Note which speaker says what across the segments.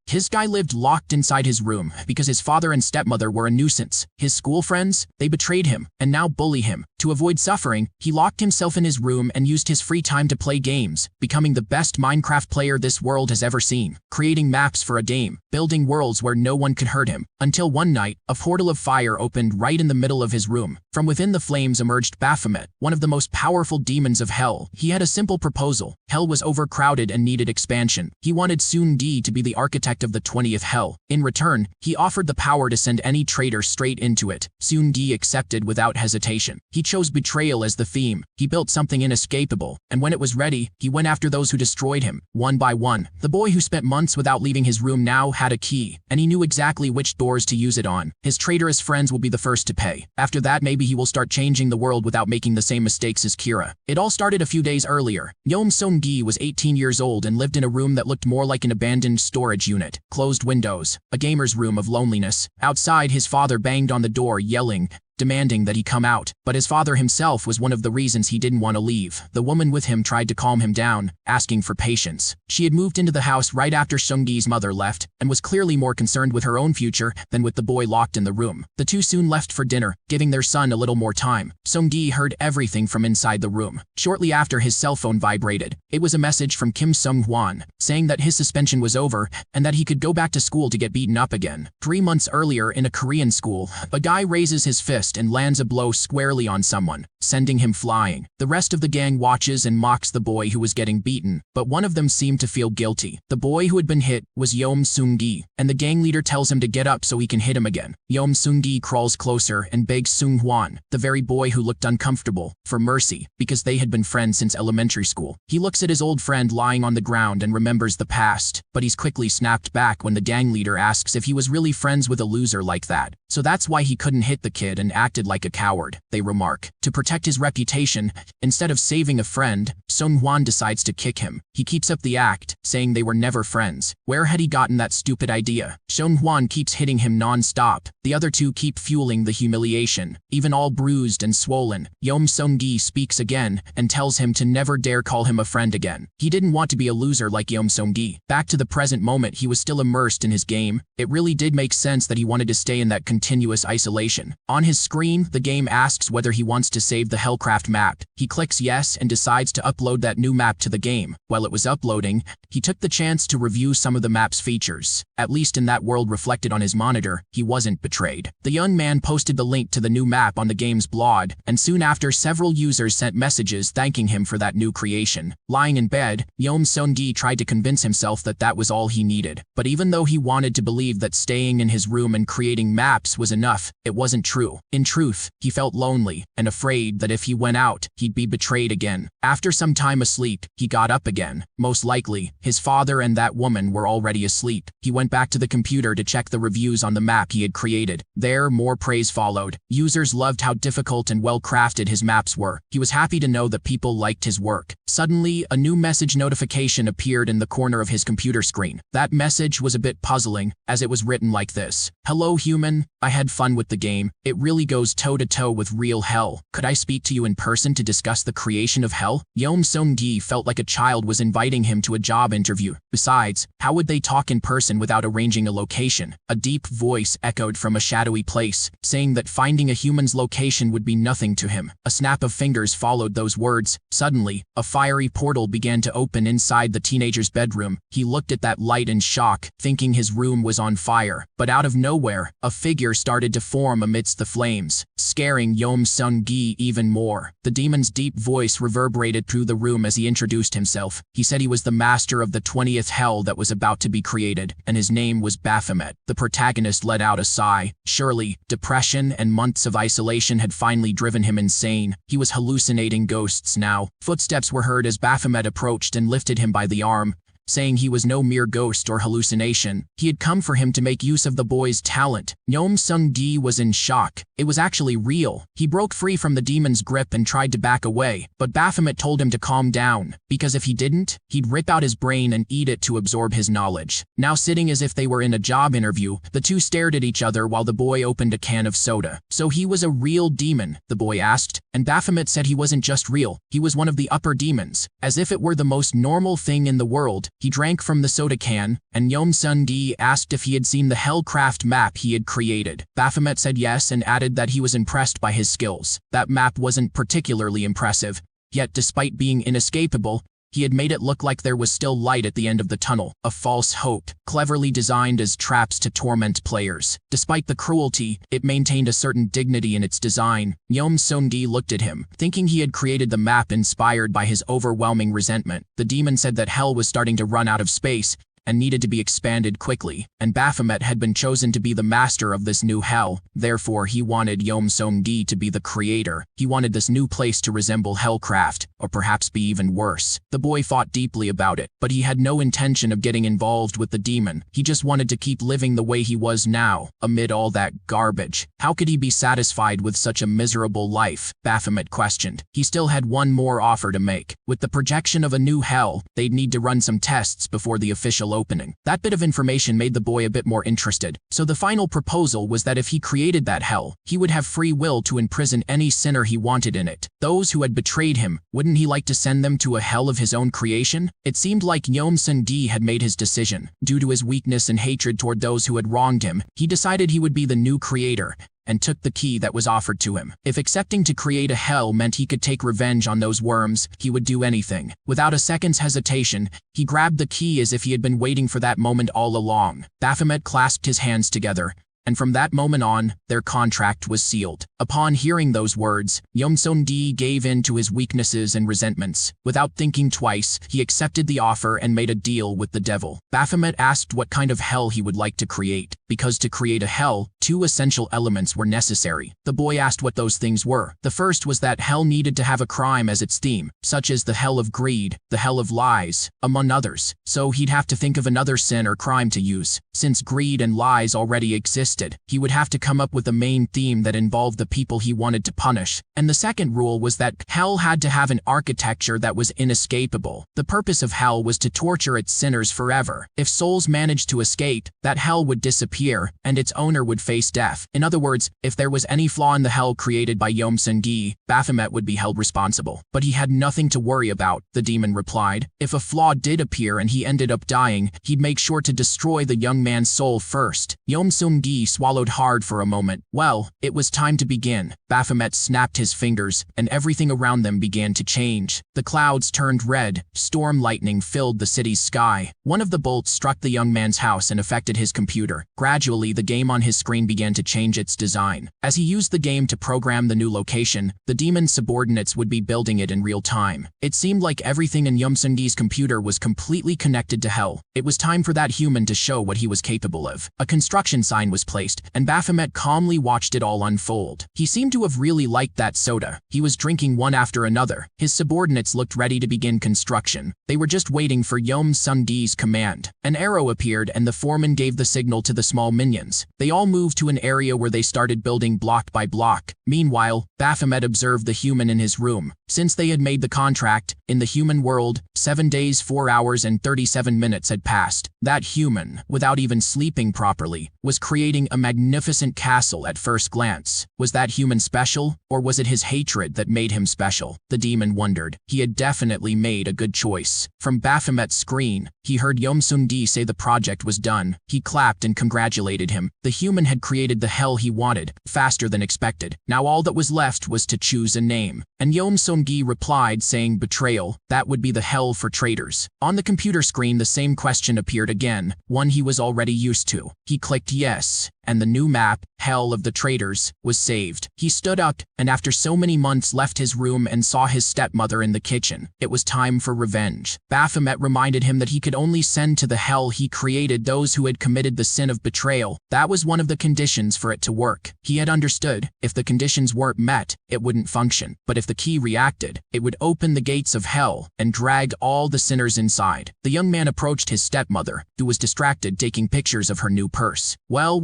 Speaker 1: His guy lived locked inside his room because his father and stepmother were a nuisance. His school friends, they betrayed him and now bully him. To avoid suffering, he locked himself in his room and used his free time to play games, becoming the best Minecraft player this world has ever seen, creating maps for a game, building worlds where no one could hurt him. Until one night, a portal of fire opened right in the middle of his room. From within the flames emerged Baphomet, one of the most powerful demons of hell. He had a simple proposal. Hell was overcrowded and needed expansion. He wanted Soon-Di to be the architect of the 20th hell. In return, he offered the power to send any traitor straight into it. Soon-Di accepted without hesitation. He chose betrayal as the theme. He built something inescapable, and when it was ready, he went after those who destroyed him, one by one. The boy who spent months without leaving his room now had a key, and he knew exactly which doors to use it on. His traitorous friends will be the first to pay. After that, maybe he will start changing the world without making the same mistakes as Kira. It all started a few days earlier. Yeom Seung-gi was 18 years old and lived in a room that looked more like an abandoned storage unit. Closed windows, a gamer's room of loneliness. Outside, his father banged on the door, yelling, demanding that he come out. But his father himself was one of the reasons he didn't want to leave. The woman with him tried to calm him down, asking for patience. She had moved into the house right after Seung-gi's mother left, and was clearly more concerned with her own future than with the boy locked in the room. The two soon left for dinner, giving their son a little more time. Seung-gi heard everything from inside the room. Shortly after, his cell phone vibrated. It was a message from Kim Sung-hwan, saying that his suspension was over and that he could go back to school to get beaten up again. 3 months earlier, in a Korean school, a guy raises his fist and lands a blow squarely on someone, sending him flying. The rest of the gang watches and mocks the boy who was getting beaten, but one of them seemed to feel guilty. The boy who had been hit was Yeom Seung-gi, and the gang leader tells him to get up so he can hit him again. Yeom Seung-gi crawls closer and begs Seung-hwan, the very boy who looked uncomfortable, for mercy, because they had been friends since elementary school. He looks at his old friend lying on the ground and remembers the past, but he's quickly snapped back when the gang leader asks if he was really friends with a loser like that. So that's why he couldn't hit the kid and acted like a coward, they remark. To protect his reputation, instead of saving a friend, Seung-hwan decides to kick him. He keeps up the act, saying they were never friends. Where had he gotten that stupid idea? Seung-hwan keeps hitting him non-stop. The other two keep fueling the humiliation. Even all bruised and swollen, Yeom Seung-gi speaks again and tells him to never dare call him a friend again. He didn't want to be a loser like Yeom Seung-gi. Back to the present moment, he was still immersed in his game. It really did make sense that he wanted to stay in that continuous isolation. On his screen, the game asks whether he wants to save the Hellcraft map. He clicks yes and decides to upload that new map to the game. While it was uploading, he took the chance to review some of the map's features. At least in that world reflected on his monitor, he wasn't betrayed. The young man posted the link to the new map on the game's blog, and soon after, several users sent messages thanking him for that new creation. Lying in bed, Yeom Seung-gi tried to convince himself that that was all he needed. But even though he wanted to believe that staying in his room and creating maps was enough, it wasn't true. In truth, he felt lonely and afraid that if he went out, he'd be betrayed again. After some time asleep, he got up again. Most likely, his father and that woman were already asleep. He went back to the computer to check the reviews on the map he had created. There, more praise followed. Users loved how difficult and well-crafted his maps were. He was happy to know that people liked his work. Suddenly, a new message notification appeared in the corner of his computer screen. That message was a bit puzzling, as it was written like this: "Hello human, I had fun with the game. It really goes toe-to-toe with real hell. Could I speak to you in person to discuss the creation of hell?" Yeom Seung-gi felt like a child was inviting him to a job interview. Besides, how would they talk in person without arranging a location? A deep voice echoed from a shadowy place, saying that finding a human's location would be nothing to him. A snap of fingers followed those words. Suddenly, a fiery portal began to open inside the teenager's bedroom. He looked at that light in shock, thinking his room was on fire. But out of nowhere, a figure started to form amidst the flames, scaring Yeom Seung-gi even more. The demon's deep voice reverberated through the room as he introduced himself. He said he was the master of the 20th hell that was about to be created, and his name was Baphomet. The protagonist let out a sigh. Surely, depression and months of isolation had finally driven him insane. He was hallucinating ghosts now. Footsteps were heard as Baphomet approached and lifted him by the arm, saying he was no mere ghost or hallucination. He had come for him to make use of the boy's talent. Yeom Seung-gi was in shock. It was actually real. He broke free from the demon's grip and tried to back away, but Baphomet told him to calm down, because if he didn't, he'd rip out his brain and eat it to absorb his knowledge. Now sitting as if they were in a job interview, the two stared at each other while the boy opened a can of soda. "So he was a real demon?" the boy asked, and Baphomet said he wasn't just real, he was one of the upper demons. As if it were the most normal thing in the world, He drank from the soda can, and Yeom-sun-gi asked if he had seen the Hellcraft map he had created. Baphomet said yes and added that he was impressed by his skills. That map wasn't particularly impressive, yet despite being inescapable, he had made it look like there was still light at the end of the tunnel, a false hope, cleverly designed as traps to torment players. Despite the cruelty, it maintained a certain dignity in its design. Yeom-sun-gi looked at him, thinking he had created the map inspired by his overwhelming resentment. The demon said that hell was starting to run out of space and needed to be expanded quickly, and Baphomet had been chosen to be the master of this new hell. Therefore, he wanted Yeom-sun-gi to be the creator. He wanted this new place to resemble Hellcraft, or perhaps be even worse. The boy thought deeply about it, but he had no intention of getting involved with the demon. He just wanted to keep living the way he was now, amid all that garbage. How could he be satisfied with such a miserable life? Baphomet questioned. He still had one more offer to make. With the projection of a new hell, they'd need to run some tests before the official opening. That bit of information made the boy a bit more interested. So the final proposal was that if he created that hell, he would have free will to imprison any sinner he wanted in it. Those who had betrayed him, wouldn't he like to send them to a hell of his own creation? It seemed like Yeom-sun-gi had made his decision. Due to his weakness and hatred toward those who had wronged him, he decided he would be the new creator, and took the key that was offered to him. If accepting to create a hell meant he could take revenge on those worms, he would do anything. Without a second's hesitation, he grabbed the key as if he had been waiting for that moment all along. Baphomet clasped his hands together, and from that moment on, their contract was sealed. Upon hearing those words, Yeom-sun-gi gave in to his weaknesses and resentments. Without thinking twice, he accepted the offer and made a deal with the devil. Baphomet asked what kind of hell he would like to create, because to create a hell, two essential elements were necessary. The boy asked what those things were. The first was that hell needed to have a crime as its theme, such as the hell of greed, the hell of lies, among others. So he'd have to think of another sin or crime to use. Since greed and lies already existed, he would have to come up with a main theme that involved the people he wanted to punish. And the second rule was that hell had to have an architecture that was inescapable. The purpose of hell was to torture its sinners forever. If souls managed to escape, that hell would disappear, and its owner would face death. In other words, if there was any flaw in the hell created by Yeom-sun-gi, Baphomet would be held responsible. But he had nothing to worry about, the demon replied. If a flaw did appear and he ended up dying, he'd make sure to destroy the young man's soul first. Yeom-sun-gi swallowed hard for a moment. Well, it was time to begin. Baphomet snapped his fingers, and everything around them began to change. The clouds turned red, storm lightning filled the city's sky. One of the bolts struck the young man's house and affected his computer. Gradually, the game on his screen began to change its design. As he used the game to program the new location, the demon's subordinates would be building it in real time. It seemed like everything in Yeom-sun-gi's computer was completely connected to hell. It was time for that human to show what he was capable of. A construction sign was placed, and Baphomet calmly watched it all unfold. He seemed to have really liked that soda. He was drinking one after another. His subordinates looked ready to begin construction. They were just waiting for Yeom-sun-gi's command. An arrow appeared and the foreman gave the signal to the small minions. They all moved to an area where they started building block by block. Meanwhile, Baphomet observed the human in his room. Since they had made the contract, in the human world, 7 days, 4 hours, and 37 minutes had passed. That human, without even sleeping properly, was creating a magnificent castle at first glance. Was that human special, or was it his hatred that made him special? The demon wondered. He had definitely made a good choice. From Baphomet's screen, he heard Yeom-sun-gi say the project was done. He clapped and congratulated him. The human had created the hell he wanted, faster than expected. Now all that was left was to choose a name. And Yeom-sun-gi replied, saying betrayal. That would be the hell for traitors. On the computer screen, the same question appeared again, one he was already used to. He clicked yes, and the new map, Hell of the Traitors, was saved. He stood up, and after so many months left his room and saw his stepmother in the kitchen. It was time for revenge. Baphomet reminded him that he could only send to the hell he created those who had committed the sin of betrayal. That was one of the conditions for it to work. He had understood, if the conditions weren't met, it wouldn't function. But if the key reacted, it would open the gates of hell and drag all the sinners inside. The young man approached his stepmother, who was distracted taking pictures of her new purse. Well,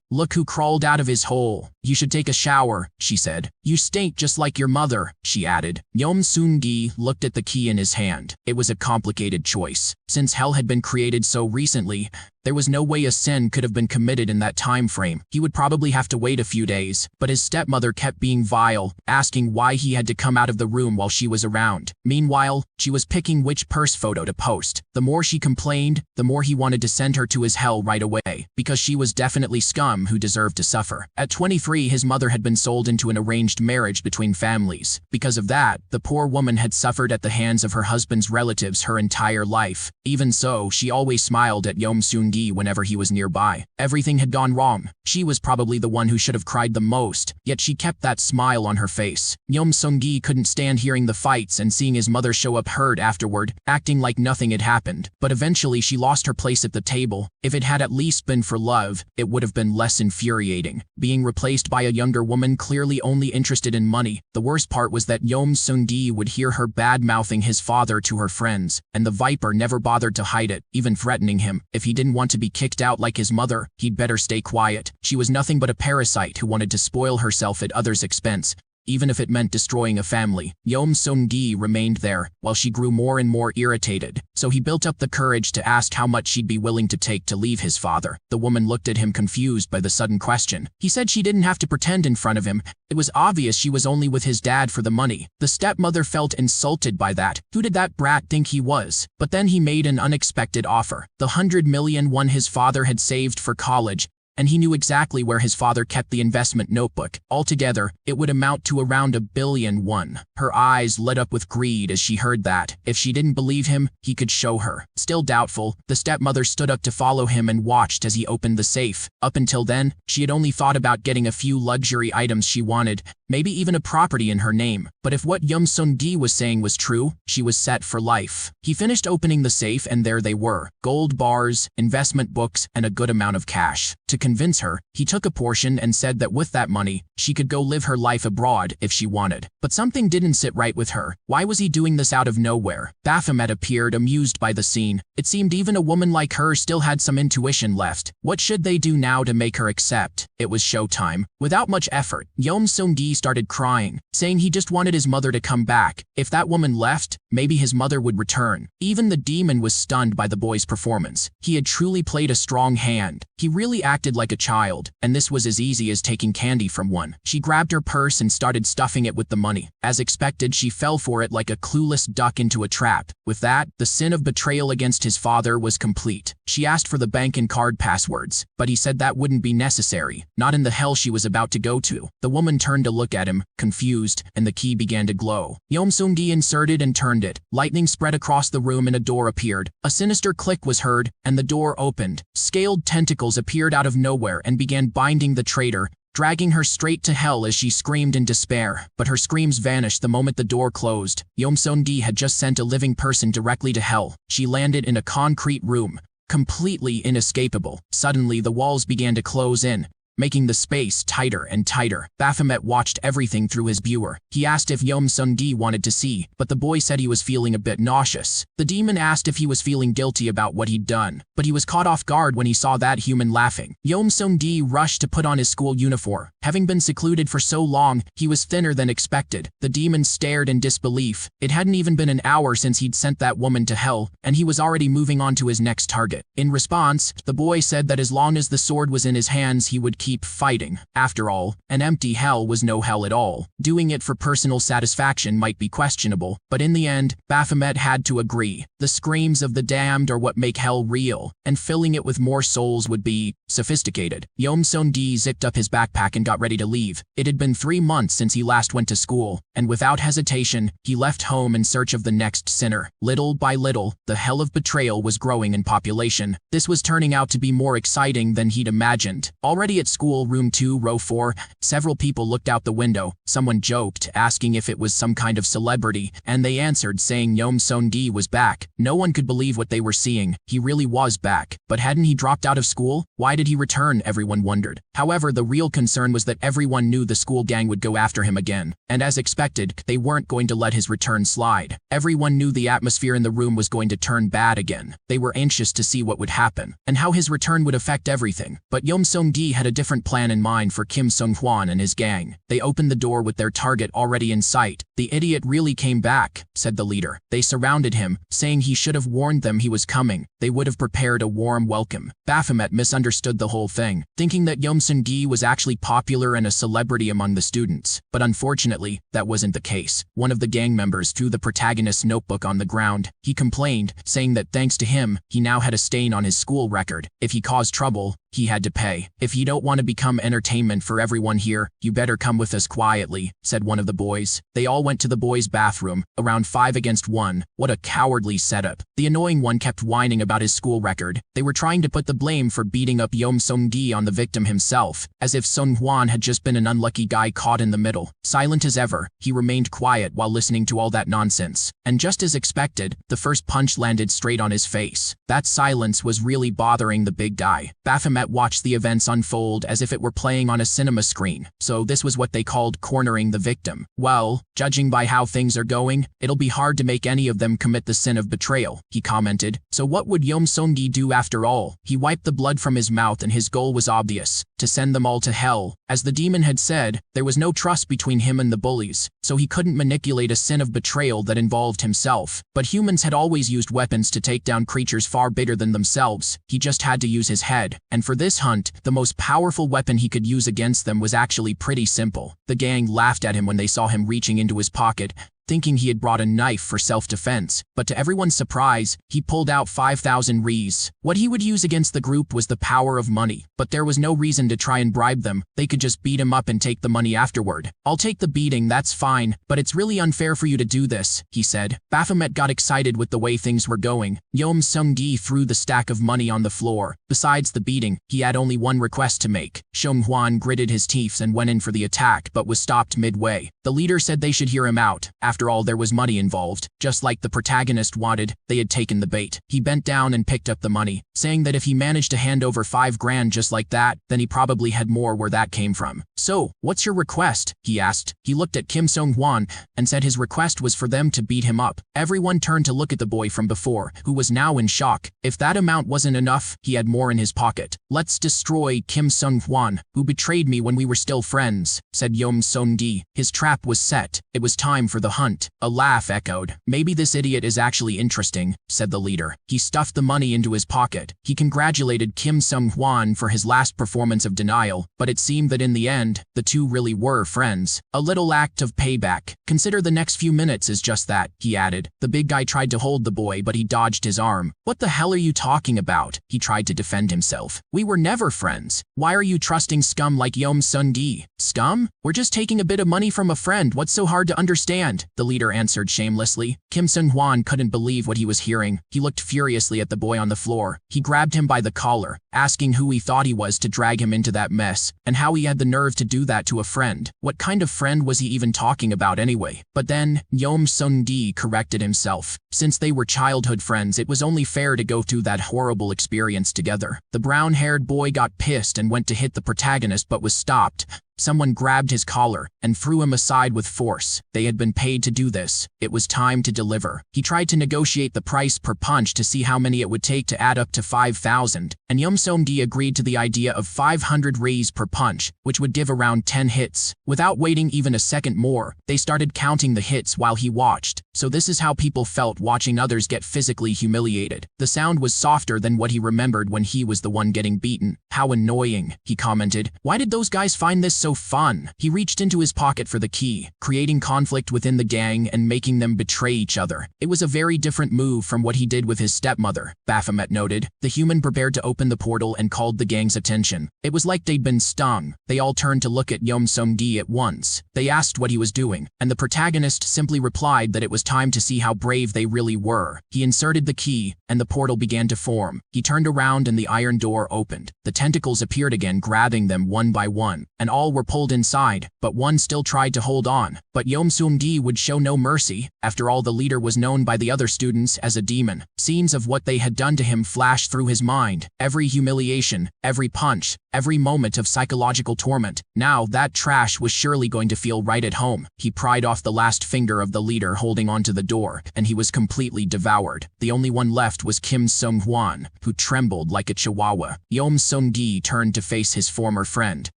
Speaker 1: look who crawled out of his hole. You should take a shower, she said. You stink just like your mother, she added. Yeom-sun-gi looked at the key in his hand. It was a complicated choice. Since hell had been created so recently, There was no way a sin could have been committed in that time frame. He would probably have to wait a few days. But his stepmother kept being vile, asking why he had to come out of the room while she was around. Meanwhile, she was picking which purse photo to post. The more she complained, the more he wanted to send her to his hell right away, because she was definitely scum who deserved to suffer. At 23, his mother had been sold into an arranged marriage between families. Because of that, the poor woman had suffered at the hands of her husband's relatives her entire life. Even so, she always smiled at Yeom Seung-gi whenever he was nearby. Everything had gone wrong. She was probably the one who should have cried the most, yet she kept that smile on her face. Yeom Seung-gi couldn't stand hearing the fights and seeing his mother show up hurt afterward, acting like nothing had happened. But eventually she lost her place at the table. If it had at least been for love, it would have been less infuriating. Being replaced by a younger woman clearly only interested in money. The worst part was that Yeom Seung-gi would hear her bad-mouthing his father to her friends, and the Viper never bothered to hide it, even threatening him. If he didn't want to be kicked out like his mother, he'd better stay quiet. She was nothing but a parasite who wanted to spoil herself at others' expense. Even if it meant destroying a family, Yeom Seung-gi remained there, while she grew more and more irritated. So he built up the courage to ask how much she'd be willing to take to leave his father. The woman looked at him confused by the sudden question. He said she didn't have to pretend in front of him. It was obvious she was only with his dad for the money. The stepmother felt insulted by that. Who did that brat think he was? But then he made an unexpected offer. The 100 million won his father had saved for college, and he knew exactly where his father kept the investment notebook. Altogether, it would amount to around 1 billion won. Her eyes lit up with greed as she heard that. If she didn't believe him, he could show her. Still doubtful, the stepmother stood up to follow him and watched as he opened the safe. Up until then, she had only thought about getting a few luxury items she wanted, maybe even a property in her name. But if what Yeom Seung-gi was saying was true, she was set for life. He finished opening the safe and there they were. Gold bars, investment books, and a good amount of cash. To convince her, he took a portion and said that with that money, she could go live her life abroad if she wanted. But something didn't sit right with her. Why was he doing this out of nowhere? Baphomet appeared, amused by the scene. It seemed even a woman like her still had some intuition left. What should they do now to make her accept? It was showtime. Without much effort, Yeom Seung-gi started crying, saying he just wanted his mother to come back. If that woman left, maybe his mother would return. Even the demon was stunned by the boy's performance. He had truly played a strong hand. He really acted like a child, and this was as easy as taking candy from one. She grabbed her purse and started stuffing it with the money. As expected, she fell for it like a clueless duck into a trap. With that, the sin of betrayal against his father was complete. She asked for the bank and card passwords, but he said that wouldn't be necessary, not in the hell she was about to go to. The woman turned to look at him, confused, and the key began to glow. Yeom Seung-gi inserted and turned it. Lightning spread across the room and a door appeared. A sinister click was heard, and the door opened. Scaled tentacles appeared out of nowhere and began binding the traitor, dragging her straight to hell as she screamed in despair. But her screams vanished the moment the door closed. Yeom Seung-gi had just sent a living person directly to hell. She landed in a concrete room, completely inescapable. Suddenly, the walls began to close in, making the space tighter and tighter. Baphomet watched everything through his viewer. He asked if Yeom Seung-gi wanted to see, but the boy said he was feeling a bit nauseous. The demon asked if he was feeling guilty about what he'd done, but he was caught off guard when he saw that human laughing. Yeom Seung-gi rushed to put on his school uniform. Having been secluded for so long, he was thinner than expected. The demon stared in disbelief. It hadn't even been an hour since he'd sent that woman to hell, and he was already moving on to his next target. In response, the boy said that as long as the sword was in his hands, he would keep fighting. After all, an empty hell was no hell at all. Doing it for personal satisfaction might be questionable, but in the end, Baphomet had to agree. The screams of the damned are what make hell real, and filling it with more souls would be sophisticated. Yeom Seung-gi zipped up his backpack and got ready to leave. It had been 3 months since he last went to school, and without hesitation, he left home in search of the next sinner. Little by little, the hell of betrayal was growing in population. This was turning out to be more exciting than he'd imagined. Already at school, room 2, row 4, several people looked out the window. Someone joked, asking if it was some kind of celebrity, and they answered saying Yeom Seung-gi was back. No one could believe what they were seeing. He really was back. But hadn't he dropped out of school? Why did he return? Everyone wondered. However, the real concern was that everyone knew the school gang would go after him again. And as expected, they weren't going to let his return slide. Everyone knew the atmosphere in the room was going to turn bad again. They were anxious to see what would happen, and how his return would affect everything. But Yeom Seung-gi had a different different plan in mind for Kim Sung-hwan and his gang. They opened the door with their target already in sight. "The idiot really came back," said the leader. They surrounded him, saying he should have warned them he was coming. They would have prepared a warm welcome. Baphomet misunderstood the whole thing, thinking that Yeom Seung-gi was actually popular and a celebrity among the students. But unfortunately, that wasn't the case. One of the gang members threw the protagonist's notebook on the ground. He complained, saying that thanks to him, he now had a stain on his school record. If he caused trouble, he had to pay. "If you don't want to become entertainment for everyone here, you better come with us quietly," said one of the boys. They all went to the boys' bathroom, around 5 against 1. What a cowardly setup. The annoying one kept whining about his school record. They were trying to put the blame for beating up Yeom Seung-gi on the victim himself, as if Sung-hwan had just been an unlucky guy caught in the middle. Silent as ever, he remained quiet while listening to all that nonsense. And just as expected, the first punch landed straight on his face. That silence was really bothering the big guy. Baphomet watched the events unfold as if it were playing on a cinema screen. So this was what they called cornering the victim. "Well, judging by how things are going, it'll be hard to make any of them commit the sin of betrayal," he commented. "So what would Yeom Seung-gi do after all?" He wiped the blood from his mouth and his goal was obvious: to send them all to hell. As the demon had said, there was no trust between him and the bullies, so he couldn't manipulate a sin of betrayal that involved himself. But humans had always used weapons to take down creatures far bigger than themselves. He just had to use his head. And for this hunt, the most powerful weapon he could use against them was actually pretty simple. The gang laughed at him when they saw him reaching into his pocket, thinking he had brought a knife for self-defense. But to everyone's surprise, he pulled out 5,000 rees. What he would use against the group was the power of money. But there was no reason to try and bribe them. They could just beat him up and take the money afterward. "I'll take the beating, that's fine, but it's really unfair for you to do this," he said. Baphomet got excited with the way things were going. Yeom Seung-gi threw the stack of money on the floor. Besides the beating, he had only one request to make. Sung-hwan gritted his teeth and went in for the attack but was stopped midway. The leader said they should hear him out. After all, there was money involved. Just like the protagonist wanted, they had taken the bait. He bent down and picked up the money, saying that if he managed to hand over 5 grand just like that, then he probably had more where that came from. "So, what's your request?" he asked. He looked at Kim Sung-hwan and said his request was for them to beat him up. Everyone turned to look at the boy from before, who was now in shock. If that amount wasn't enough, he had more in his pocket. "Let's destroy Kim Sung-hwan, who betrayed me when we were still friends," said Yeom Seung-gi. His trap was set. It was time for the hunt. A laugh echoed. "Maybe this idiot is actually interesting," said the leader. He stuffed the money into his pocket. He congratulated Kim Sung-hwan for his last performance of denial, but it seemed that in the end, the two really were friends. "A little act of payback. Consider the next few minutes as just that," he added. The big guy tried to hold the boy, but he dodged his arm. "What the hell are you talking about?" He tried to defend himself. "We were never friends. Why are you trusting scum like Yeom Seung-gi?" "Scum? We're just taking a bit of money from a friend. What's so hard to understand?" the leader answered shamelessly. Kim Sung-hwan couldn't believe what he was hearing. He looked furiously at the boy on the floor. He grabbed him by the collar, asking who he thought he was to drag him into that mess, and how he had the nerve to do that to a friend. What kind of friend was he even talking about anyway? But then, Yeom Seung-gi corrected himself. Since they were childhood friends, it was only fair to go through that horrible experience together. The brown-haired boy got pissed and went to hit the protagonist but was stopped. Someone grabbed his collar and threw him aside with force. They had been paid to do this. It was time to deliver. He tried to negotiate the price per punch to see how many it would take to add up to 5,000, and Yeom Seung-gi agreed to the idea of 500 rees per punch, which would give around 10 hits. Without waiting even a second more, they started counting the hits while he watched. So this is how people felt watching others get physically humiliated. The sound was softer than what he remembered when he was the one getting beaten. "How annoying," he commented. "Why did those guys find this so fun?" He reached into his pocket for the key, creating conflict within the gang and making them betray each other. It was a very different move from what he did with his stepmother, Baphomet noted. The human prepared to open the portal and called the gang's attention. It was like they'd been stung. They all turned to look at Yeom Seung-gi at once. They asked what he was doing, and the protagonist simply replied that it was time to see how brave they really were. He inserted the key, and the portal began to form. He turned around and the iron door opened. The tentacles appeared again, grabbing them one by one, and all were pulled inside, but one still tried to hold on. But Yeom Seung-gi would show no mercy. After all, the leader was known by the other students as a demon. Scenes of what they had done to him flashed through his mind, every humiliation, every punch, every moment of psychological torment. Now, that trash was surely going to feel right at home. He pried off the last finger of the leader holding onto the door, and he was completely devoured. The only one left was Kim Sung-hwan, who trembled like a chihuahua. Yeom Sung-gi turned to face his former friend.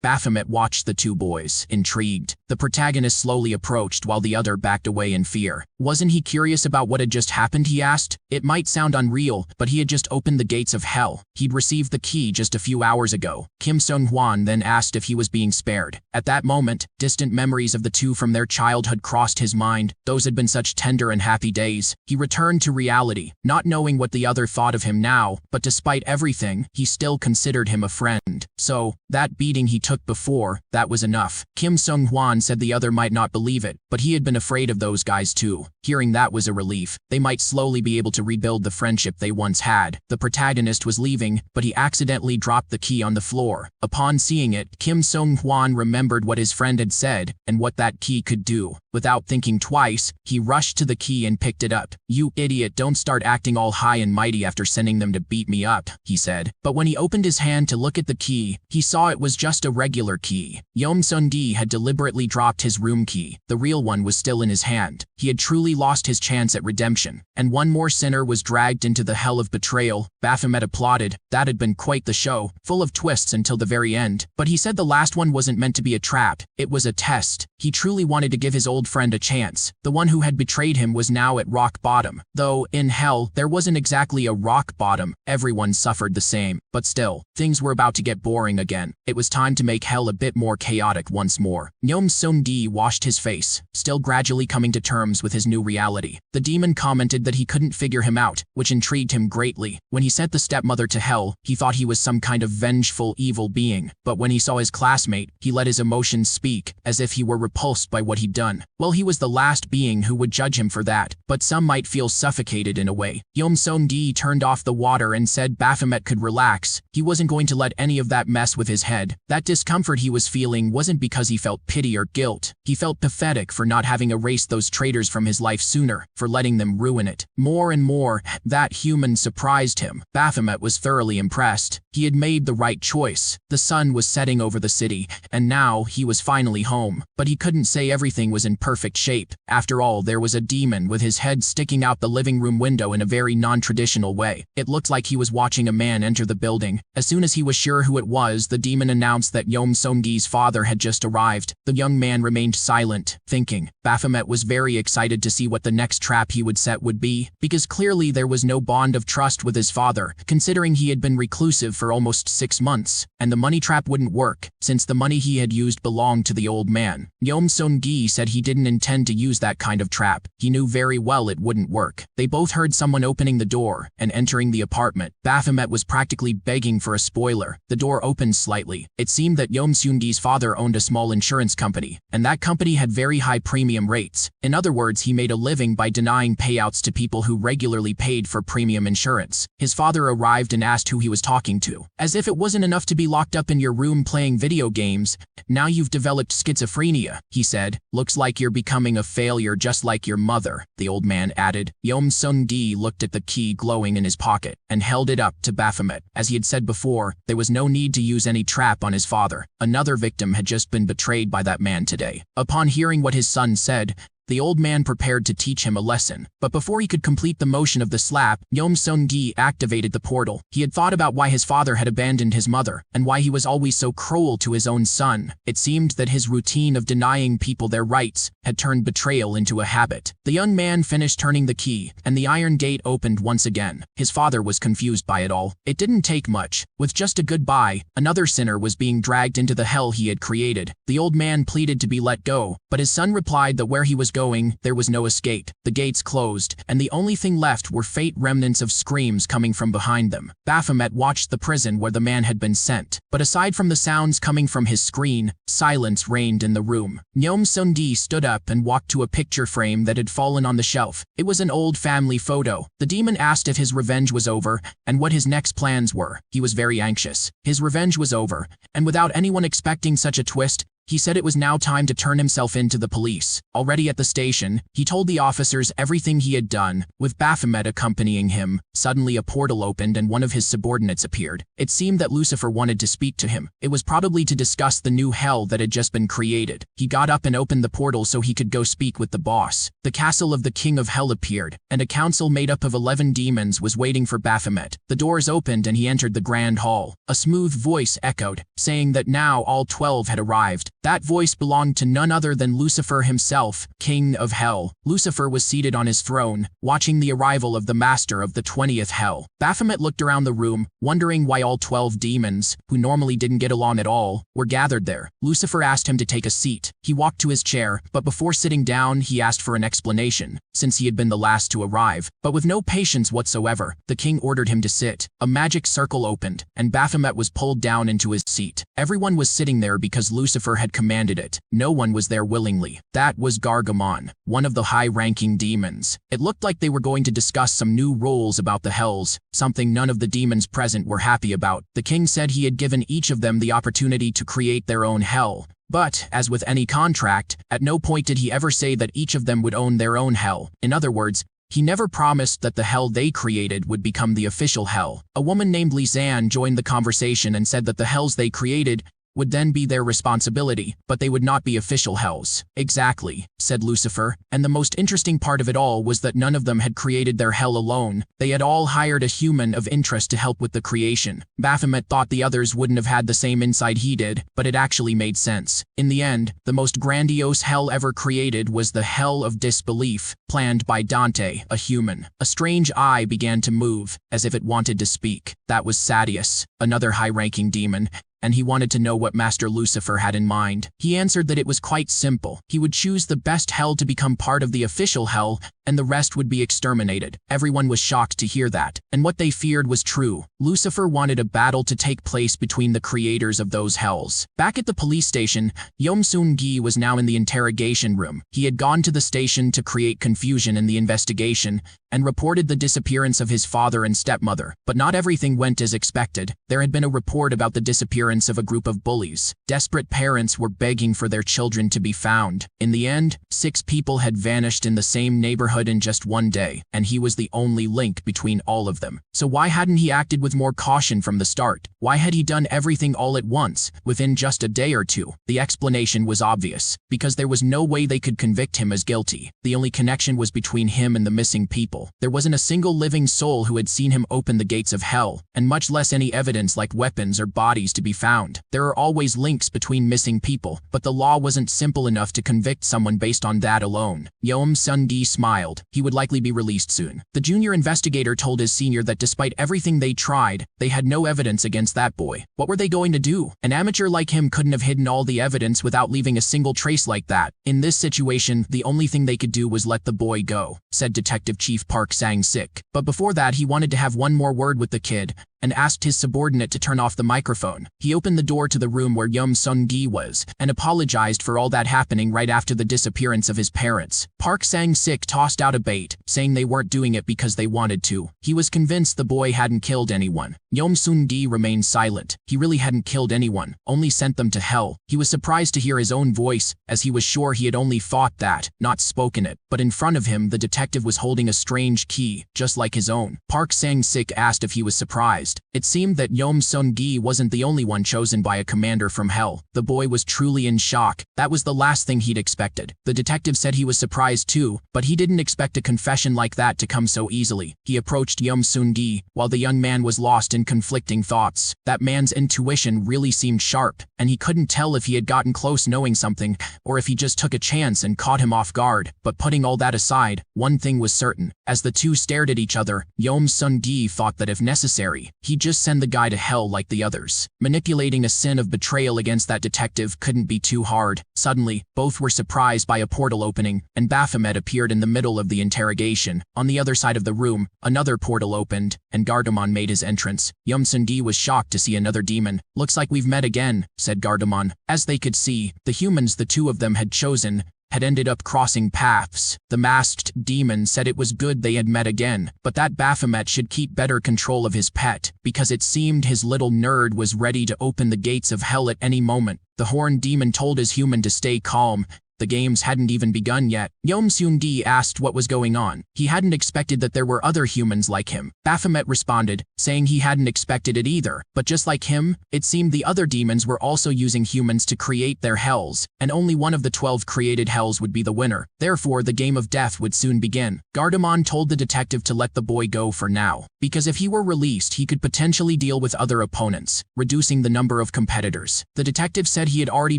Speaker 1: Baphomet watched the two boys, intrigued. The protagonist slowly approached while the other backed away in fear. Wasn't he curious about what had just happened, he asked? It might sound unreal, but he had just opened the gates of hell. He'd received the key just a few hours ago. Kim Sung-hwan then asked if he was being spared. At that moment, distant memories of the two from their childhood crossed his mind. Those had been such tender and happy days. He returned to reality, not knowing what the other thought of him now, but despite everything, he still considered him a friend. So, that beating he took before, that was enough. Kim Sung-hwan said the other might not believe it, but he had been afraid of those guys too. Hearing that was a relief. They might slowly be able to rebuild the friendship they once had. The protagonist was leaving, but he accidentally dropped the key on the floor. Upon seeing it, Kim Sung-hwan remembered what his friend had said and what that key could do. Without thinking twice, he rushed to the key and picked it up. "You idiot, don't start acting all high and mighty after sending them to beat me up," he said. But when he opened his hand to look at the key, he saw it was just a regular key. Yeom Sung-gi had deliberately dropped his room key. The real one was still in his hand. He had truly lost his chance at redemption. And one more sinner was dragged into the hell of betrayal. Baphomet applauded. That had been quite the show, full of twists until the very end. But he said the last one wasn't meant to be a trap. It was a test. He truly wanted to give his old friend a chance. The one who had betrayed him was now at rock bottom. Though, in hell, there wasn't exactly a rock bottom. Everyone suffered the same. But still, things were about to get boring again. It was time to make hell a bit more chaotic once more. Yeom Sung-gi washed his face, still gradually coming to terms with his new reality. The demon commented that he couldn't figure him out, which intrigued him greatly. When he sent the stepmother to hell, he thought he was some kind of vengeful, evil being. But when he saw his classmate, he let his emotions speak, as if he were repulsed by what he'd done. Well, he was the last being who would judge him for that, but some might feel suffocated in a way. Yeom Sung-gi turned off the water and said Baphomet could relax. He wasn't going to let any of that mess with his head. That discomfort he was feeling wasn't because he felt pity or guilt. He felt pathetic for not having erased those traitors from his life sooner, for letting them ruin it. More and more, that human surprised him. Baphomet was thoroughly impressed. He had made the right choice. The sun was setting over the city, and now he was finally home. But he couldn't say everything was in perfect shape. After all, there was a demon with his head sticking out the living room window in a very non-traditional way. It looked like he was watching a man enter the building. As soon as he was sure who it was, the demon announced that Yeom Sung-gi's father had just arrived. The young man remained silent, thinking. Baphomet was very excited to see what the next trap he would set would be, because clearly there was no bond of trust with his father, considering he had been reclusive for almost 6 months, and the money trap wouldn't work, since the money he had used belonged to the old man. Yeom Sung-gi said he didn't intend to use that kind of trap. He knew very well it wouldn't work. They both heard someone opening the door and entering the apartment. Baphomet was practically begging for a spoiler. The door opened slightly. It seemed that Yeom Sung-gi's father owned a small insurance company, and that company had very high premium rates. In other words, he made a living by denying payouts to people who regularly paid for premium insurance. His father arrived and asked who he was talking to. As if it wasn't enough to be locked up in your room playing video games, now you've developed schizophrenia, he said. Looks like you're becoming a failure just like your mother, the old man added. Yeom Sung-gi looked at the key glowing in his pocket and held it up to Baphomet. As he had said before, there was no need to use any trap on his father. Another victim had just been betrayed by that man today. Upon hearing what his son said, the old man prepared to teach him a lesson. But before he could complete the motion of the slap, Yeom Sung-gi activated the portal. He had thought about why his father had abandoned his mother, and why he was always so cruel to his own son. It seemed that his routine of denying people their rights had turned betrayal into a habit. The young man finished turning the key, and the iron gate opened once again. His father was confused by it all. It didn't take much. With just a goodbye, another sinner was being dragged into the hell he had created. The old man pleaded to be let go, but his son replied that where he was going, there was no escape. The gates closed, and the only thing left were faint remnants of screams coming from behind them. Baphomet watched the prison where the man had been sent, but aside from the sounds coming from his screen, silence reigned in the room. Yeom Sung-gi stood up and walked to a picture frame that had fallen on the shelf. It was an old family photo. The demon asked if his revenge was over, and what his next plans were. He was very anxious. His revenge was over, and without anyone expecting such a twist, He said it was now time to turn himself in to the police. Already at the station, he told the officers everything he had done, with Baphomet accompanying him. Suddenly a portal opened and one of his subordinates appeared. It seemed that Lucifer wanted to speak to him. It was probably to discuss the new hell that had just been created. He got up and opened the portal so he could go speak with the boss. The castle of the King of Hell appeared, and a council made up of 11 demons was waiting for Baphomet. The doors opened and he entered the grand hall. A smooth voice echoed, saying that now all 12 had arrived. That voice belonged to none other than Lucifer himself, King of Hell. Lucifer was seated on his throne, watching the arrival of the master of the 20th hell. Baphomet looked around the room, wondering why all 12 demons, who normally didn't get along at all, were gathered there. Lucifer asked him to take a seat. He walked to his chair, but before sitting down, he asked for an explanation, since he had been the last to arrive. But with no patience whatsoever, the king ordered him to sit. A magic circle opened, and Baphomet was pulled down into his seat. Everyone was sitting there because Lucifer had commanded it. No one was there willingly. That was Gargamon, one of the high-ranking demons. It looked like they were going to discuss some new rules about the hells, something none of the demons present were happy about. The king said he had given each of them the opportunity to create their own hell. But, as with any contract, at no point did he ever say that each of them would own their own hell. In other words, he never promised that the hell they created would become the official hell. A woman named Lizanne joined the conversation and said that the hells they created would then be their responsibility, but they would not be official hells. Exactly, said Lucifer, and the most interesting part of it all was that none of them had created their hell alone. They had all hired a human of interest to help with the creation. Baphomet thought the others wouldn't have had the same insight he did, but it actually made sense. In the end, the most grandiose hell ever created was the Hell of Disbelief, planned by Dante, a human. A strange eye began to move, as if it wanted to speak. That was Sadius, another high-ranking demon, and he wanted to know what Master Lucifer had in mind. He answered that it was quite simple. He would choose the best hell to become part of the official hell, and the rest would be exterminated. Everyone was shocked to hear that, and what they feared was true. Lucifer wanted a battle to take place between the creators of those hells. Back at the police station, Yom-Sun-gi was now in the interrogation room. He had gone to the station to create confusion in the investigation, and reported the disappearance of his father and stepmother. But not everything went as expected. There had been a report about the disappearance of a group of bullies. Desperate parents were begging for their children to be found. In the end, 6 people had vanished in the same neighborhood in just one day, and he was the only link between all of them. So why hadn't he acted with more caution from the start? Why had he done everything all at once, within just a day or two? The explanation was obvious, because there was no way they could convict him as guilty. The only connection was between him and the missing people. There wasn't a single living soul who had seen him open the gates of hell, and much less any evidence like weapons or bodies to be found. There are always links between missing people, but the law wasn't simple enough to convict someone based on that alone. Yom-Sun-gi smiled. He would likely be released soon. The junior investigator told his senior that despite everything they tried, they had no evidence against that boy. What were they going to do? An amateur like him couldn't have hidden all the evidence without leaving a single trace like that. In this situation, the only thing they could do was let the boy go, said Detective Chief Park Sang-sik. But before that, he wanted to have one more word with the kid, and asked his subordinate to turn off the microphone. He opened the door to the room where Yom-Sun-gi was, and apologized for all that happening right after the disappearance of his parents. Park Sang-sik tossed out a bait, saying they weren't doing it because they wanted to. He was convinced the boy hadn't killed anyone. Yom-Sun-gi remained silent. He really hadn't killed anyone, only sent them to hell. He was surprised to hear his own voice, as he was sure he had only thought that, not spoken it. But in front of him, the detective was holding a strange key, just like his own. Park Sang-sik asked if he was surprised. It seemed that Yom-Sun-gi wasn't the only one chosen by a commander from hell. The boy was truly in shock. That was the last thing he'd expected. The detective said he was surprised too, but he didn't expect a confession like that to come so easily. He approached Yom-Sun-gi, while the young man was lost in conflicting thoughts. That man's intuition really seemed sharp, and he couldn't tell if he had gotten close knowing something, or if he just took a chance and caught him off guard. But putting all that aside, one thing was certain. As the two stared at each other, Yom-Sun-gi thought that if necessary, he'd just send the guy to hell like the others. Manipulating a sin of betrayal against that detective couldn't be too hard. Suddenly, both were surprised by a portal opening, and Baphomet appeared in the middle of the interrogation. On the other side of the room, another portal opened, and Gargamon made his entrance. Yom-Sun-gi was shocked to see another demon. "Looks like we've met again," said Gargamon. As they could see, the humans the two of them had chosen had ended up crossing paths. The masked demon said it was good they had met again, but that Baphomet should keep better control of his pet, because it seemed his little nerd was ready to open the gates of hell at any moment. The horned demon told his human to stay calm. The games hadn't even begun yet. Seung-gi asked what was going on. He hadn't expected that there were other humans like him. Baphomet responded, saying he hadn't expected it either, but just like him, it seemed the other demons were also using humans to create their hells, and only one of the 12 created hells would be the winner. Therefore, the game of death would soon begin. Gardamon told the detective to let the boy go for now, because if he were released, he could potentially deal with other opponents, reducing the number of competitors. The detective said he had already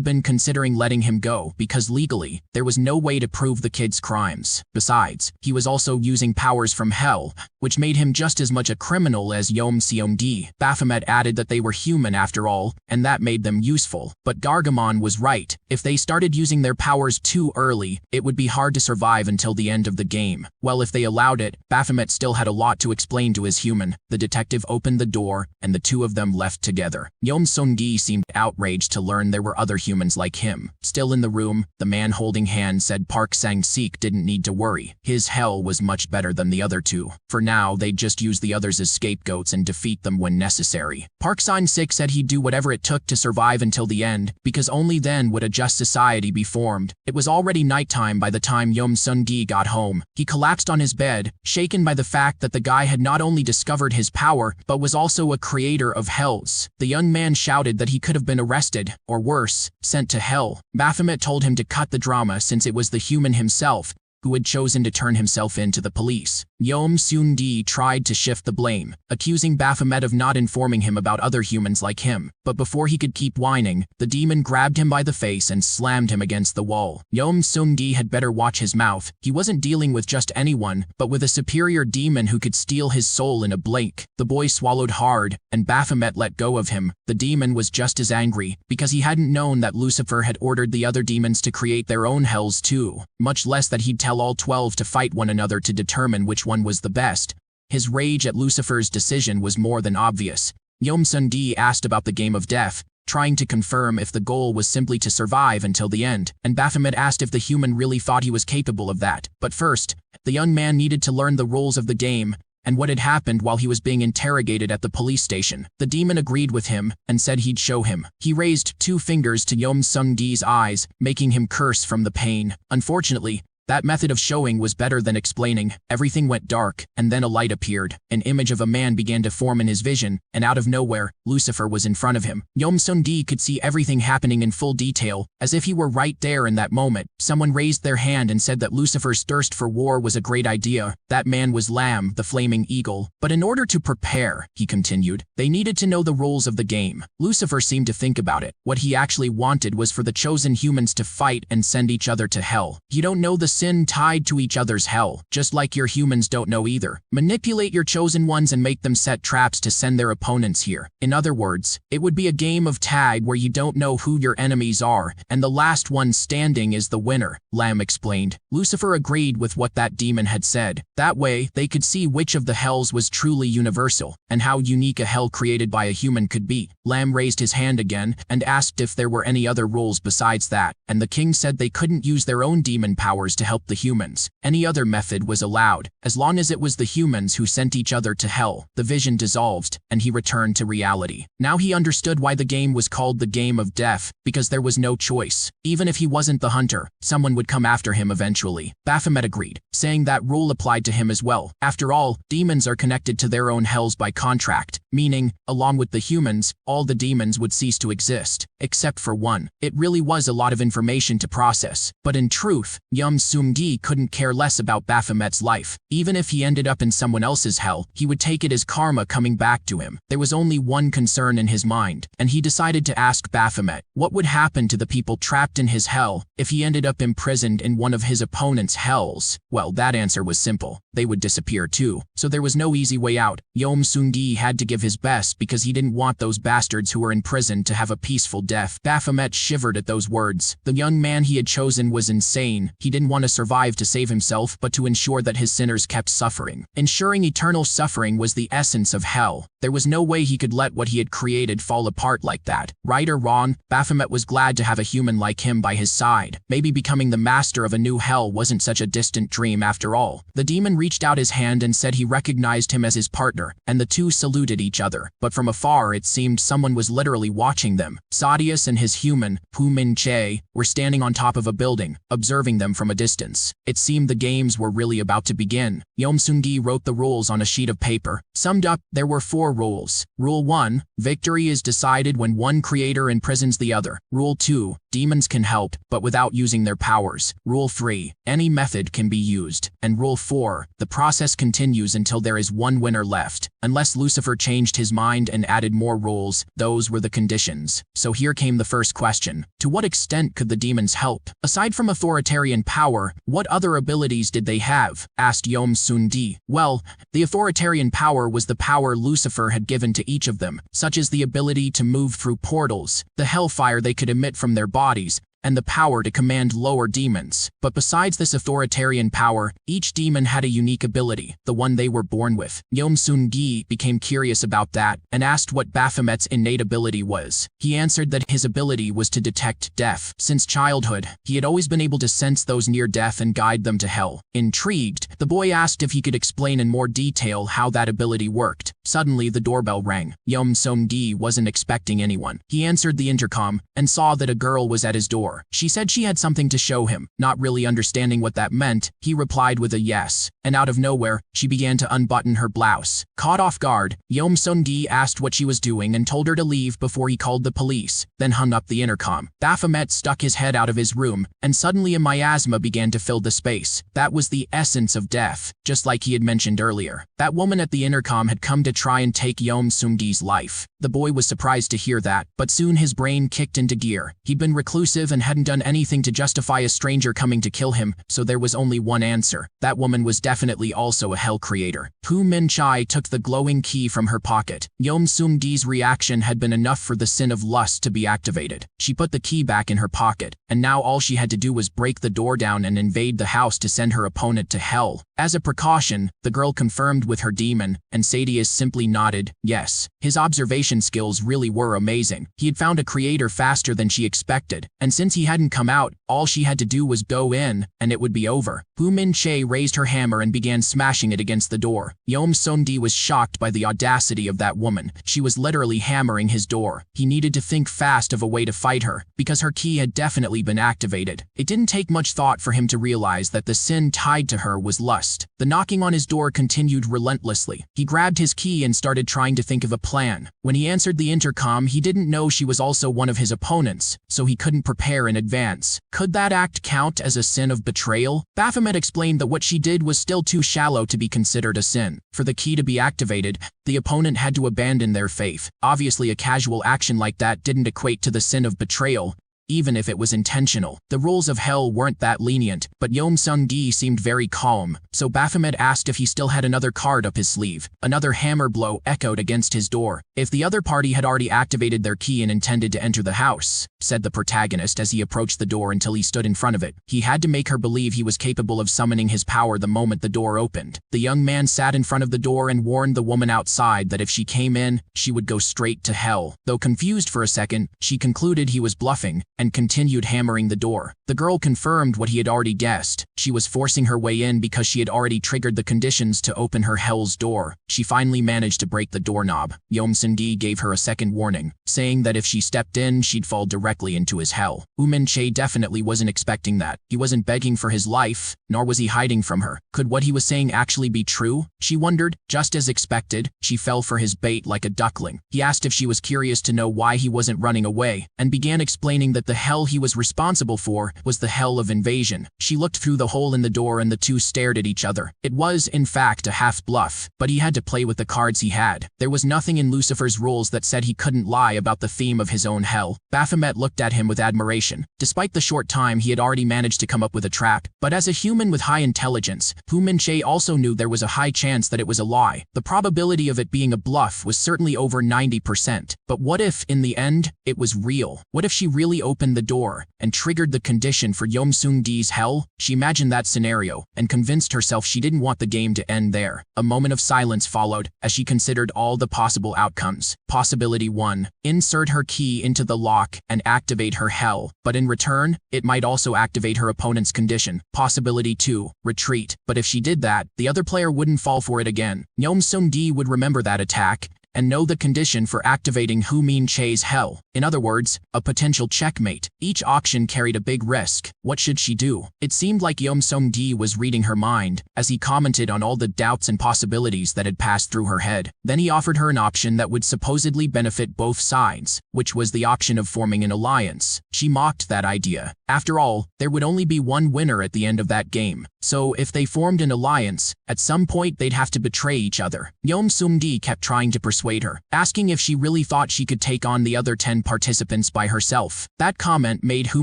Speaker 1: been considering letting him go, because legally, there was no way to prove the kid's crimes. Besides, he was also using powers from hell, which made him just as much a criminal as Seung-gi. Baphomet added that they were human after all, and that made them useful. But Gargamon was right. If they started using their powers too early, it would be hard to survive until the end of the game. Well, if they allowed it, Baphomet still had a lot to explain to his human. The detective opened the door, and the two of them left together. Seung-gi seemed outraged to learn there were other humans like him. Still in the room, the man holding hands said Park Sang-sik didn't need to worry. His hell was much better than the other two. For now, they'd just use the others as scapegoats and defeat them when necessary. Park Sang-sik said he'd do whatever it took to survive until the end, because only then would a just society be formed. It was already nighttime by the time Seung-gi got home. He collapsed on his bed, shaken by the fact that the guy had not only discovered his power, but was also a creator of hells. The young man shouted that he could have been arrested, or worse, sent to hell. Baphomet told him to cut the drama since it was the human himself who had chosen to turn himself in to the police. Seung-gi tried to shift the blame, accusing Baphomet of not informing him about other humans like him. But before he could keep whining, the demon grabbed him by the face and slammed him against the wall. Seung-gi had better watch his mouth. He wasn't dealing with just anyone, but with a superior demon who could steal his soul in a blink. The boy swallowed hard, and Baphomet let go of him. The demon was just as angry, because he hadn't known that Lucifer had ordered the other demons to create their own hells too, much less that he'd tell all 12 to fight one another to determine which one was the best. His rage at Lucifer's decision was more than obvious. Seung-gi asked about the game of death, trying to confirm if the goal was simply to survive until the end, and Baphomet asked if the human really thought he was capable of that. But first, the young man needed to learn the rules of the game, and what had happened while he was being interrogated at the police station. The demon agreed with him, and said he'd show him. He raised 2 fingers to Seung-gi's eyes, making him curse from the pain. Unfortunately, that method of showing was better than explaining. Everything went dark, and then a light appeared. An image of a man began to form in his vision, and out of nowhere, Lucifer was in front of him. Seung-gi could see everything happening in full detail, as if he were right there in that moment. Someone raised their hand and said that Lucifer's thirst for war was a great idea. That man was Lam, the flaming eagle. But in order to prepare, he continued, they needed to know the rules of the game. Lucifer seemed to think about it. What he actually wanted was for the chosen humans to fight and send each other to hell. You don't know the sin tied to each other's hell, just like your humans don't know either. Manipulate your chosen ones and make them set traps to send their opponents here. In other words, it would be a game of tag where you don't know who your enemies are, and the last one standing is the winner, Lam explained. Lucifer agreed with what that demon had said. That way, they could see which of the hells was truly universal, and how unique a hell created by a human could be. Lam raised his hand again, and asked if there were any other rules besides that, and the king said they couldn't use their own demon powers to help the humans. Any other method was allowed, as long as it was the humans who sent each other to hell. The vision dissolved, and he returned to reality. Now he understood why the game was called the game of death, because there was no choice. Even if he wasn't the hunter, someone would come after him eventually. Baphomet agreed, saying that rule applied to him as well. After all, demons are connected to their own hells by contract, meaning, along with the humans, all the demons would cease to exist, except for one. It really was a lot of information to process, but in truth, Seung-gi couldn't care less about Baphomet's life. Even if he ended up in someone else's hell, he would take it as karma coming back to him. There was only one concern in his mind, and he decided to ask Baphomet what would happen to the people trapped in his hell if he ended up imprisoned in one of his opponent's hells. Well, that answer was simple. they would disappear too. So there was no easy way out. Yeom Seung-gi had to give his best because he didn't want those bastards who were in prison to have a peaceful death. Baphomet shivered at those words. The young man he had chosen was insane. He didn't want to survive to save himself, but to ensure that his sinners kept suffering. Ensuring eternal suffering was the essence of hell. There was no way he could let what he had created fall apart like that. Right or wrong, Baphomet was glad to have a human like him by his side. Maybe becoming the master of a new hell wasn't such a distant dream after all. The demon reached out his hand and said he recognized him as his partner, and the two saluted each other. But from afar it seemed someone was literally watching them. Sadius and his human, Pu Min Che, were standing on top of a building, observing them from a distance. It seemed the games were really about to begin. Yeom Seung-gi wrote the rules on a sheet of paper. Summed up, there were 4 rules. Rule 1, victory is decided when one creator imprisons the other. Rule 2, demons can help, but without using their powers. Rule 3, any method can be used. And Rule 4, the process continues until there is one winner left. Unless Lucifer changed his mind and added more rules, those were the conditions. So here came the first question. To what extent could the demons help? Aside from authoritarian power, what other abilities did they have? Asked Yeom Seung-gi. Well, the authoritarian power was the power Lucifer had given to each of them, such as the ability to move through portals, the hellfire they could emit from their bodies, and the power to command lower demons. But besides this authoritarian power, each demon had a unique ability, the one they were born with. Yeom Seung-gi became curious about that and asked what Baphomet's innate ability was. He answered that his ability was to detect death. Since childhood, he had always been able to sense those near death and guide them to hell. Intrigued, the boy asked if he could explain in more detail how that ability worked. Suddenly, the doorbell rang. Yeom Seung-gi wasn't expecting anyone. He answered the intercom and saw that a girl was at his door. She said she had something to show him. Not really understanding what that meant, he replied with a yes. And out of nowhere, she began to unbutton her blouse. Caught off guard, Yeom Seung-gi asked what she was doing and told her to leave before he called the police, then hung up the intercom. Baphomet stuck his head out of his room, and suddenly a miasma began to fill the space. That was the essence of death, just like he had mentioned earlier. That woman at the intercom had come to try and take Yeom Seung-gi's life. The boy was surprised to hear that, but soon his brain kicked into gear. He'd been reclusive and hadn't done anything to justify a stranger coming to kill him, so there was only one answer. That woman was definitely also a hell creator. Pu Min Chai took the glowing key from her pocket. Yeom Seung-gi's reaction had been enough for the sin of lust to be activated. She put the key back in her pocket, and now all she had to do was break the door down and invade the house to send her opponent to hell. As a precaution, the girl confirmed with her demon, and Sadius simply nodded, yes. His observation skills really were amazing. He had found a creator faster than she expected, and since he hadn't come out, all she had to do was go in, and it would be over. Pu Min Che raised her hammer and began smashing it against the door. Yeom Seung-gi was shocked by the audacity of that woman. She was literally hammering his door. He needed to think fast of a way to fight her, because her key had definitely been activated. It didn't take much thought for him to realize that the sin tied to her was lust. The knocking on his door continued relentlessly. He grabbed his key and started trying to think of a plan. When he answered the intercom, he didn't know she was also one of his opponents, so he couldn't prepare in advance. Could that act count as a sin of betrayal? Baphomet explained that what she did was still too shallow to be considered a sin. For the key to be activated, the opponent had to abandon their faith. Obviously, a casual action like that didn't equate to the sin of betrayal, even if it was intentional. The rules of hell weren't that lenient, but Yeom Seung-gi seemed very calm, so Baphomet asked if he still had another card up his sleeve. Another hammer blow echoed against his door. If the other party had already activated their key and intended to enter the house, said the protagonist as he approached the door until he stood in front of it. He had to make her believe he was capable of summoning his power the moment the door opened. The young man sat in front of the door and warned the woman outside that if she came in, she would go straight to hell. Though confused for a second, she concluded he was bluffing, and continued hammering the door. The girl confirmed what he had already guessed. She was forcing her way in because she had already triggered the conditions to open her hell's door. She finally managed to break the doorknob. Yeom Seung-gi gave her a second warning, saying that if she stepped in, she'd fall directly into his hell. Pu Min Che definitely wasn't expecting that. He wasn't begging for his life, nor was he hiding from her. Could what he was saying actually be true? She wondered. Just as expected, she fell for his bait like a duckling. He asked if she was curious to know why he wasn't running away, and began explaining that the hell he was responsible for was the hell of invasion. She looked through the hole in the door and the two stared at each other. It was, in fact, a half bluff, but he had to play with the cards he had. There was nothing in Lucifer's rules that said he couldn't lie about the theme of his own hell. Baphomet looked at him with admiration. Despite the short time he had already managed to come up with a trap, but as a human with high intelligence, Hu Minche also knew there was a high chance that it was a lie. The probability of it being a bluff was certainly over 90%. But what if, in the end, it was real? What if she really opened the door and triggered the condition for Yom Sung-dee's hell? She imagined that scenario and convinced herself she didn't want the game to end there. A moment of silence followed as she considered all the possible outcomes. Possibility 1. Insert her key into the lock and activate her hell, but in return, it might also activate her opponent's condition. Possibility 2. Retreat, but if she did that, the other player wouldn't fall for it again. Yom Sung-dee would remember that attack and know the condition for activating Hu Minche's hell. In other words, a potential checkmate. Each auction carried a big risk. What should she do? It seemed like Yom Sung-dee was reading her mind as he commented on all the doubts and possibilities that had passed through her head. Then he offered her an option that would supposedly benefit both sides, which was the option of forming an alliance. She mocked that idea. After all, there would only be one winner at the end of that game. So if they formed an alliance, at some point they'd have to betray each other. Yom Sung-dee kept trying to persuade her, asking if she really thought she could take on the other 10 participants by herself. That comment made Hu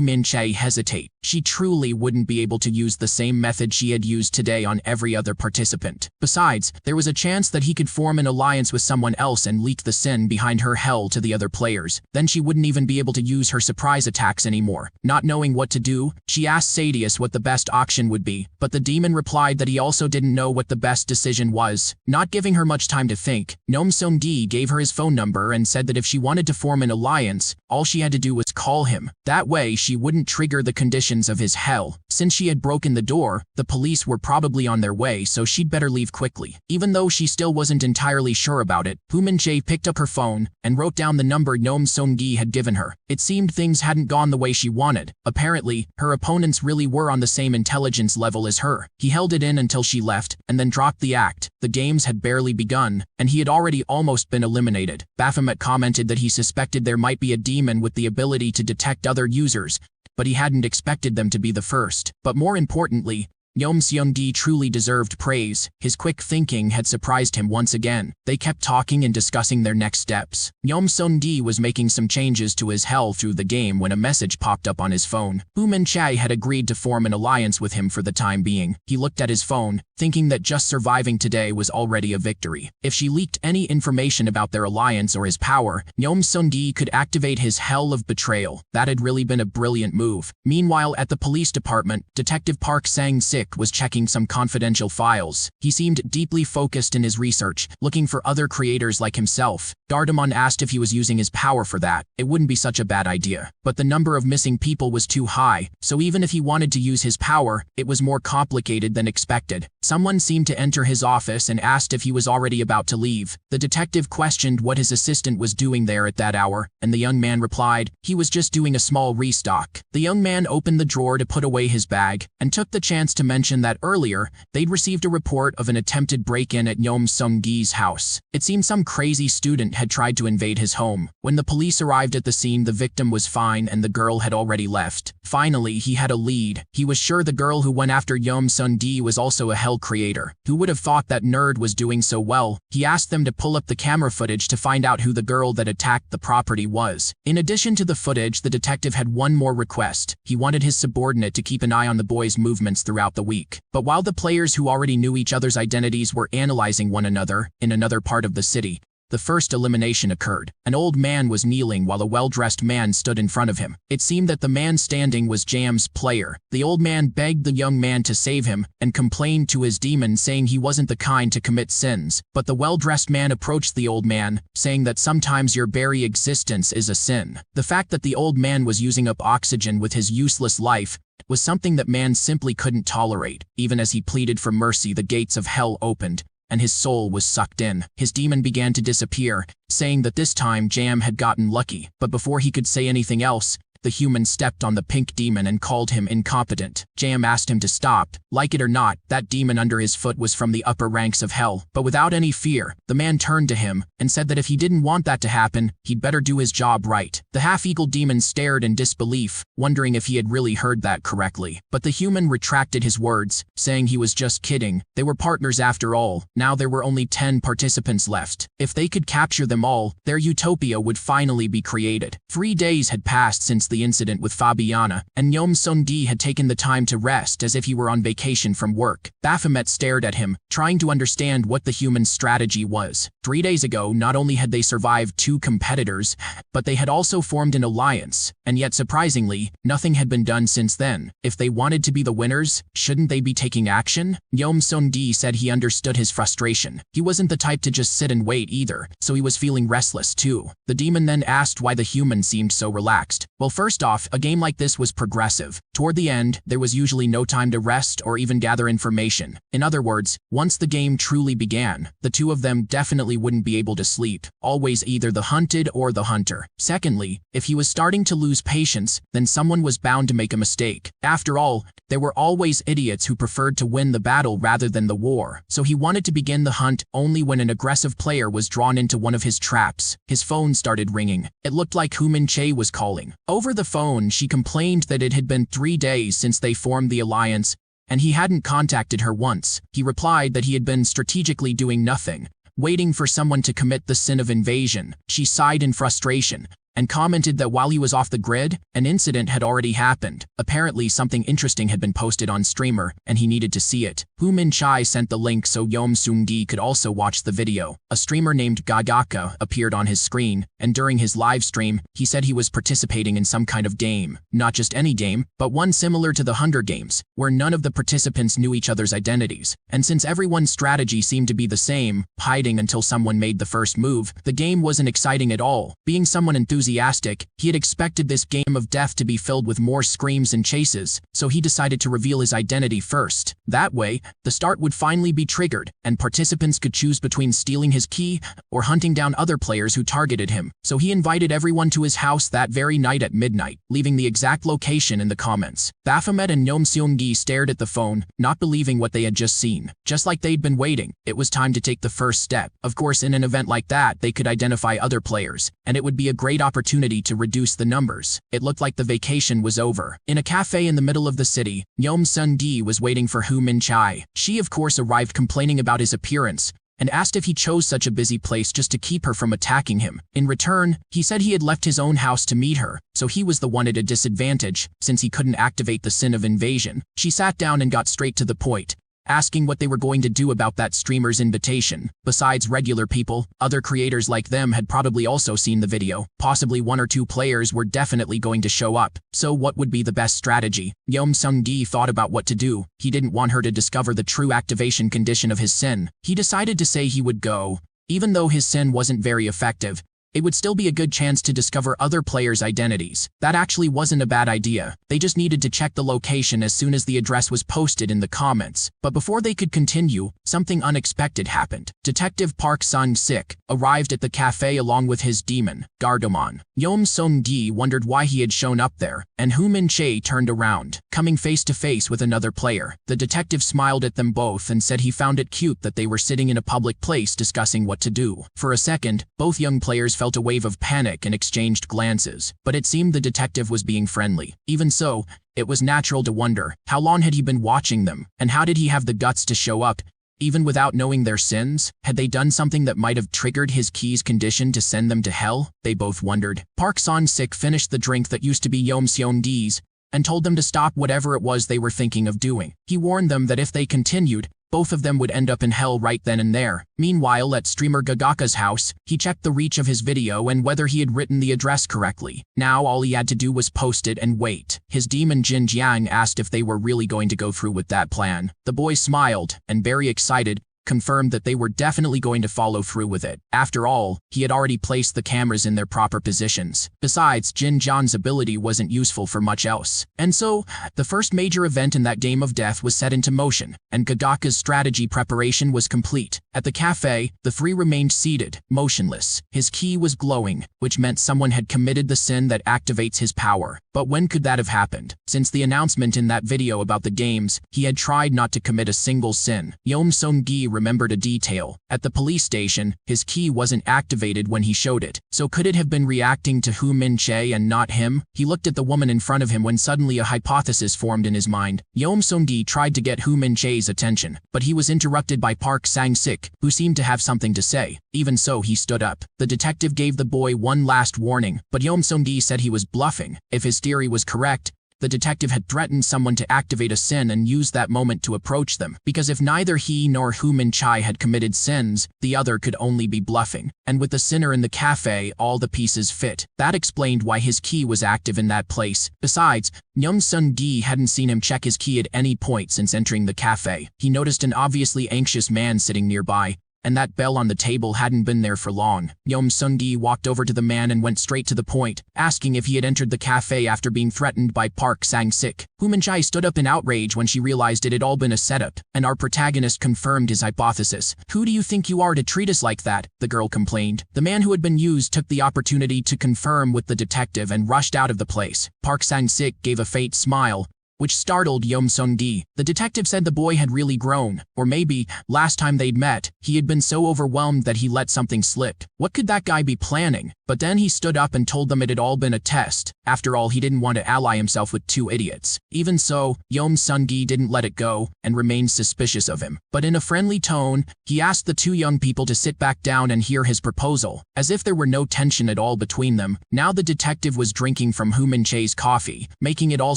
Speaker 1: Minche hesitate. She truly wouldn't be able to use the same method she had used today on every other participant. Besides, there was a chance that he could form an alliance with someone else and leak the sin behind her hell to the other players. Then she wouldn't even be able to use her surprise attacks anymore. Not knowing what to do, she asked Sadius what the best auction would be, but the demon replied that he also didn't know what the best decision was. Not giving her much time to think, Yom Sung-dee gave her his phone number and said that if she wanted to form an alliance, all she had to do was call him. That way, she wouldn't trigger the conditions of his hell. Since she had broken the door, the police were probably on their way, so she'd better leave quickly. Even though she still wasn't entirely sure about it, Hu Minche picked up her phone and wrote down the number Yom Sung-dee had given her. It seemed things hadn't gone the way she wanted. Apparently, her opponents really were on the same intelligence level as her. He held it in until she left, and then dropped the act. The games had barely begun, and he had already almost been eliminated. Baphomet commented that he suspected there might be a demon with the ability to detect other users, but he hadn't expected them to be the first. But more importantly, Yom Sung-dee truly deserved praise. His quick thinking had surprised him once again. They kept talking and discussing their next steps. Yom Sung-dee was making some changes to his hell through the game when a message popped up on his phone. Hu Minche had agreed to form an alliance with him for the time being. He looked at his phone, thinking that just surviving today was already a victory. If she leaked any information about their alliance or his power, Yom Sung-dee could activate his hell of betrayal. That had really been a brilliant move. Meanwhile, at the police department, Detective Park Sang-sik was checking some confidential files. He seemed deeply focused in his research, looking for other creators like himself. Dardamon asked if he was using his power for that. It wouldn't be such a bad idea. But the number of missing people was too high, so even if he wanted to use his power, it was more complicated than expected. Someone seemed to enter his office and asked if he was already about to leave. The detective questioned what his assistant was doing there at that hour, and the young man replied, he was just doing a small restock. The young man opened the drawer to put away his bag, and took the chance to mention that earlier, they'd received a report of an attempted break-in at Yom Sung-dee's house. It seemed some crazy student had tried to invade his home. When the police arrived at the scene, the victim was fine and the girl had already left. Finally, he had a lead. He was sure the girl who went after Yom Sung-dee was also a hell creator. Who would have thought that nerd was doing so well? He asked them to pull up the camera footage to find out who the girl that attacked the property was. In addition to the footage, the detective had one more request. He wanted his subordinate to keep an eye on the boy's movements throughout the week. But while the players who already knew each other's identities were analyzing one another in another part of the city, the first elimination occurred. An old man was kneeling while a well-dressed man stood in front of him. It seemed that the man standing was Jam's player. The old man begged the young man to save him and complained to his demon, saying he wasn't the kind to commit sins. But the well-dressed man approached the old man, saying that sometimes your very existence is a sin. The fact that the old man was using up oxygen with his useless life was something that man simply couldn't tolerate. Even as he pleaded for mercy, the gates of hell opened, and his soul was sucked in. His demon began to disappear, saying that this time Jam had gotten lucky. But before he could say anything else, the human stepped on the pink demon and called him incompetent. Jam asked him to stop. Like it or not, that demon under his foot was from the upper ranks of hell. But without any fear, the man turned to him and said that if he didn't want that to happen, he'd better do his job right. The half-eagle demon stared in disbelief, wondering if he had really heard that correctly. But the human retracted his words, saying he was just kidding. They were partners after all. Now there were only 10 participants left. If they could capture them all, their utopia would finally be created. 3 days had passed since the incident with Fabiana, and Yeom Sung-gi had taken the time to rest as if he were on vacation from work. Baphomet stared at him, trying to understand what the human's strategy was. 3 days ago, not only had they survived 2 competitors, but they had also formed an alliance, and yet surprisingly, nothing had been done since then. If they wanted to be the winners, shouldn't they be taking action? Yeom Sung-gi said he understood his frustration. He wasn't the type to just sit and wait either, so he was feeling restless too. The demon then asked why the human seemed so relaxed. Well, first off, a game like this was progressive. Toward the end, there was usually no time to rest or even gather information. In other words, once the game truly began, the two of them definitely wouldn't be able to sleep, always either the hunted or the hunter. Secondly, if he was starting to lose patience, then someone was bound to make a mistake. After all, there were always idiots who preferred to win the battle rather than the war, so he wanted to begin the hunt only when an aggressive player was drawn into one of his traps. His phone started ringing. It looked like Hu Min-chae was calling. Over the phone, she complained that it had been 3 days since they formed the alliance, and he hadn't contacted her once. He replied that he had been strategically doing nothing, waiting for someone to commit the sin of invasion. She sighed in frustration and commented that while he was off the grid, an incident had already happened. Apparently, something interesting had been posted on Streamer, and he needed to see it. Hu Min-chae sent the link so Yeom Sung-gi could also watch the video. A streamer named Gagaka appeared on his screen, and during his live stream, he said he was participating in some kind of game. Not just any game, but one similar to the Hunger Games, where none of the participants knew each other's identities. And since everyone's strategy seemed to be the same, hiding until someone made the first move, the game wasn't exciting at all. Being someone enthusiastic, he had expected this game of death to be filled with more screams and chases, so he decided to reveal his identity first. That way, the start would finally be triggered, and participants could choose between stealing his key or hunting down other players who targeted him. So he invited everyone to his house that very night at midnight, leaving the exact location in the comments. Baphomet and Yeom Sung-gi stared at the phone, not believing what they had just seen. Just like they'd been waiting, it was time to take the first step. Of course, in an event like that, they could identify other players, and it would be a great opportunity to reduce the numbers. It looked like the vacation was over. In a cafe in the middle of the city, Yeom Sung-gi was waiting for Hu Min-chae. She of course arrived complaining about his appearance, and asked if he chose such a busy place just to keep her from attacking him. In return, he said he had left his own house to meet her, so he was the one at a disadvantage, since he couldn't activate the sin of invasion. She sat down and got straight to the point, asking what they were going to do about that streamer's invitation. Besides regular people, other creators like them had probably also seen the video. Possibly 1 or 2 players were definitely going to show up. So what would be the best strategy? Yeom Sung-gi thought about what to do. He didn't want her to discover the true activation condition of his sin. He decided to say he would go. Even though his sin wasn't very effective, it would still be a good chance to discover other players' identities. That actually wasn't a bad idea. They just needed to check the location as soon as the address was posted in the comments. But before they could continue, something unexpected happened. Detective Park Sang-sik arrived at the cafe along with his demon, Gardomon. Yeom Sung-gi wondered why he had shown up there, and Hu Min-chae turned around, coming face to face with another player. The detective smiled at them both and said he found it cute that they were sitting in a public place discussing what to do. For a second, both young players felt a wave of panic and exchanged glances, but it seemed the detective was being friendly. Even so, it was natural to wonder, how long had he been watching them, and how did he have the guts to show up, even without knowing their sins? Had they done something that might have triggered his key's condition to send them to hell? They both wondered. Park Sang-sik finished the drink that used to be Yeom Sung-gi's, and told them to stop whatever it was they were thinking of doing. He warned them that if they continued, both of them would end up in hell right then and there. Meanwhile, at streamer Gagaka's house, he checked the reach of his video and whether he had written the address correctly. Now all he had to do was post it and wait. His demon Jin Jiang asked if they were really going to go through with that plan. The boy smiled, and very excited, confirmed that they were definitely going to follow through with it. After all, he had already placed the cameras in their proper positions. Besides, Jin Jan's ability wasn't useful for much else. And so, the first major event in that game of death was set into motion, and Gagaka's strategy preparation was complete. At the cafe, the three remained seated, motionless. His ki was glowing, which meant someone had committed the sin that activates his power. But when could that have happened? Since the announcement in that video about the games, he had tried not to commit a single sin. Yeom Sung-gi remembered a detail. At the police station, his ki wasn't activated when he showed it. So could it have been reacting to Hu Min-chae and not him? He looked at the woman in front of him when suddenly a hypothesis formed in his mind. Yeom Sung-gi tried to get Hu Min-chae's attention, but he was interrupted by Park Sang-sik, who seemed to have something to say. Even so, he stood up. The detective gave the boy one last warning, but Yeom Sung-gi said he was bluffing. If his theory was correct, the detective had threatened someone to activate a sin and use that moment to approach them, because if neither he nor Hu Min-chae had committed sins, the other could only be bluffing. And with the sinner in the cafe, all the pieces fit. That explained why his ki was active in that place. Besides, Yeom Sung-gi hadn't seen him check his ki at any point since entering the cafe. He noticed an obviously anxious man sitting nearby, and that bell on the table hadn't been there for long. Yeom Sung-gi walked over to the man and went straight to the point, asking if he had entered the cafe after being threatened by Park Sang-sik. Hu Min-chae stood up in outrage when she realized it had all been a setup, and our protagonist confirmed his hypothesis. "Who do you think you are to treat us like that?" the girl complained. The man who had been used took the opportunity to confirm with the detective and rushed out of the place. Park Sang-sik gave a faint smile, which startled Yeom Sung-gi. The detective said the boy had really grown, or maybe, last time they'd met, he had been so overwhelmed that he let something slip. What could that guy be planning? But then he stood up and told them it had all been a test. After all, he didn't want to ally himself with two idiots. Even so, Yeom Sung-gi didn't let it go, and remained suspicious of him. But in a friendly tone, he asked the two young people to sit back down and hear his proposal, as if there were no tension at all between them. Now the detective was drinking from Hu Min-chae's coffee, making it all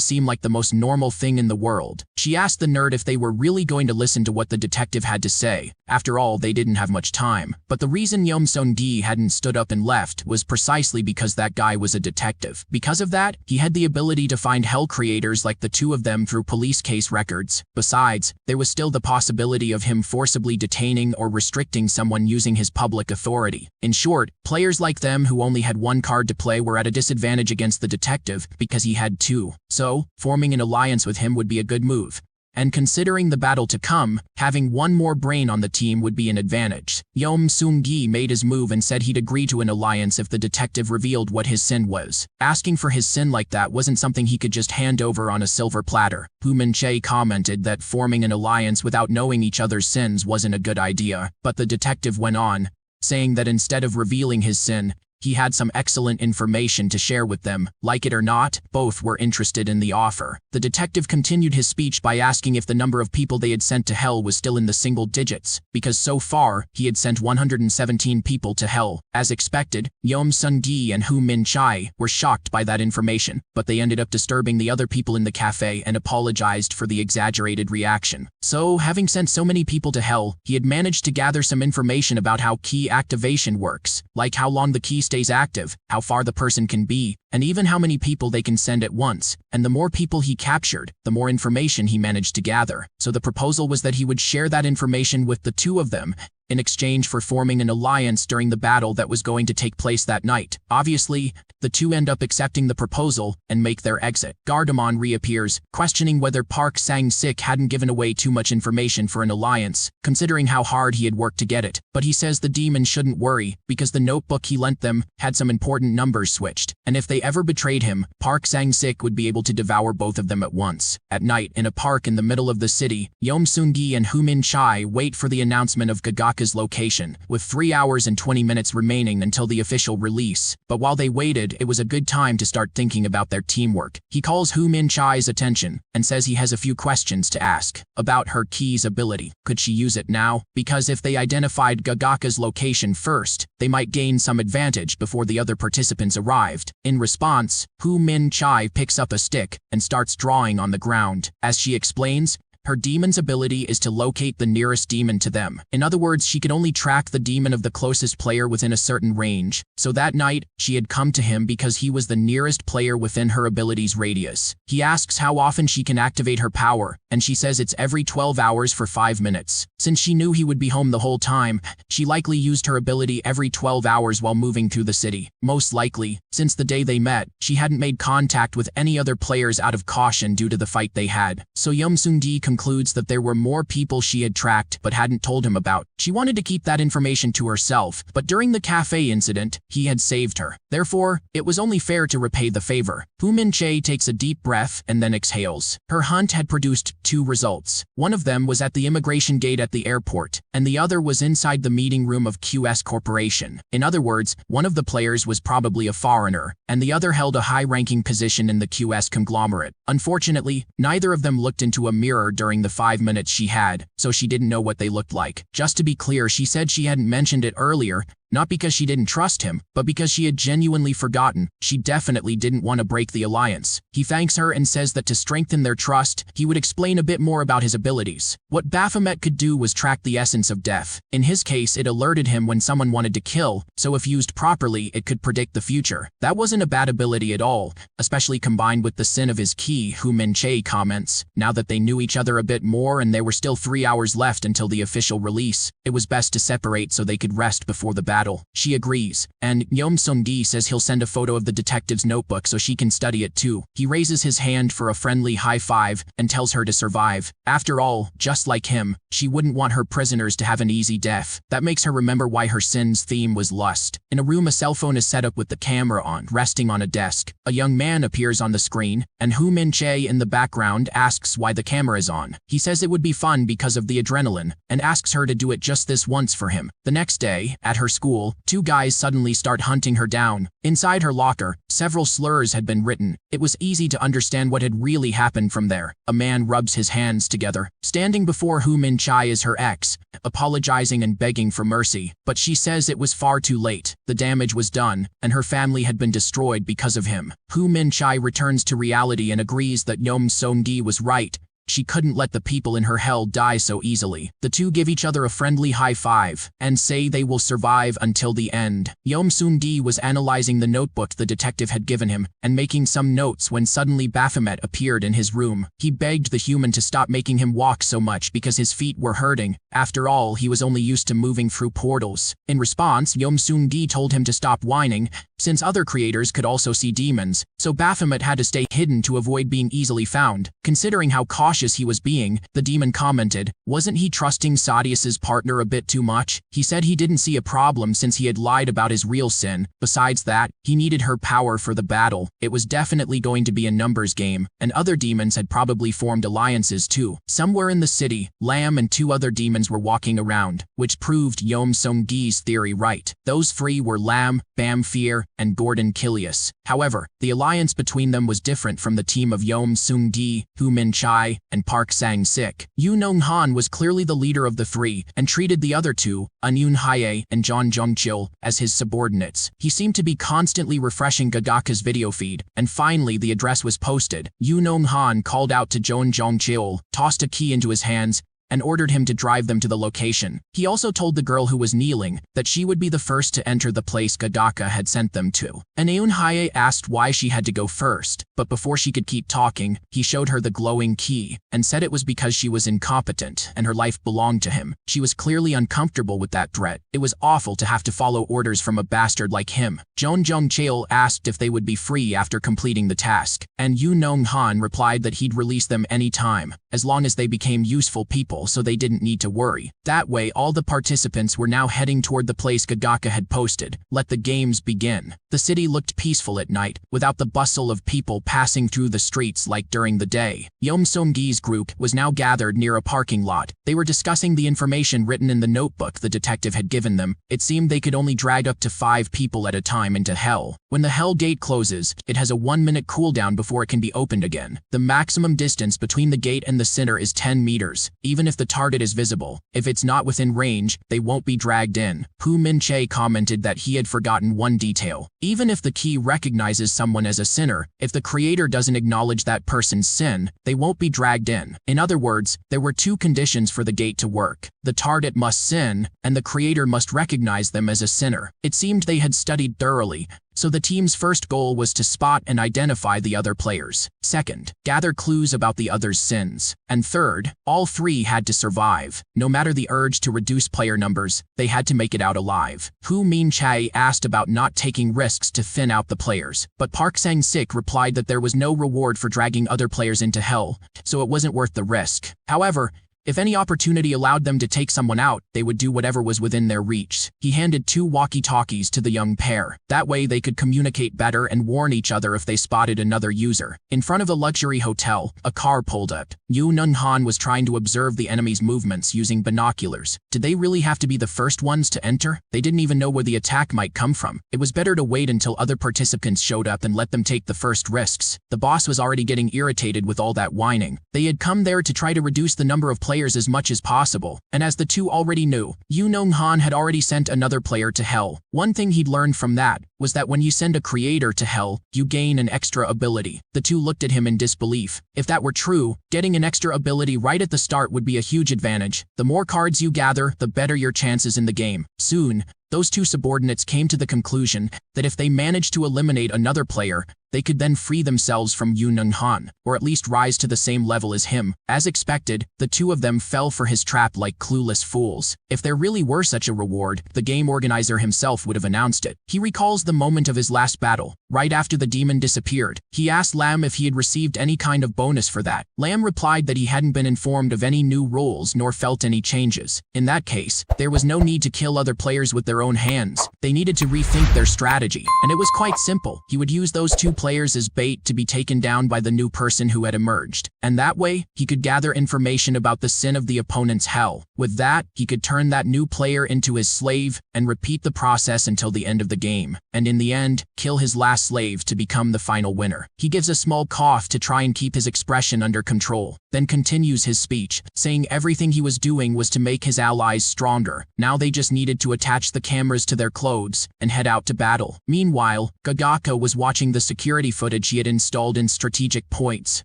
Speaker 1: seem like the most normal thing in the world. She asked the nerd if they were really going to listen to what the detective had to say. After all, they didn't have much time. But the reason Yeom Sung-gi hadn't stood up and left was precisely because that guy was a detective. Because of that, he had the ability to find hell creators like the two of them through police case records. Besides, there was still the possibility of him forcibly detaining or restricting someone using his public authority. In short, players like them who only had one card to play were at a disadvantage against the detective because he had two. So, forming an alliance with him would be a good move. And considering the battle to come, having one more brain on the team would be an advantage. Yeom Sung-gi made his move and said he'd agree to an alliance if the detective revealed what his sin was. Asking for his sin like that wasn't something he could just hand over on a silver platter. Hu Min-chae commented that forming an alliance without knowing each other's sins wasn't a good idea, but the detective went on, saying that instead of revealing his sin, he had some excellent information to share with them. Like it or not, both were interested in the offer. The detective continued his speech by asking if the number of people they had sent to hell was still in the single digits, because so far, he had sent 117 people to hell. As expected, Yeom Sung-gi and Hu Min-chae were shocked by that information, but they ended up disturbing the other people in the cafe and apologized for the exaggerated reaction. So, having sent so many people to hell, he had managed to gather some information about how key activation works, like how long the key stays active, how far the person can be, and even how many people they can send at once. And the more people he captured, the more information he managed to gather. So the proposal was that he would share that information with the two of them, in exchange for forming an alliance during the battle that was going to take place that night. Obviously, the two end up accepting the proposal and make their exit. Gardamon reappears, questioning whether Park Sang-sik hadn't given away too much information for an alliance, considering how hard he had worked to get it. But he says the demon shouldn't worry, because the notebook he lent them had some important numbers switched, and if they ever betrayed him, Park Sang-sik would be able to devour both of them at once. At night, in a park in the middle of the city, Yeom Sung-gi and Hu Min-chae wait for the announcement of Gagaka's location, with 3 hours and 20 minutes remaining until the official release. But while they waited, it was a good time to start thinking about their teamwork. He calls Hu Min-chae's attention and says he has a few questions to ask about her key's ability. Could she use it now? Because if they identified Gagaka's location first, they might gain some advantage before the other participants arrived. In response, Hu Min-chae picks up a stick and starts drawing on the ground. As she explains, Her demon's ability is to locate the nearest demon to them. In other words, she could only track the demon of the closest player within a certain range. So that night, she had come to him because he was the nearest player within her ability's radius. He asks how often she can activate her power, and she says it's every 12 hours for 5 minutes. Since she knew he would be home the whole time, she likely used her ability every 12 hours while moving through the city. Most likely, since the day they met, she hadn't made contact with any other players out of caution due to the fight they had. So Yeom-seung-gi concludes that there were more people she had tracked but hadn't told him about. She wanted to keep that information to herself, but during the cafe incident, he had saved her. Therefore, it was only fair to repay the favor. Hu Min-chae takes a deep breath and then exhales. Her hunt had produced 2 results. One of them was at the immigration gate at the airport, and the other was inside the meeting room of QS Corporation. In other words, one of the players was probably a foreigner, and the other held a high-ranking position in the QS conglomerate. Unfortunately, neither of them looked into a mirror during the 5 minutes she had, so she didn't know what they looked like. Just to be clear, she said she hadn't mentioned it earlier, not because she didn't trust him, but because she had genuinely forgotten. She definitely didn't want to break the alliance. He thanks her and says that to strengthen their trust, he would explain a bit more about his abilities. What Baphomet could do was track the essence of death. In his case, it alerted him when someone wanted to kill, so if used properly, it could predict the future. That wasn't a bad ability at all, especially combined with the sin of his key, Hu Min-chae comments. Now that they knew each other a bit more and there were still 3 hours left until the official release, it was best to separate so they could rest before the battle. She agrees, and Yeom-seung-gi says he'll send a photo of the detective's notebook so she can study it too. He raises his hand for a friendly high five and tells her to survive. After all, just like him, she wouldn't want her prisoners to have an easy death. That makes her remember why her sin's theme was lust. In a room, a cell phone is set up with the camera on, resting on a desk. A young man appears on the screen, and Hu Min-chae in the background asks why the camera is on. He says it would be fun because of the adrenaline, and asks her to do it just this once for him. The next day, at her school, 2 guys suddenly start hunting her down. Inside her locker, several slurs had been written. It was easy to understand what had really happened from there. A man rubs his hands together. Standing before Hu Min-chae is her ex, apologizing and begging for mercy. But she says it was far too late. The damage was done, and her family had been destroyed because of him. Hu Min-chae returns to reality and agrees that Yeom-seung-gi was right. She couldn't let the people in her hell die so easily. The two give each other a friendly high five and say they will survive until the end. Yeom-seung-gi was analyzing the notebook the detective had given him and making some notes when suddenly Baphomet appeared in his room. He begged the human to stop making him walk so much because his feet were hurting. After all, he was only used to moving through portals. In response, Yeom-seung-gi told him to stop whining, since other creators could also see demons, so Baphomet had to stay hidden to avoid being easily found. Considering how cautious he was being, the demon commented, wasn't he trusting Sadius's partner a bit too much? He said he didn't see a problem since he had lied about his real sin. Besides that, he needed her power for the battle. It was definitely going to be a numbers game, and other demons had probably formed alliances too. Somewhere in the city, Lamb and 2 other demons were walking around, which proved Yeom-seung-gi's theory right. Those 3 were Lamb, Bam-fear, and Gordon Kilius. However, the alliance between them was different from the team of Yeom-seung-gi, Hu Min-chae, and Park Sang-sik. Yoon Nong-han was clearly the leader of the 3 and treated the other 2, An Yoon-hae and John Jung-chil, as his subordinates. He seemed to be constantly refreshing Gagaka's video feed, and finally the address was posted. Yoon Nong-han called out to John Jung-chil, tossed a key into his hands, and ordered him to drive them to the location. He also told the girl who was kneeling that she would be the first to enter the place Gadaka had sent them to. And Eun-hae asked why she had to go first, but before she could keep talking, he showed her the glowing key and said it was because she was incompetent and her life belonged to him. She was clearly uncomfortable with that threat. It was awful to have to follow orders from a bastard like him. Jeon Jung-cheol asked if they would be free after completing the task, and Yoon Nong-han replied that he'd release them any time, as long as they became useful people so they didn't need to worry. That way, all the participants were now heading toward the place Gagaka had posted. Let the games begin. The city looked peaceful at night, without the bustle of people passing through the streets like during the day. Yeom-seung-gi's group was now gathered near a parking lot. They were discussing the information written in the notebook the detective had given them. It seemed they could only drag up to 5 people at a time into hell. When the hell gate closes, it has a 1-minute cooldown before it can be opened again. The maximum distance between the gate and the center is 10 meters, even if the target is visible. If it's not within range, they won't be dragged in. Hu Min-che commented that he had forgotten one detail. Even if the key recognizes someone as a sinner, if the creator doesn't acknowledge that person's sin, they won't be dragged in. In other words, there were two conditions for the gate to work. The target must sin, and the creator must recognize them as a sinner. It seemed they had studied thoroughly, so the team's first goal was to spot and identify the other players. Second, gather clues about the other's sins. And third, all three had to survive. No matter the urge to reduce player numbers, they had to make it out alive. Hu Min-che asked about not taking risks to thin out the players, but Park Sang-sik replied that there was no reward for dragging other players into hell, so it wasn't worth the risk. However, if any opportunity allowed them to take someone out, they would do whatever was within their reach. He handed 2 walkie-talkies to the young pair. That way they could communicate better and warn each other if they spotted another user. In front of a luxury hotel, a car pulled up. Yu Nung-han was trying to observe the enemy's movements using binoculars. Did they really have to be the first ones to enter? They didn't even know where the attack might come from. It was better to wait until other participants showed up and let them take the first risks. The boss was already getting irritated with all that whining. They had come there to try to reduce the number of players as much as possible, and as the two already knew, Yu Nung-han had already sent another player to hell. One thing he'd learned from that was that when you send a creator to hell, you gain an extra ability. The two looked at him in disbelief. If that were true, getting an extra ability right at the start would be a huge advantage. The more cards you gather, the better your chances in the game. Soon, those two subordinates came to the conclusion that if they managed to eliminate another player, they could then free themselves from Yu Nung-han, or at least rise to the same level as him. As expected, the two of them fell for his trap like clueless fools. If there really were such a reward, the game organizer himself would have announced it. He recalls the moment of his last battle. Right after the demon disappeared, he asked Lam if he had received any kind of bonus for that. Lam replied that he hadn't been informed of any new rules nor felt any changes. In that case, there was no need to kill other players with their own hands. They needed to rethink their strategy, and it was quite simple. He would use those two players as bait to be taken down by the new person who had emerged, and that way, he could gather information about the sin of the opponent's hell. With that, he could turn that new player into his slave and repeat the process until the end of the game, and in the end, kill his last slave to become the final winner. He gives a small cough to try and keep his expression under control, then continues his speech, saying everything he was doing was to make his allies stronger. Now they just needed to attach the cameras to their clothes and head out to battle. Meanwhile, Gagaka was watching the security footage he had installed in strategic points.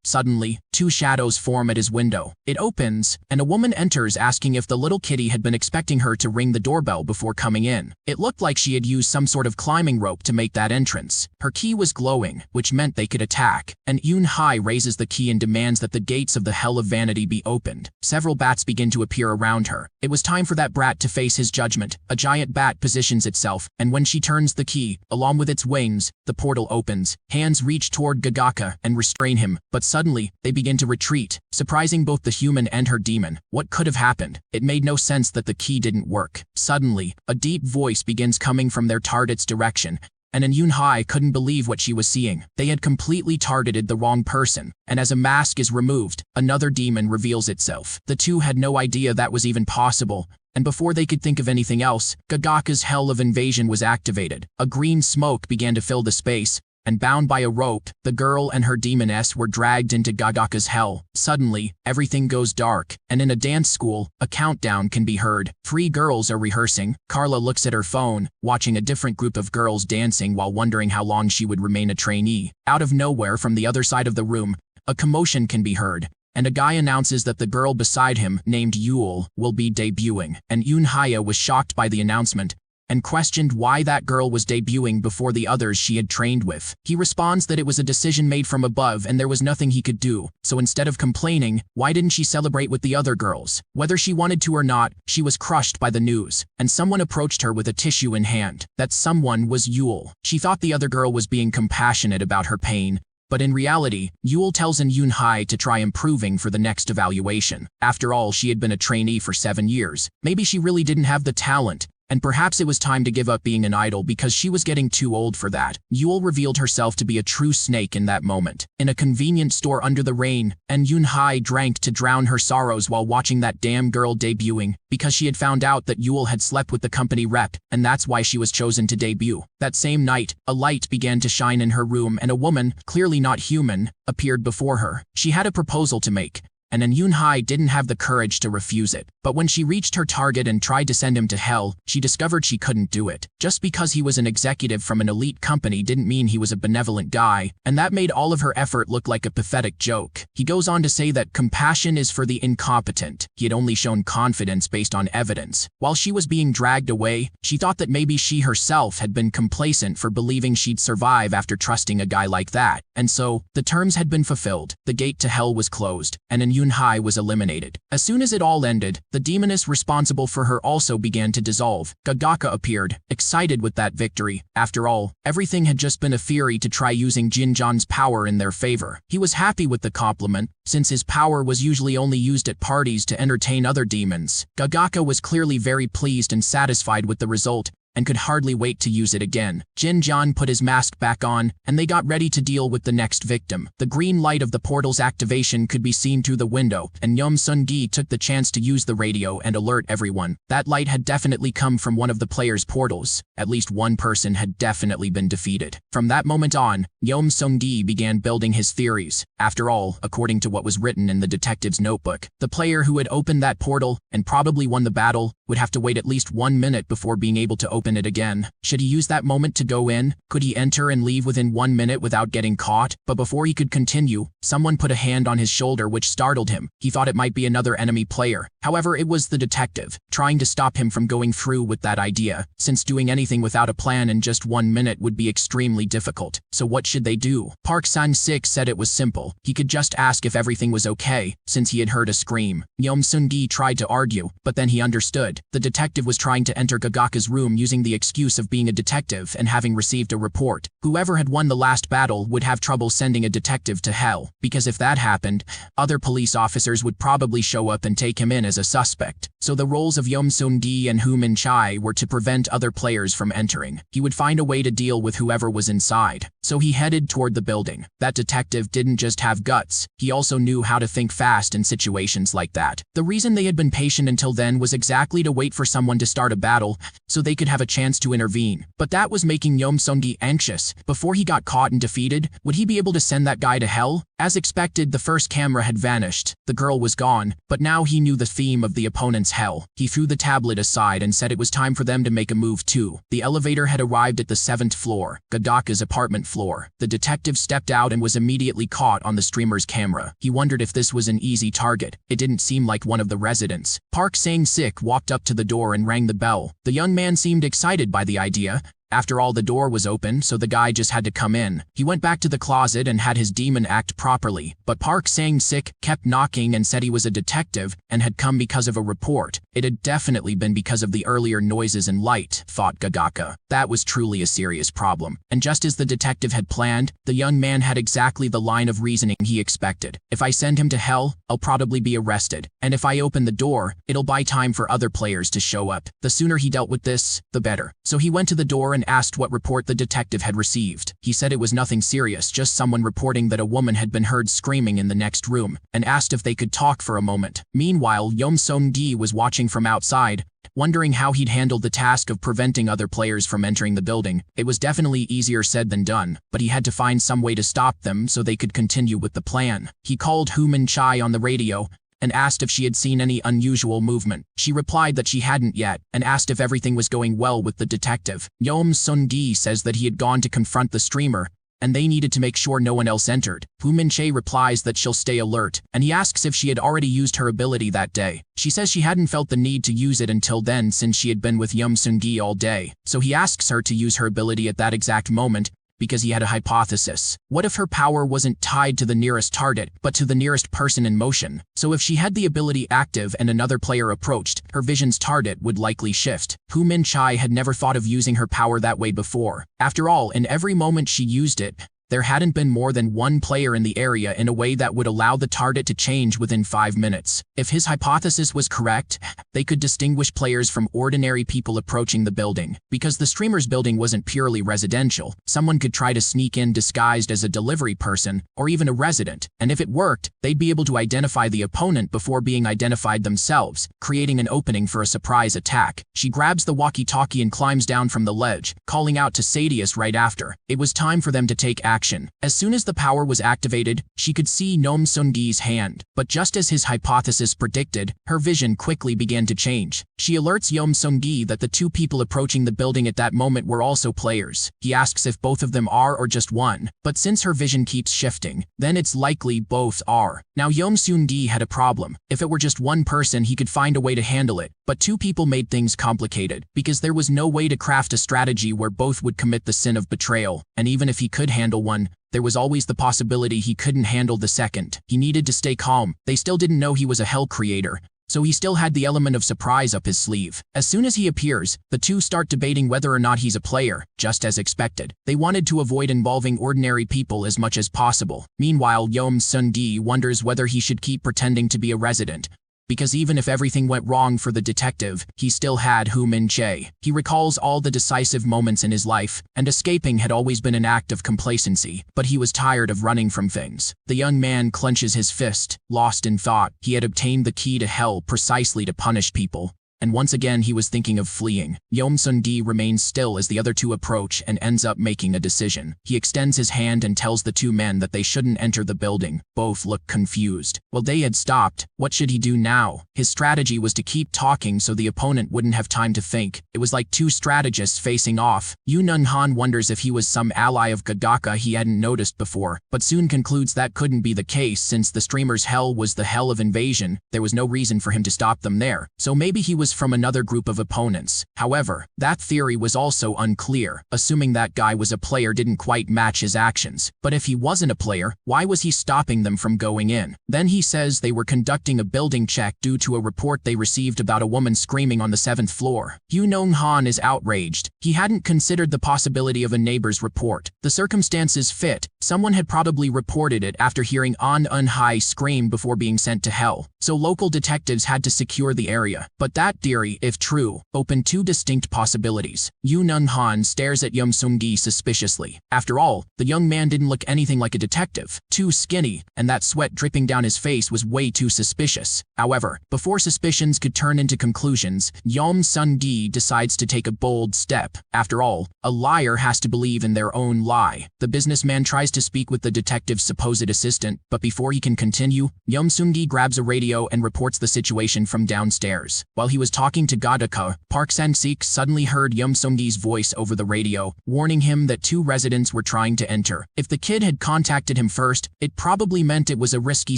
Speaker 1: Suddenly, 2 shadows form at his window. It opens, and a woman enters asking if the little kitty had been expecting her to ring the doorbell before coming in. It looked like she had used some sort of climbing rope to make that entrance. Her key was glowing, which meant they could attack, and Yoon Hai raises the key and demands that the gates of the Hell of Vanity be opened. Several bats begin to appear around her. It was time for that brat to face his judgment. A giant bat positions itself, and when she turns the key, along with its wings, the portal opens. Hands reach toward Gagaka and restrain him, but suddenly, they begin to retreat, surprising both the human and her demon. What could have happened? It made no sense that the key didn't work. Suddenly, a deep voice begins coming from their target's direction, and Yoon Hai couldn't believe what she was seeing. They had completely targeted the wrong person, and as a mask is removed, another demon reveals itself. The two had no idea that was even possible, and before they could think of anything else, Gagaka's Hell of Invasion was activated. A green smoke began to fill the space, and bound by a rope, the girl and her demoness were dragged into Gagaka's hell. Suddenly, everything goes dark, and in a dance school, a countdown can be heard. 3 girls are rehearsing. Carla looks at her phone, watching a different group of girls dancing while wondering how long she would remain a trainee. Out of nowhere from the other side of the room, a commotion can be heard, and a guy announces that the girl beside him, named Yule, will be debuting, and Yoon Haya was shocked by the announcement, and questioned why that girl was debuting before the others she had trained with. He responds that it was a decision made from above and there was nothing he could do, so instead of complaining, why didn't she celebrate with the other girls? Whether she wanted to or not, she was crushed by the news, and someone approached her with a tissue in hand. That someone was Yule. She thought the other girl was being compassionate about her pain, but in reality, Yule tells Yoon Hai to try improving for the next evaluation. After all, she had been a trainee for 7 years. Maybe she really didn't have the talent, and perhaps it was time to give up being an idol because she was getting too old for that. Yule revealed herself to be a true snake in that moment. In a convenience store under the rain, Yoon Hai drank to drown her sorrows while watching that damn girl debuting, because she had found out that Yule had slept with the company rep, and that's why she was chosen to debut. That same night, a light began to shine in her room and a woman, clearly not human, appeared before her. She had a proposal to make, and Eun-hye didn't have the courage to refuse it. But when she reached her target and tried to send him to hell, she discovered she couldn't do it. Just because he was an executive from an elite company didn't mean he was a benevolent guy, and that made all of her effort look like a pathetic joke. He goes on to say that compassion is for the incompetent. He had only shown confidence based on evidence. While she was being dragged away, she thought that maybe she herself had been complacent for believing she'd survive after trusting a guy like that. And so, the terms had been fulfilled, the gate to hell was closed, and Eun-hye was eliminated. As soon as it all ended, the demoness responsible for her also began to dissolve. Gagaka appeared, excited with that victory. After all, everything had just been a theory to try using Jinjan's power in their favor. He was happy with the compliment, since his power was usually only used at parties to entertain other demons. Gagaka was clearly very pleased and satisfied with the result, and could hardly wait to use it again. Jinjan put his mask back on, and they got ready to deal with the next victim. The green light of the portal's activation could be seen through the window, and Yeom Sun-gi took the chance to use the radio and alert everyone. That light had definitely come from one of the players' portals. At least one person had definitely been defeated. From that moment on, Yeom Sun-gi began building his theories. After all, according to what was written in the detective's notebook, the player who had opened that portal, and probably won the battle, would have to wait at least 1 minute before being able to open it again. Should he use that moment to go in? Could he enter and leave within 1 minute without getting caught? But before he could continue, someone put a hand on his shoulder which startled him. He thought it might be another enemy player. However, it was the detective, trying to stop him from going through with that idea, since doing anything without a plan in just 1 minute would be extremely difficult. So what should they do? Park San-sik said it was simple. He could just ask if everything was okay, since he had heard a scream. Yeom Sun-gi tried to argue, but then he understood. The detective was trying to enter Gagaka's room using the excuse of being a detective and having received a report. Whoever had won the last battle would have trouble sending a detective to hell, because if that happened, other police officers would probably show up and take him in as a suspect. So the roles of Yeom Sun-gi and Hu Min-chai were to prevent other players from entering. He would find a way to deal with whoever was inside. So he headed toward the building. That detective didn't just have guts, he also knew how to think fast in situations like that. The reason they had been patient until then was exactly to wait for someone to start a battle, so they could have a chance to intervene. But that was making Yeom Sun-gi anxious. Before he got caught and defeated, would he be able to send that guy to hell? As expected, the first camera had vanished. The girl was gone, but now he knew the theme of the opponent's hell. He threw the tablet aside and said it was time for them to make a move too. The elevator had arrived at the 7th floor, Gadaka's apartment floor. The detective stepped out and was immediately caught on the streamer's camera. He wondered if this was an easy target. It didn't seem like one of the residents. Park Sang-sik walked up to the door and rang the bell. The young man seemed excited by the idea. After all, the door was open, so the guy just had to come in. He went back to the closet and had his demon act properly. But Park Sang-sik kept knocking and said he was a detective and had come because of a report. It had definitely been because of the earlier noises and light, thought Gagaka. That was truly a serious problem. And just as the detective had planned, the young man had exactly the line of reasoning he expected. If I send him to hell, I'll probably be arrested. And if I open the door, it'll buy time for other players to show up. The sooner he dealt with this, the better. So he went to the door and asked what report the detective had received. He said it was nothing serious, just someone reporting that a woman had been heard screaming in the next room, and asked if they could talk for a moment. Meanwhile, Yeom Sun-gi was watching from outside, wondering how he'd handle the task of preventing other players from entering the building. It was definitely easier said than done, but he had to find some way to stop them so they could continue with the plan. He called Hu Min-chai on the radio, and asked if she had seen any unusual movement. She replied that she hadn't yet, and asked if everything was going well with the detective. Yeom Sun-gi says that he had gone to confront the streamer, and they needed to make sure no one else entered. Hu Min-chai replies that she'll stay alert, and he asks if she had already used her ability that day. She says she hadn't felt the need to use it until then since she had been with Yeom Sun-gi all day, so he asks her to use her ability at that exact moment, because he had a hypothesis. What if her power wasn't tied to the nearest target, but to the nearest person in motion? So if she had the ability active and another player approached, her vision's target would likely shift. Hu Min-chai had never thought of using her power that way before. After all, in every moment she used it, there hadn't been more than one player in the area in a way that would allow the target to change within 5 minutes. If his hypothesis was correct, they could distinguish players from ordinary people approaching the building. Because the streamer's building wasn't purely residential, someone could try to sneak in disguised as a delivery person, or even a resident, and if it worked, they'd be able to identify the opponent before being identified themselves, creating an opening for a surprise attack. She grabs the walkie-talkie and climbs down from the ledge, calling out to Sadius right after. It was time for them to take action. action. As soon as the power was activated, she could see Yeom Seung-gi's hand. But just as his hypothesis predicted, her vision quickly began to change. She alerts Yeom Seung-gi that the two people approaching the building at that moment were also players. He asks if both of them are or just one, but since her vision keeps shifting, then it's likely both are. Now Yeom Seung-gi had a problem. If it were just one person, he could find a way to handle it, but two people made things complicated, because there was no way to craft a strategy where both would commit the sin of betrayal, and even if he could handle one, there was always the possibility he couldn't handle the second. He needed to stay calm. They still didn't know he was a hell creator, so he still had the element of surprise up his sleeve. As soon as he appears, the two start debating whether or not he's a player, just as expected. They wanted to avoid involving ordinary people as much as possible. Meanwhile, Yeom Seung-gi wonders whether he should keep pretending to be a resident, because even if everything went wrong for the detective, he still had Hu Min-chae. He recalls all the decisive moments in his life, and escaping had always been an act of complacency, but he was tired of running from things. The young man clenches his fist, lost in thought. He had obtained the key to hell precisely to punish people, and once again he was thinking of fleeing. Yeom Seung-gi remains still as the other two approach and ends up making a decision. He extends his hand and tells the two men that they shouldn't enter the building. Both look confused. Well, they had stopped. What should he do now? His strategy was to keep talking so the opponent wouldn't have time to think. It was like two strategists facing off. Yoo Nung-han wonders if he was some ally of Gadaka he hadn't noticed before, but soon concludes that couldn't be the case since the streamer's hell was the hell of invasion. There was no reason for him to stop them there, so maybe he was from another group of opponents. However, that theory was also unclear. Assuming that guy was a player didn't quite match his actions. But if he wasn't a player, why was he stopping them from going in? Then he says they were conducting a building check due to a report they received about a woman screaming on the 7th floor. Yoo Nung-han is outraged. He hadn't considered the possibility of a neighbor's report. The circumstances fit. Someone had probably reported it after hearing An Un-hai scream before being sent to hell. So local detectives had to secure the area. But that theory, if true, opened two distinct possibilities. Yoo Nung-han stares at Yeom Seung-gi suspiciously. After all, the young man didn't look anything like a detective. Too skinny, and that sweat dripping down his face was way too suspicious. However, before suspicions could turn into conclusions, Yeom Seung-gi decides to take a bold step. After all, a liar has to believe in their own lie. The businessman tries to speak with the detective's supposed assistant, but before he can continue, Yeom Seung-gi grabs a radio and reports the situation from downstairs. While he was talking to Gadaka, Park Sang-sik suddenly heard Yeom Seung-gi's voice over the radio, warning him that two residents were trying to enter. If the kid had contacted him first, it probably meant it was a risky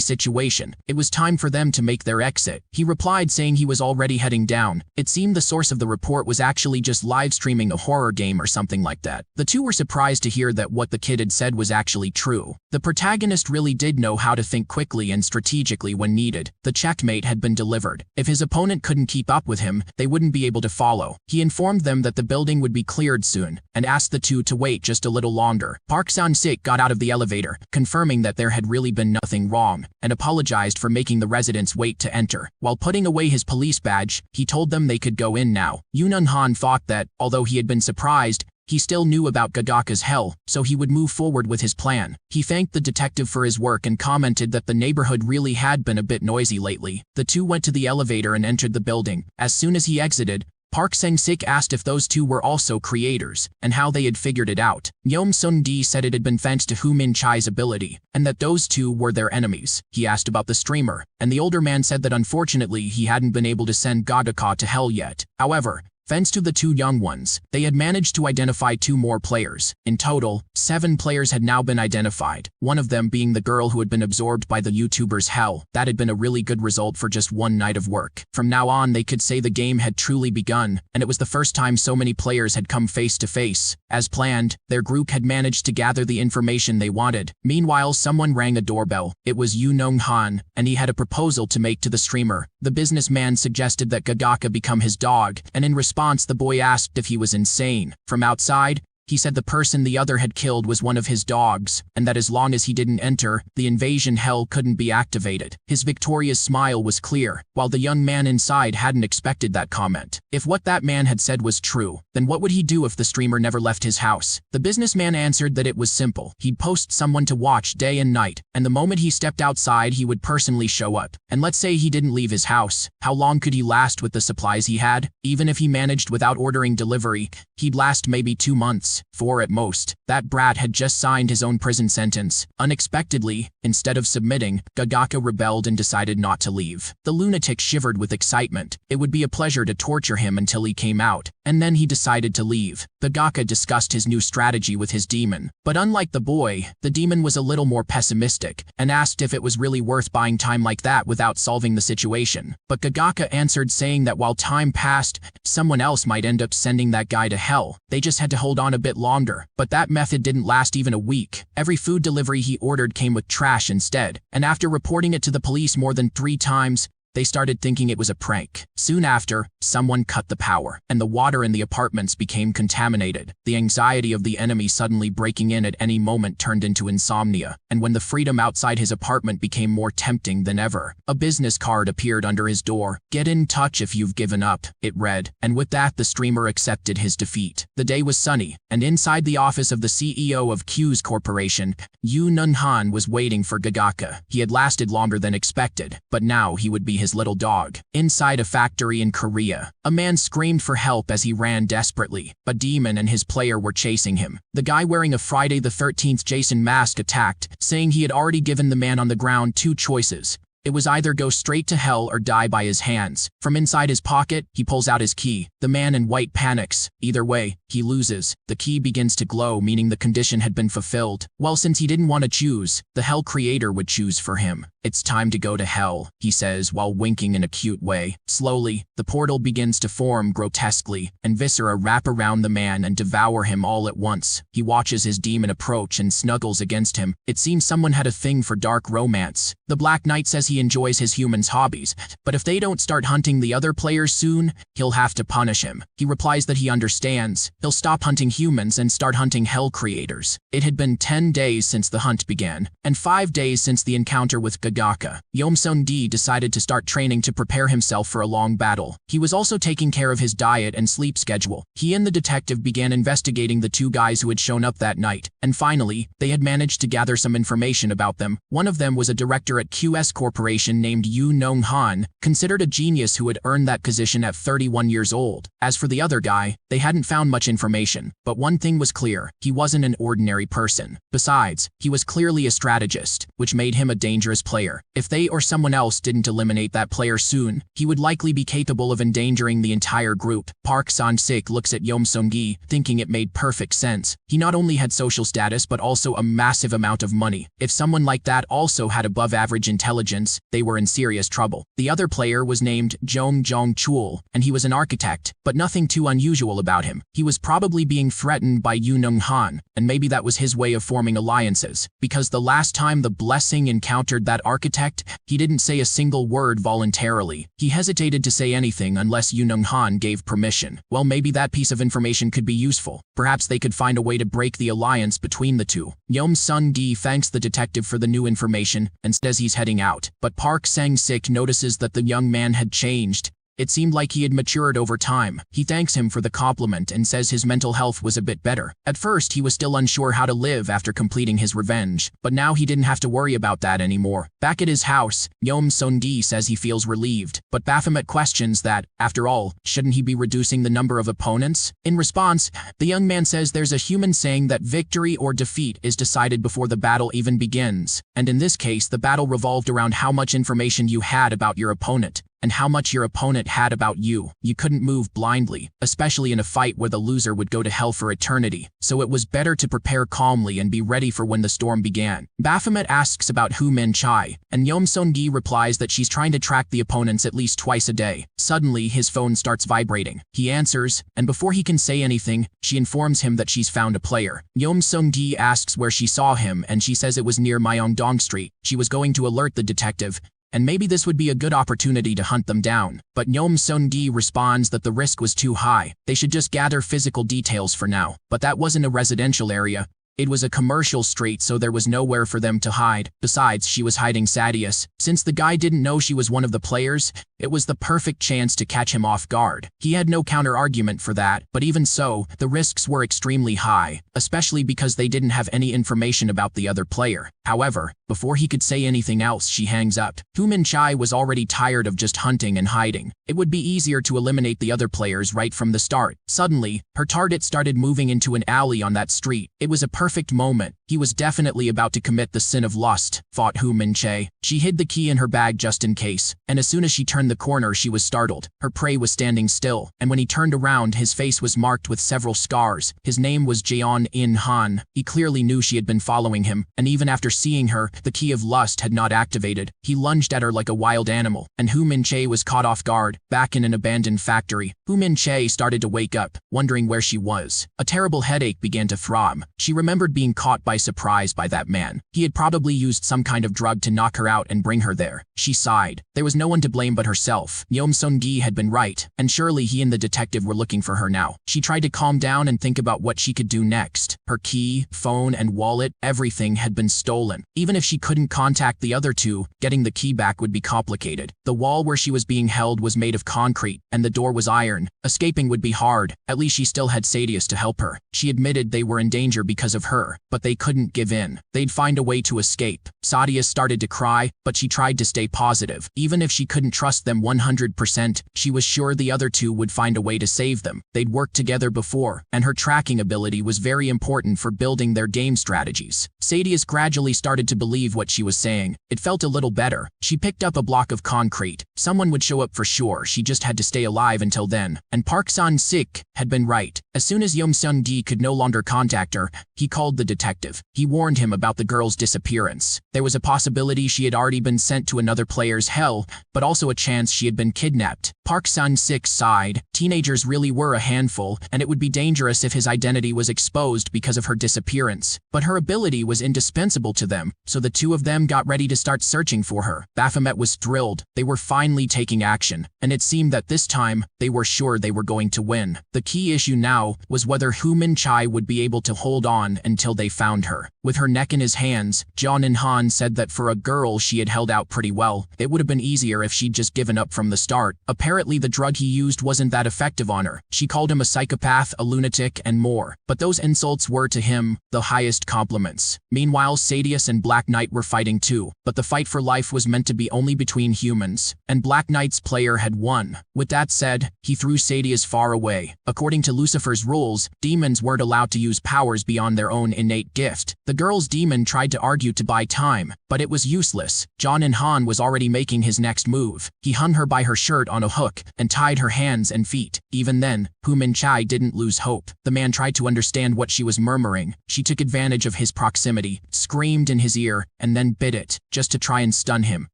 Speaker 1: situation. It was time for them to make their exit. He replied saying he was already heading down. It seemed the source of the report was actually just live streaming a horror game or something like that. The two were surprised to hear that what the kid had said was actually true. The protagonist really did know how to think quickly and strategically when needed. The checkmate had been delivered. If his opponent couldn't keep up with him, they wouldn't be able to follow. He informed them that the building would be cleared soon, and asked the two to wait just a little longer. Park Sang-sik got out of the elevator, confirming that there had really been nothing wrong, and apologized for making the residents wait to enter. While putting away his police badge, he told them they could go in now. Yoo Nung-han thought that, although he had been surprised, he still knew about Gadaka's hell, so he would move forward with his plan. He thanked the detective for his work and commented that the neighborhood really had been a bit noisy lately. The two went to the elevator and entered the building. As soon as he exited, Park Sang-sik asked if those two were also creators, and how they had figured it out. Yeom Seung-gi said it had been thanks to Hu Min-chae's ability, and that those two were their enemies. He asked about the streamer, and the older man said that unfortunately he hadn't been able to send Gadaka to hell yet. However, thanks to the two young ones, they had managed to identify two more players. In total, 7 players had now been identified, one of them being the girl who had been absorbed by the YouTuber's hell. That had been a really good result for just one night of work. From now on, they could say the game had truly begun, and it was the first time so many players had come face to face. As planned, their group had managed to gather the information they wanted. Meanwhile, someone rang a doorbell. It was Yoo Nung-han, and he had a proposal to make to the streamer. The businessman suggested that Gadaka become his dog, and in response, the boy asked if he was insane. From outside, he said the person the other had killed was one of his dogs, and that as long as he didn't enter, the invasion hell couldn't be activated. His victorious smile was clear, while the young man inside hadn't expected that comment. If what that man had said was true, then what would he do if the streamer never left his house? The businessman answered that it was simple. He'd post someone to watch day and night, and the moment he stepped outside he would personally show up. And let's say he didn't leave his house. How long could he last with the supplies he had? Even if he managed without ordering delivery, he'd last maybe 2 months. least 4 at most. That brat had just signed his own prison sentence. Unexpectedly, instead of submitting, Gagaka rebelled and decided not to leave. The lunatic shivered with excitement. It would be a pleasure to torture him until he came out, and then he decided to leave. Gagaka discussed his new strategy with his demon. But unlike the boy, the demon was a little more pessimistic, and asked if it was really worth buying time like that without solving the situation. But Gagaka answered saying that while time passed, someone else might end up sending that guy to hell. They just had to hold on a bit longer. But that method didn't last even a week. Every food delivery he ordered came with trash instead, and after reporting it to the police more than 3 times, they started thinking it was a prank. Soon after, someone cut the power, and the water in the apartments became contaminated. The anxiety of the enemy suddenly breaking in at any moment turned into insomnia, and when the freedom outside his apartment became more tempting than ever, a business card appeared under his door. "Get in touch if you've given up," it read, and with that the streamer accepted his defeat. The day was sunny, and inside the office of the CEO of Q's Corporation, Yu Nunhan was waiting for Gagaka. He had lasted longer than expected, but now he would be his little dog. Inside a factory in Korea, a man screamed for help as he ran desperately. A demon and his player were chasing him. The guy wearing a Friday the 13th Jason mask attacked, saying he had already given the man on the ground 2 choices. It was either go straight to hell or die by his hands. From inside his pocket, he pulls out his key. The man in white panics. Either way, he loses. The key begins to glow, meaning the condition had been fulfilled. Well, since he didn't want to choose, the hell creator would choose for him. "It's time to go to hell," he says while winking in a cute way. Slowly, the portal begins to form grotesquely, and viscera wrap around the man and devour him all at once. He watches his demon approach and snuggles against him. It seems someone had a thing for dark romance. The Black Knight says he enjoys his humans' hobbies, but if they don't start hunting the other players soon, he'll have to punish him. He replies that he understands. He'll stop hunting humans and start hunting hell creators. It had been 10 days since the hunt began, and 5 days since the encounter with Gagaka. Yomsun-gi decided to start training to prepare himself for a long battle. He was also taking care of his diet and sleep schedule. He and the detective began investigating the 2 guys who had shown up that night, and finally, they had managed to gather some information about them. One of them was a director at QS Corporation named Yu Nong-han, considered a genius who had earned that position at 31 years old. As for the other guy, they hadn't found much information, but one thing was clear: he wasn't an ordinary person. Besides, he was clearly a strategist, which made him a dangerous player. If they or someone else didn't eliminate that player soon, he would likely be capable of endangering the entire group. Park San-sik looks at Yomsun-gi, thinking it made perfect sense. He not only had social status but also a massive amount of money. If someone like that also had above-average intelligence, they were in serious trouble. The other player was named Jong Jong-chul, and he was an architect, but nothing too unusual about him. He was probably being threatened by Yu Nong-han, and maybe that was his way of forming alliances, because the last time the Blessing encountered that architect, he didn't say a single word voluntarily. He hesitated to say anything unless Yu Nong-han gave permission. Well, maybe that piece of information could be useful. Perhaps they could find a way to break the alliance between the two. Yomsun-gi thanks the detective for the new information and says he's heading out, but Park Sang-sik notices that the young man had changed. It seemed like he had matured over time. He thanks him for the compliment and says his mental health was a bit better. At first, he was still unsure how to live after completing his revenge, but now he didn't have to worry about that anymore. Back at his house, Yomsun-gi says he feels relieved, but Baphomet questions that, after all, shouldn't he be reducing the number of opponents? In response, the young man says there's a human saying that victory or defeat is decided before the battle even begins, and in this case, the battle revolved around how much information you had about your opponent, and how much your opponent had about you. You couldn't move blindly, especially in a fight where the loser would go to hell for eternity, so it was better to prepare calmly and be ready for when the storm began. Baphomet asks about Hu Min-chai, and Yomsun-gi replies that she's trying to track the opponents at least twice a day. Suddenly, his phone starts vibrating. He answers, and before he can say anything, she informs him that she's found a player. Yomsun-gi asks where she saw him, and she says it was near Myeongdong Street. She was going to alert the detective, and maybe this would be a good opportunity to hunt them down. But Yomsun-gi responds that the risk was too high. They should just gather physical details for now. But that wasn't a residential area. It was a commercial street, so there was nowhere for them to hide. Besides, she was hiding Sadius. Since the guy didn't know she was one of the players, It was the perfect chance to catch him off guard. He had no counter-argument for that, but even so, the risks were extremely high, especially because they didn't have any information about the other player. However, before he could say anything else, she hangs up. Hu Minchai was already tired of just hunting and hiding. It would be easier to eliminate the other players right from the start. Suddenly, her target started moving into an alley on that street. It was a perfect moment. He was definitely about to commit the sin of lust, thought Hu Minchai. She hid the key in her bag just in case, and as soon as she turned the corner she was startled. Her prey was standing still, and when he turned around his face was marked with several scars. His name was Jeon In Han. He clearly knew she had been following him, and even after seeing her, the key of lust had not activated. He lunged at her like a wild animal, and Hu Minchai was caught off guard, back in an abandoned factory. Hu Minchai started to wake up, wondering where she was. A terrible headache began to throb. She remembered being caught by surprise by that man. He had probably used some kind of drug to knock her out and bring her there. She sighed. There was no one to blame but herself. Yeom Seung-gi had been right, and surely he and the detective were looking for her now. She tried to calm down and think about what she could do next. Her key, phone, and wallet, everything had been stolen. Even if she couldn't contact the other two, getting the key back would be complicated. The wall where she was being held was made of concrete, and the door was iron. Escaping would be hard. At least she still had Sadius to help her. She admitted they were in danger because of her, but they couldn't give in. They'd find a way to escape. Sadius started to cry, but she tried to stay positive. Even if she couldn't trust them 100%, she was sure the other two would find a way to save them. They'd worked together before, and her tracking ability was very important for building their game strategies. Sadius gradually started to believe what she was saying. It felt a little better. She picked up a block of concrete. Someone would show up for sure, she just had to stay alive until then. And Park San-sik had been right. As soon as Yeom Seung-gi could no longer contact her, he called the detective. He warned him about the girl's disappearance. There was a possibility she had already been sent to another player's hell, but also a chance she had been kidnapped. Park San-sik sighed. Teenagers really were a handful, and it would be dangerous if his identity was exposed because of her disappearance. But her ability was indispensable to them, so the two of them got ready to start searching for her. Baphomet was thrilled. They were finally taking action, and it seemed that this time, they were sure they were going to win. The key issue now was whether Hu Minchai would be able to hold on until they found her. With her neck in his hands, Jeon In Han said that for a girl she had held out pretty well. It would have been easier if she'd just given up from the start. Apparently the drug he used wasn't that effective on her. She called him a psychopath, a lunatic, and more. But those insults were to him the highest compliments. Meanwhile, Sadius and Black Knight were fighting too, but the fight for life was meant to be only between humans, and Black Knight's player had won. With that said, he threw Sadius far away. According to Lucifer's rules, demons weren't allowed to use powers beyond their own innate gift. The girl's demon tried to argue to buy time, but it was useless. Jeon In Han was already making his next move. He hung her by her shirt on a hook and tied her hands and feet. Even then, Hu Minchai didn't lose hope. The man tried to understand what she was murmuring. She took advantage of his proximity, screamed in his ear, and then bit it, just to try and stun him.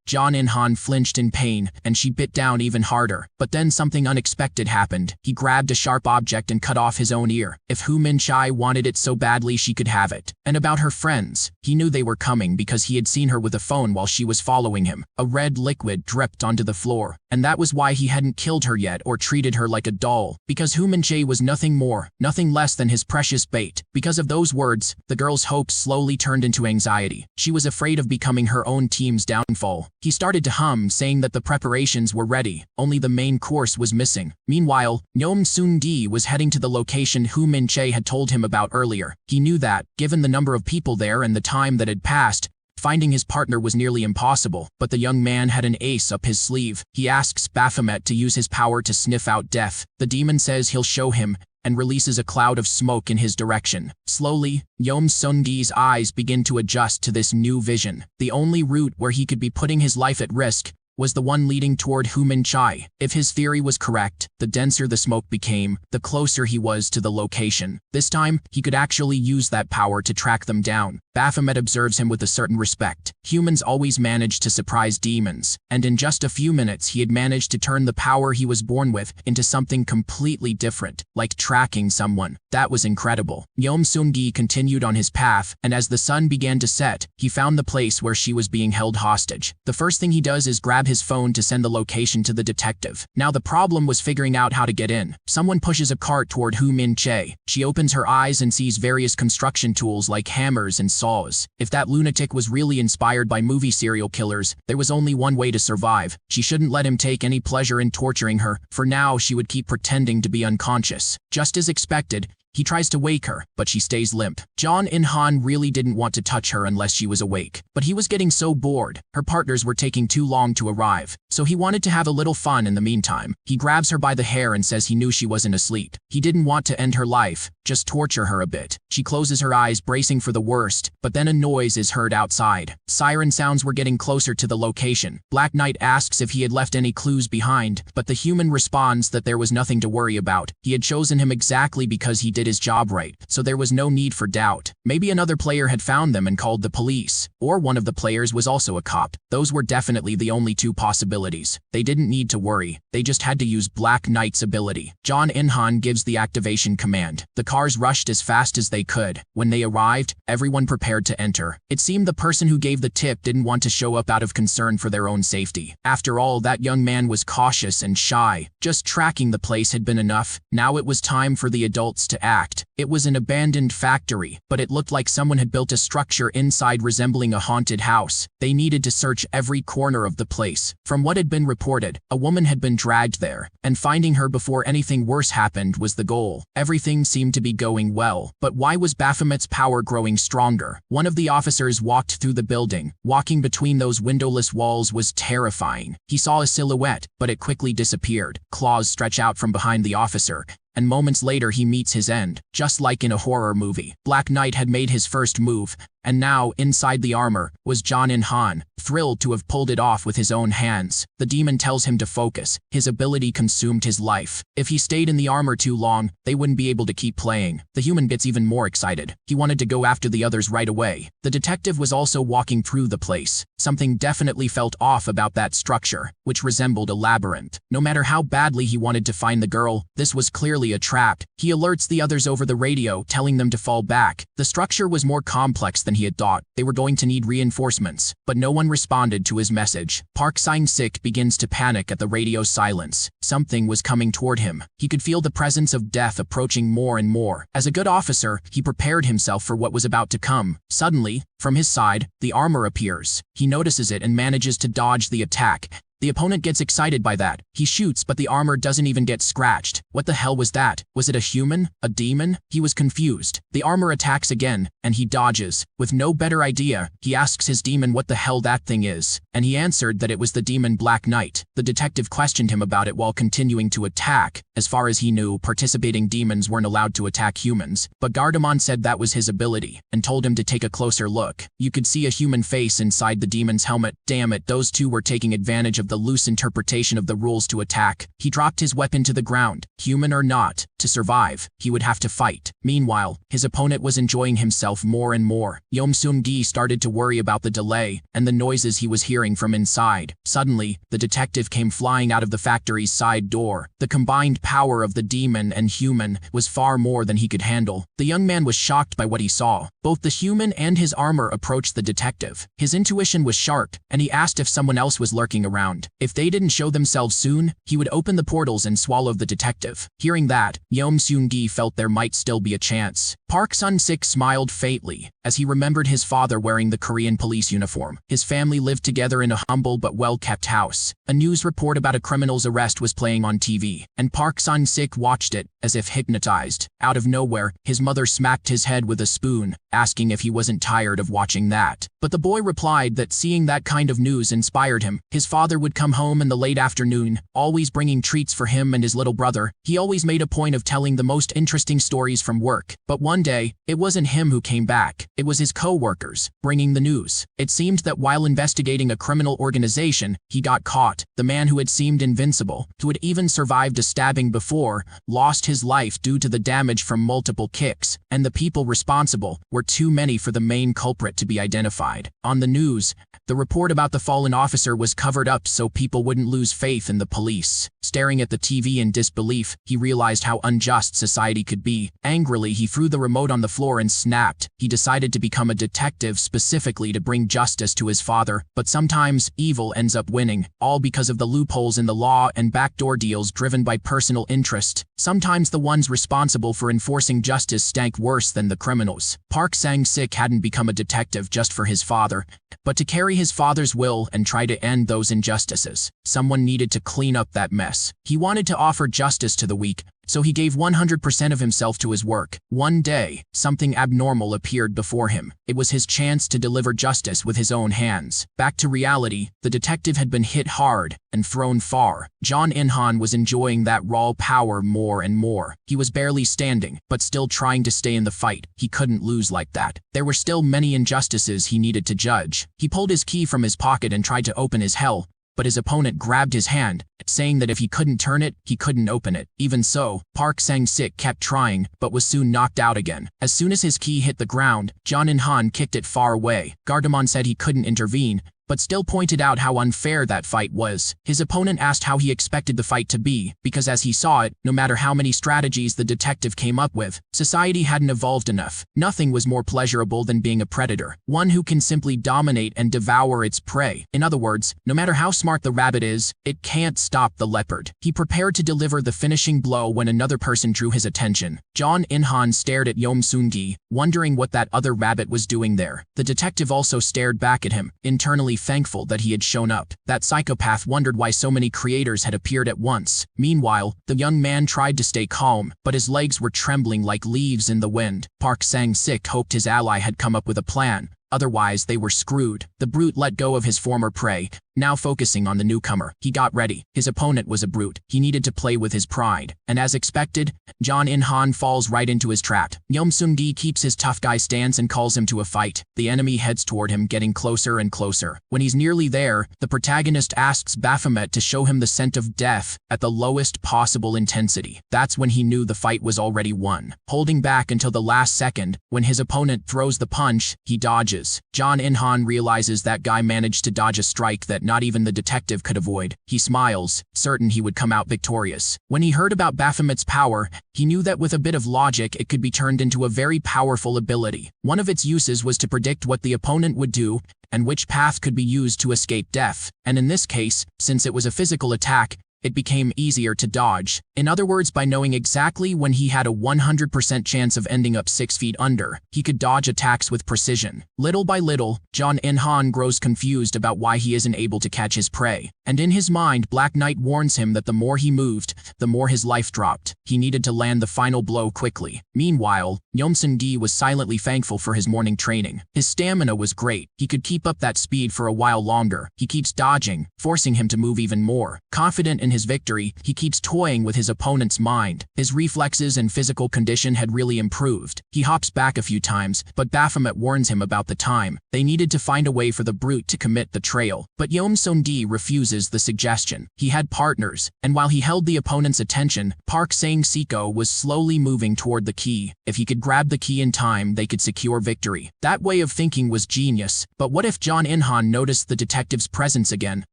Speaker 1: Jeon In Han flinched in pain, and she bit down even harder. But then something unexpected happened. He grabbed a sharp object and cut off his own ear. If Hu Minchai wanted it so badly, she could have it. And about her friends, he knew they were coming because he had seen her with a phone while she was following him. A red liquid dripped onto the floor, and that was why he hadn't killed her yet or treated her like a doll, because Hu Minchai was nothing more, nothing less than his precious bait. Because of those words, the girl's hopes slowly turned into anxiety. She was afraid of becoming her own team's downfall. He started to hum, saying that the preparations were ready, only the main course was missing. Meanwhile, Yeom Seung-gi was heading to the location Hu Minchai had told him about earlier. He knew that, given the number of people there and the time that had passed, finding his partner was nearly impossible, but the young man had an ace up his sleeve. He asks Baphomet to use his power to sniff out death. The demon says he'll show him, and releases a cloud of smoke in his direction. Slowly, Yeom Seung-gi's eyes begin to adjust to this new vision. The only route where he could be putting his life at risk was the one leading toward Hu Minchai. If his theory was correct, the denser the smoke became, the closer he was to the location. This time, he could actually use that power to track them down. Baphomet observes him with a certain respect. Humans always manage to surprise demons, and in just a few minutes he had managed to turn the power he was born with into something completely different, like tracking someone. That was incredible. Yeom Seung-gi continued on his path, and as the sun began to set, he found the place where she was being held hostage. The first thing he does is grab his phone to send the location to the detective. Now the problem was figuring out how to get in. Someone pushes a cart toward Hu Minchai. She opens her eyes and sees various construction tools like hammers and saws. cause. If that lunatic was really inspired by movie serial killers, there was only one way to survive. She shouldn't let him take any pleasure in torturing her. For now, she would keep pretending to be unconscious. Just as expected, he tries to wake her, but she stays limp. John In-han really didn't want to touch her unless she was awake. But he was getting so bored. Her partners were taking too long to arrive. So he wanted to have a little fun in the meantime. He grabs her by the hair and says he knew she wasn't asleep. He didn't want to end her life, just torture her a bit. She closes her eyes, bracing for the worst, but then a noise is heard outside. Siren sounds were getting closer to the location. Black Knight asks if he had left any clues behind, but the human responds that there was nothing to worry about. He had chosen him exactly because he did his job right, so there was no need for doubt. Maybe another player had found them and called the police, or one of the players was also a cop. Those were definitely the only two possibilities. They didn't need to worry, they just had to use Black Knight's ability. John In-han gives the activation command. The cars rushed as fast as they could. When they arrived, everyone prepared to enter. It seemed the person who gave the tip didn't want to show up out of concern for their own safety. After all, that young man was cautious and shy. Just tracking the place had been enough. Now it was time for the adults to act. It was an abandoned factory, but it looked like someone had built a structure inside resembling a haunted house. They needed to search every corner of the place. From what had been reported, a woman had been dragged there, and finding her before anything worse happened was the goal. Everything seemed to be going well, but why was Baphomet's power growing stronger? One of the officers walked through the building. Walking between those windowless walls was terrifying. He saw a silhouette, but it quickly disappeared. Claws stretch out from behind the officer, and moments later he meets his end. Just like in a horror movie, Black Knight had made his first move, and now, inside the armor, was John In-han, thrilled to have pulled it off with his own hands. The demon tells him to focus. His ability consumed his life. If he stayed in the armor too long, they wouldn't be able to keep playing. The human gets even more excited. He wanted to go after the others right away. The detective was also walking through the place. Something definitely felt off about that structure, which resembled a labyrinth. No matter how badly he wanted to find the girl, this was clearly a trap. He alerts the others over the radio, telling them to fall back. The structure was more complex than he had thought. They were going to need reinforcements, but no one responded to his message. Park Sang-sik begins to panic at the radio's silence. Something was coming toward him. He could feel the presence of death approaching more and more. As a good officer, he prepared himself for what was about to come. Suddenly, from his side, the armor appears. He notices it and manages to dodge the attack. The opponent gets excited by that. He shoots, but the armor doesn't even get scratched. What the hell was that? Was it a human? A demon? He was confused. The armor attacks again, and he dodges. With no better idea, he asks his demon what the hell that thing is, and he answered that it was the demon Black Knight. The detective questioned him about it while continuing to attack. As far as he knew, participating demons weren't allowed to attack humans, but Gardamon said that was his ability, and told him to take a closer look. You could see a human face inside the demon's helmet. Damn it, those two were taking advantage of the loose interpretation of the rules to attack. He dropped his weapon to the ground. Human or not, to survive, he would have to fight. Meanwhile, his opponent was enjoying himself more and more. Yom-Seung-gi started to worry about the delay and the noises he was hearing from inside. Suddenly, the detective came flying out of the factory's side door. The combined power of the demon and human was far more than he could handle. The young man was shocked by what he saw. Both the human and his armor approached the detective. His intuition was sharp, and he asked if someone else was lurking around. If they didn't show themselves soon, he would open the portals and swallow the detective. Hearing that, Yom-Seung-gi felt there might still be a chance. Park Sun-sik smiled faintly as he remembered his father wearing the Korean police uniform. His family lived together in a humble but well-kept house. A news report about a criminal's arrest was playing on TV, and Park Sun-sik watched it, as if hypnotized. Out of nowhere, his mother smacked his head with a spoon, asking if he wasn't tired of watching that. But the boy replied that seeing that kind of news inspired him. His father would come home in the late afternoon, always bringing treats for him and his little brother. He always made a point of telling the most interesting stories from work. But one day, it wasn't him who came back. It was his co-workers, bringing the news. It seemed that while investigating a criminal organization, he got caught. The man who had seemed invincible, who had even survived a stabbing before, lost his life due to the damage from multiple kicks, and the people responsible were too many for the main culprit to be identified. On the news, the report about the fallen officer was covered up so people wouldn't lose faith in the police. Staring at the TV in disbelief, he realized how unjust society could be. Angrily, he threw the remote on the floor and snapped. He decided to become a detective specifically to bring justice to his father, but sometimes evil ends up winning, all because of the loopholes in the law and backdoor deals driven by personal interest. Sometimes the ones responsible for enforcing justice stank worse than the criminals. Park Sang-sik hadn't become a detective just for his father, but to carry his father's will and try to end those injustices. Someone needed to clean up that mess. He wanted to offer justice to the weak, so he gave 100% of himself to his work. One day, something abnormal appeared before him. It was his chance to deliver justice with his own hands. Back to reality, the detective had been hit hard and thrown far. John In-han was enjoying that raw power more and more. He was barely standing, but still trying to stay in the fight. He couldn't lose like that. There were still many injustices he needed to judge. He pulled his key from his pocket and tried to open his hell, but his opponent grabbed his hand, saying that if he couldn't turn it, he couldn't open it. Even so, Park Sang-sik kept trying, but was soon knocked out again. As soon as his key hit the ground, John In-han kicked it far away. Gardamon said he couldn't intervene, but still pointed out how unfair that fight was. His opponent asked how he expected the fight to be, because as he saw it, no matter how many strategies the detective came up with, society hadn't evolved enough. Nothing was more pleasurable than being a predator, one who can simply dominate and devour its prey. In other words, no matter how smart the rabbit is, it can't stop the leopard. He prepared to deliver the finishing blow when another person drew his attention. John In-han stared at Yom Soon-gi, wondering what that other rabbit was doing there. The detective also stared back at him, internally thankful that he had shown up. That psychopath wondered why so many creators had appeared at once. Meanwhile, the young man tried to stay calm, but his legs were trembling like leaves in the wind. Park Sang-sik hoped his ally had come up with a plan. Otherwise, they were screwed. The brute let go of his former prey, now focusing on the newcomer. He got ready. His opponent was a brute. He needed to play with his pride. And as expected, John In-han falls right into his trap. Yom Soon-gi keeps his tough guy stance and calls him to a fight. The enemy heads toward him, getting closer and closer. When he's nearly there, the protagonist asks Baphomet to show him the scent of death at the lowest possible intensity. That's when he knew the fight was already won. Holding back until the last second, when his opponent throws the punch, he dodges. John In-han realizes that guy managed to dodge a strike that not even the detective could avoid. He smiles, certain he would come out victorious. When he heard about Baphomet's power, he knew that with a bit of logic it could be turned into a very powerful ability. One of its uses was to predict what the opponent would do and which path could be used to escape death. And in this case, since it was a physical attack, it became easier to dodge. In other words, by knowing exactly when he had a 100% chance of ending up 6 feet under, he could dodge attacks with precision. Little by little, John In-han grows confused about why he isn't able to catch his prey. And in his mind, Black Knight warns him that the more he moved, the more his life dropped. He needed to land the final blow quickly. Meanwhile, Yom Soon-gi was silently thankful for his morning training. His stamina was great. He could keep up that speed for a while longer. He keeps dodging, forcing him to move even more. Confident in his victory, he keeps toying with his opponent's mind. His reflexes and physical condition had really improved. He hops back a few times, but Baphomet warns him about the time. They needed to find a way for the brute to commit the trail. But Yom Soon-gi refuses the suggestion. He had partners, and while he held the opponent's attention, Park Sang-sik was slowly moving toward the key. If he could grab the key in time, they could secure victory. That way of thinking was genius. But what if John In-han noticed the detective's presence again?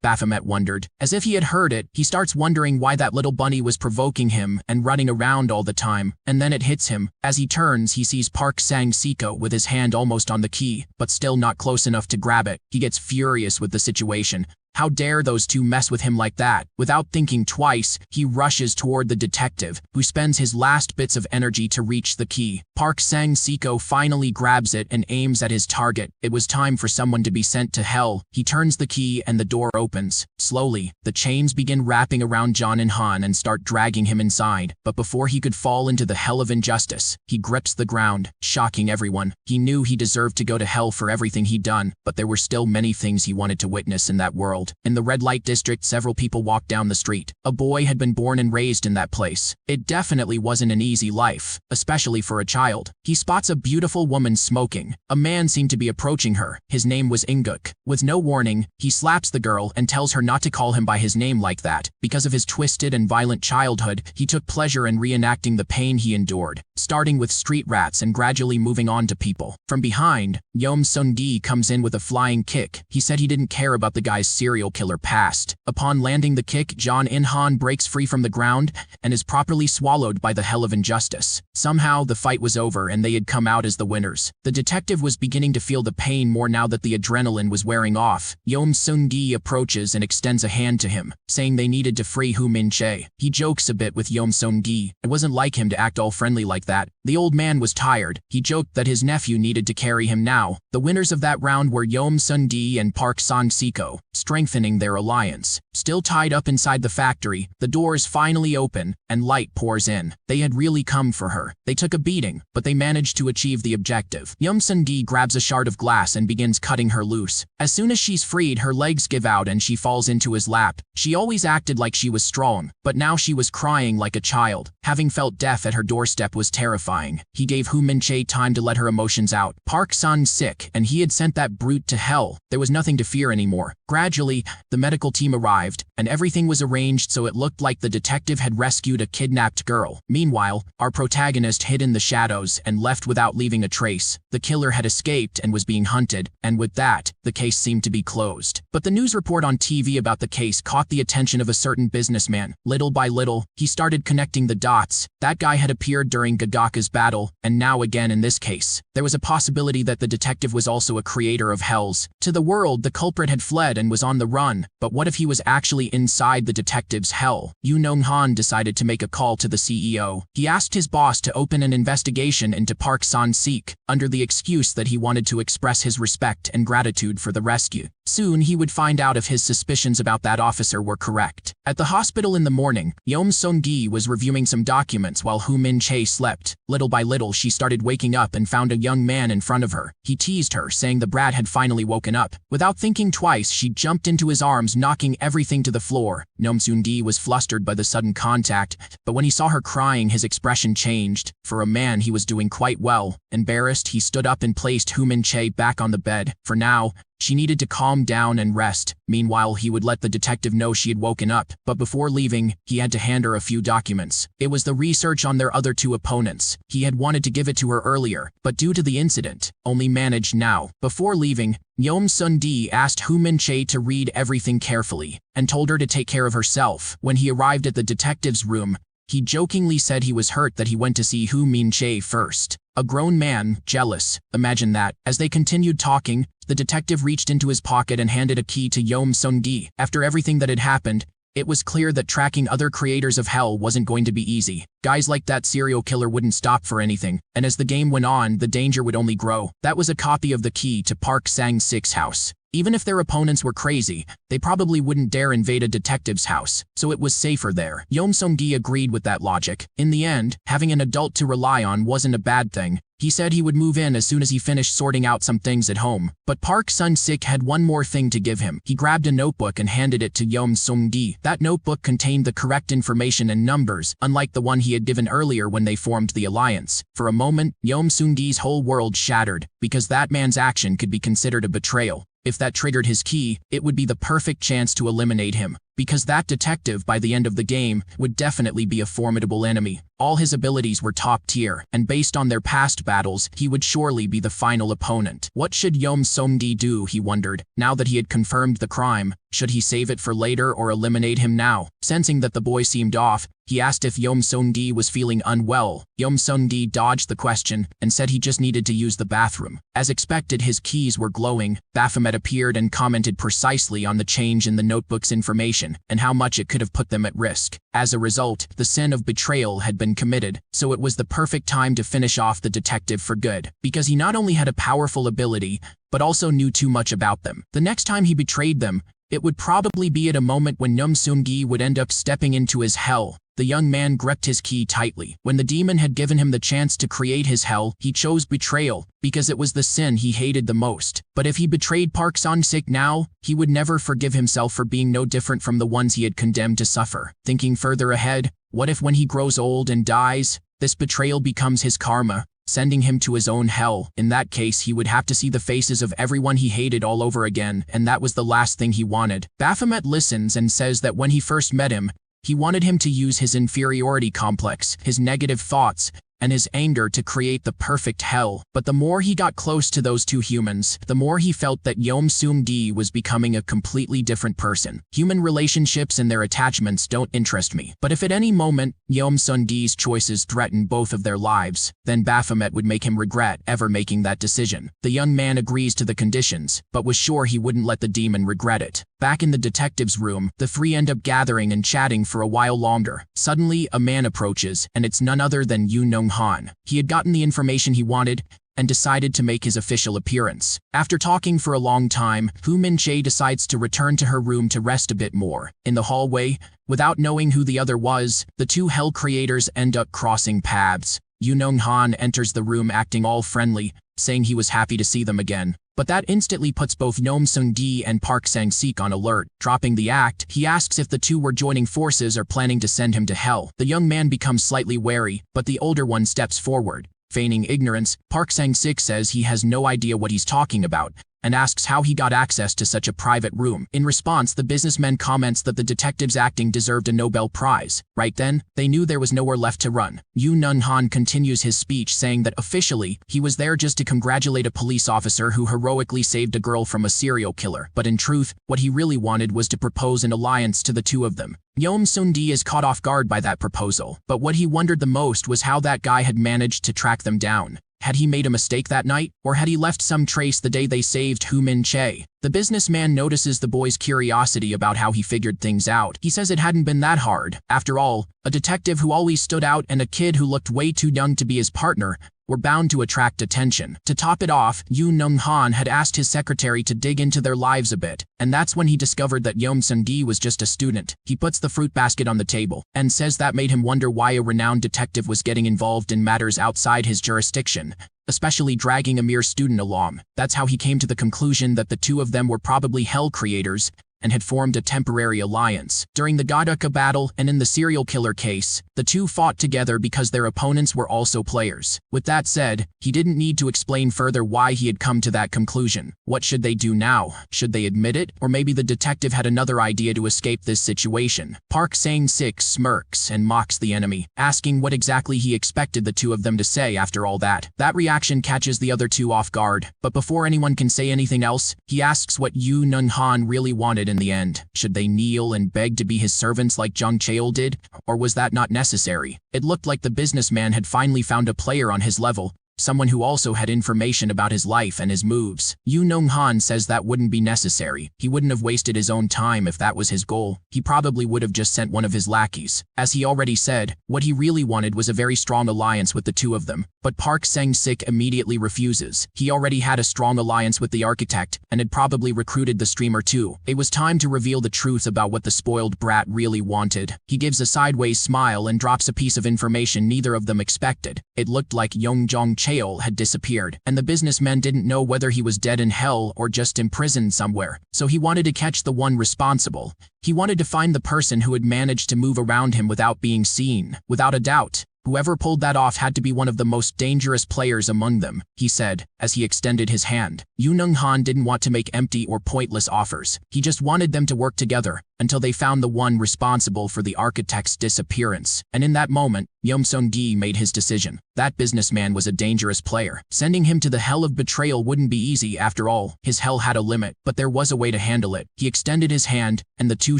Speaker 1: Baphomet wondered. As if he had heard it, he starts wondering why that little bunny was provoking him and running around all the time. And then it hits him. As he turns, he sees Park Sang-sik with his hand almost on the key, but still not close enough to grab it. He gets furious with the situation. How dare those two mess with him like that? Without thinking twice, he rushes toward the detective, who spends his last bits of energy to reach the key. Park Sang-sik finally grabs it and aims at his target. It was time for someone to be sent to hell. He turns the key and the door opens. Slowly, the chains begin wrapping around John In-han and start dragging him inside. But before he could fall into the hell of injustice, he grips the ground, shocking everyone. He knew he deserved to go to hell for everything he'd done, but there were still many things he wanted to witness in that world. In the red light district, several people walked down the street. A boy had been born and raised in that place. It definitely wasn't an easy life, especially for a child. He spots a beautiful woman smoking. A man seemed to be approaching her. His name was Inguk. With no warning, he slaps the girl and tells her not to call him by his name like that. Because of his twisted and violent childhood, he took pleasure in reenacting the pain he endured, starting with street rats and gradually moving on to people. From behind, Yom Soon-gi comes in with a flying kick. He said he didn't care about the guy's serious serial killer passed. Upon landing the kick, John In-han breaks free from the ground and is properly swallowed by the hell of injustice. Somehow, the fight was over and they had come out as the winners. The detective was beginning to feel the pain more now that the adrenaline was wearing off. Yeom Seung-gi approaches and extends a hand to him, saying they needed to free Hu Min-chae. He jokes a bit with Yeom Seung-gi. It wasn't like him to act all friendly like that. The old man was tired. He joked that his nephew needed to carry him now. The winners of that round were Yeom Seung-gi and Park San-siko, strengthening their alliance. Still tied up inside the factory, the doors finally open, and light pours in. They had really come for her. They took a beating, but they managed to achieve the objective. Yeom Seung-gi grabs a shard of glass and begins cutting her loose. As soon as she's freed, her legs give out and she falls into his lap. She always acted like she was strong, but now she was crying like a child. Having felt death at her doorstep was terrifying. He gave Hu Min-chae time to let her emotions out. Park San's sick, and he had sent that brute to hell. There was nothing to fear anymore. Gradually, the medical team arrived, and everything was arranged so it looked like the detective had rescued a kidnapped girl. Meanwhile, our protagonist hid in the shadows and left without leaving a trace. The killer had escaped and was being hunted, and with that, the case seemed to be closed. But the news report on TV about the case caught the attention of a certain businessman. Little by little, he started connecting the dots. That guy had appeared during Gagaka's battle, and now again in this case. There was a possibility that the detective was also a creator of hells. To the world, the culprit had fled and was on the run, but what if he was actually inside the detective's hell? Yoo Nong-han decided to make a call to the CEO. He asked his boss to open an investigation into Park San-sik, under the excuse that he wanted to express his respect and gratitude for the rescue. Soon he would find out if his suspicions about that officer were correct. At the hospital in the morning, Yeom Seung-gi was reviewing some documents while Hu Min-chae slept. Little by little, she started waking up and found a young man in front of her. He teased her, saying the brat had finally woken up. Without thinking twice, she jumped into his arms, knocking everything to the floor. Yeom Seung-gi was flustered by the sudden contact, but when he saw her crying, his expression changed. For a man, he was doing quite well. Embarrassed, he stood up and placed Hu Min-chae back on the bed. For now, she needed to calm down and rest. Meanwhile, he would let the detective know she had woken up, but before leaving, he had to hand her a few documents. It was the research on their other two opponents. He had wanted to give it to her earlier, but due to the incident, only managed now. Before leaving, Yeom Seung-gi asked Hu Min-chae to read everything carefully, and told her to take care of herself. When he arrived at the detective's room, he jokingly said he was hurt that he went to see Hu Min-chae first. A grown man, jealous. Imagine that. As they continued talking, the detective reached into his pocket and handed a key to Yeom Seung-gi. After everything that had happened, it was clear that tracking other creators of hell wasn't going to be easy. Guys like that serial killer wouldn't stop for anything, and as the game went on, the danger would only grow. That was a copy of the key to Park Sang-sik's house. Even if their opponents were crazy, they probably wouldn't dare invade a detective's house, so it was safer there. Yeom Seung-gi agreed with that logic. In the end, having an adult to rely on wasn't a bad thing. He said he would move in as soon as he finished sorting out some things at home. But Park Sun-sik had one more thing to give him. He grabbed a notebook and handed it to Yeom Seung-gi. That notebook contained the correct information and numbers, unlike the one he had given earlier when they formed the alliance. For a moment, Yeom Seung-gi's whole world shattered, because that man's action could be considered a betrayal. If that triggered his key, it would be the perfect chance to eliminate him, because that detective, by the end of the game, would definitely be a formidable enemy. All his abilities were top tier, and based on their past battles, he would surely be the final opponent. What should Yeom Seung-gi do, he wondered, now that he had confirmed the crime? Should he save it for later or eliminate him now? Sensing that the boy seemed off, he asked if Yeom Seung-gi was feeling unwell. Yeom Seung-gi dodged the question and said he just needed to use the bathroom. As expected, his keys were glowing. Baphomet appeared and commented precisely on the change in the notebook's information and how much it could have put them at risk. As a result, the sin of betrayal had been committed, so it was the perfect time to finish off the detective for good, because he not only had a powerful ability, but also knew too much about them. The next time he betrayed them, it would probably be at a moment when Yeom Seung-gi would end up stepping into his hell. The young man gripped his key tightly. When the demon had given him the chance to create his hell, he chose betrayal, because it was the sin he hated the most. But if he betrayed Park San-sik now, he would never forgive himself for being no different from the ones he had condemned to suffer. Thinking further ahead, what if when he grows old and dies, this betrayal becomes his karma, sending him to his own hell? In that case, he would have to see the faces of everyone he hated all over again, and that was the last thing he wanted. Baphomet listens and says that when he first met him, he wanted him to use his inferiority complex, his negative thoughts, and his anger to create the perfect hell. But the more he got close to those two humans, the more he felt that Yeom Seung-di was becoming a completely different person. Human relationships and their attachments don't interest me. But if at any moment, Yeom Seung-di's choices threaten both of their lives, then Baphomet would make him regret ever making that decision. The young man agrees to the conditions, but was sure he wouldn't let the demon regret it. Back in the detective's room, the three end up gathering and chatting for a while longer. Suddenly, a man approaches, and it's none other than Yoo Nung-han. He had gotten the information he wanted and decided to make his official appearance. After talking for a long time, Hu Min-chae decides to return to her room to rest a bit more. In the hallway, without knowing who the other was, the two hell creators end up crossing paths. Yoo Nung-han enters the room acting all friendly, saying he was happy to see them again. But that instantly puts both Yeom Seung-di and Park Sang-sik on alert. Dropping the act, he asks if the two were joining forces or planning to send him to hell. The young man becomes slightly wary, but the older one steps forward. Feigning ignorance, Park Sang-sik says he has no idea what he's talking about, and asks how he got access to such a private room. In response, the businessman comments that the detective's acting deserved a Nobel Prize. Right then, they knew there was nowhere left to run. Yoo Nung-han continues his speech saying that officially, he was there just to congratulate a police officer who heroically saved a girl from a serial killer. But in truth, what he really wanted was to propose an alliance to the two of them. Yeom Seung-di is caught off guard by that proposal, but what he wondered the most was how that guy had managed to track them down. Had he made a mistake that night, or had he left some trace the day they saved Hu Min-chae? The businessman notices the boy's curiosity about how he figured things out. He says it hadn't been that hard. After all, a detective who always stood out and a kid who looked way too young to be his partner were bound to attract attention. To top it off, Yoo Nung-han had asked his secretary to dig into their lives a bit, and that's when he discovered that Yeom Seung-di was just a student. He puts the fruit basket on the table, and says that made him wonder why a renowned detective was getting involved in matters outside his jurisdiction, especially dragging a mere student along. That's how he came to the conclusion that the two of them were probably hell creators and had formed a temporary alliance. During the Gadoka battle and in the serial killer case, the two fought together because their opponents were also players. With that said, he didn't need to explain further why he had come to that conclusion. What should they do now? Should they admit it? Or maybe the detective had another idea to escape this situation. Park Sang-sik smirks and mocks the enemy, asking what exactly he expected the two of them to say after all that. That reaction catches the other two off guard, but before anyone can say anything else, he asks what Yoo Nung-han really wanted in the end. Should they kneel and beg to be his servants like Jung Cheol did? Or was that not necessary? It looked like the businessman had finally found a player on his level, someone who also had information about his life and his moves. Yoo Nung-han says that wouldn't be necessary. He wouldn't have wasted his own time if that was his goal. He probably would have just sent one of his lackeys. As he already said, what he really wanted was a very strong alliance with the two of them. But Park Sang-sik immediately refuses. He already had a strong alliance with the architect and had probably recruited the streamer too. It was time to reveal the truth about what the spoiled brat really wanted. He gives a sideways smile and drops a piece of information neither of them expected. It looked like Jung Cheol had disappeared, and the businessman didn't know whether he was dead in hell or just imprisoned somewhere. So he wanted to catch the one responsible. He wanted to find the person who had managed to move around him without being seen. Without a doubt, whoever pulled that off had to be one of the most dangerous players among them, he said, as he extended his hand. Yoo Nung-han didn't want to make empty or pointless offers. He just wanted them to work together until they found the one responsible for the architect's disappearance. And in that moment, Yeom Seung-di made his decision. That businessman was a dangerous player. Sending him to the hell of betrayal wouldn't be easy after all. His hell had a limit, but there was a way to handle it. He extended his hand, and the two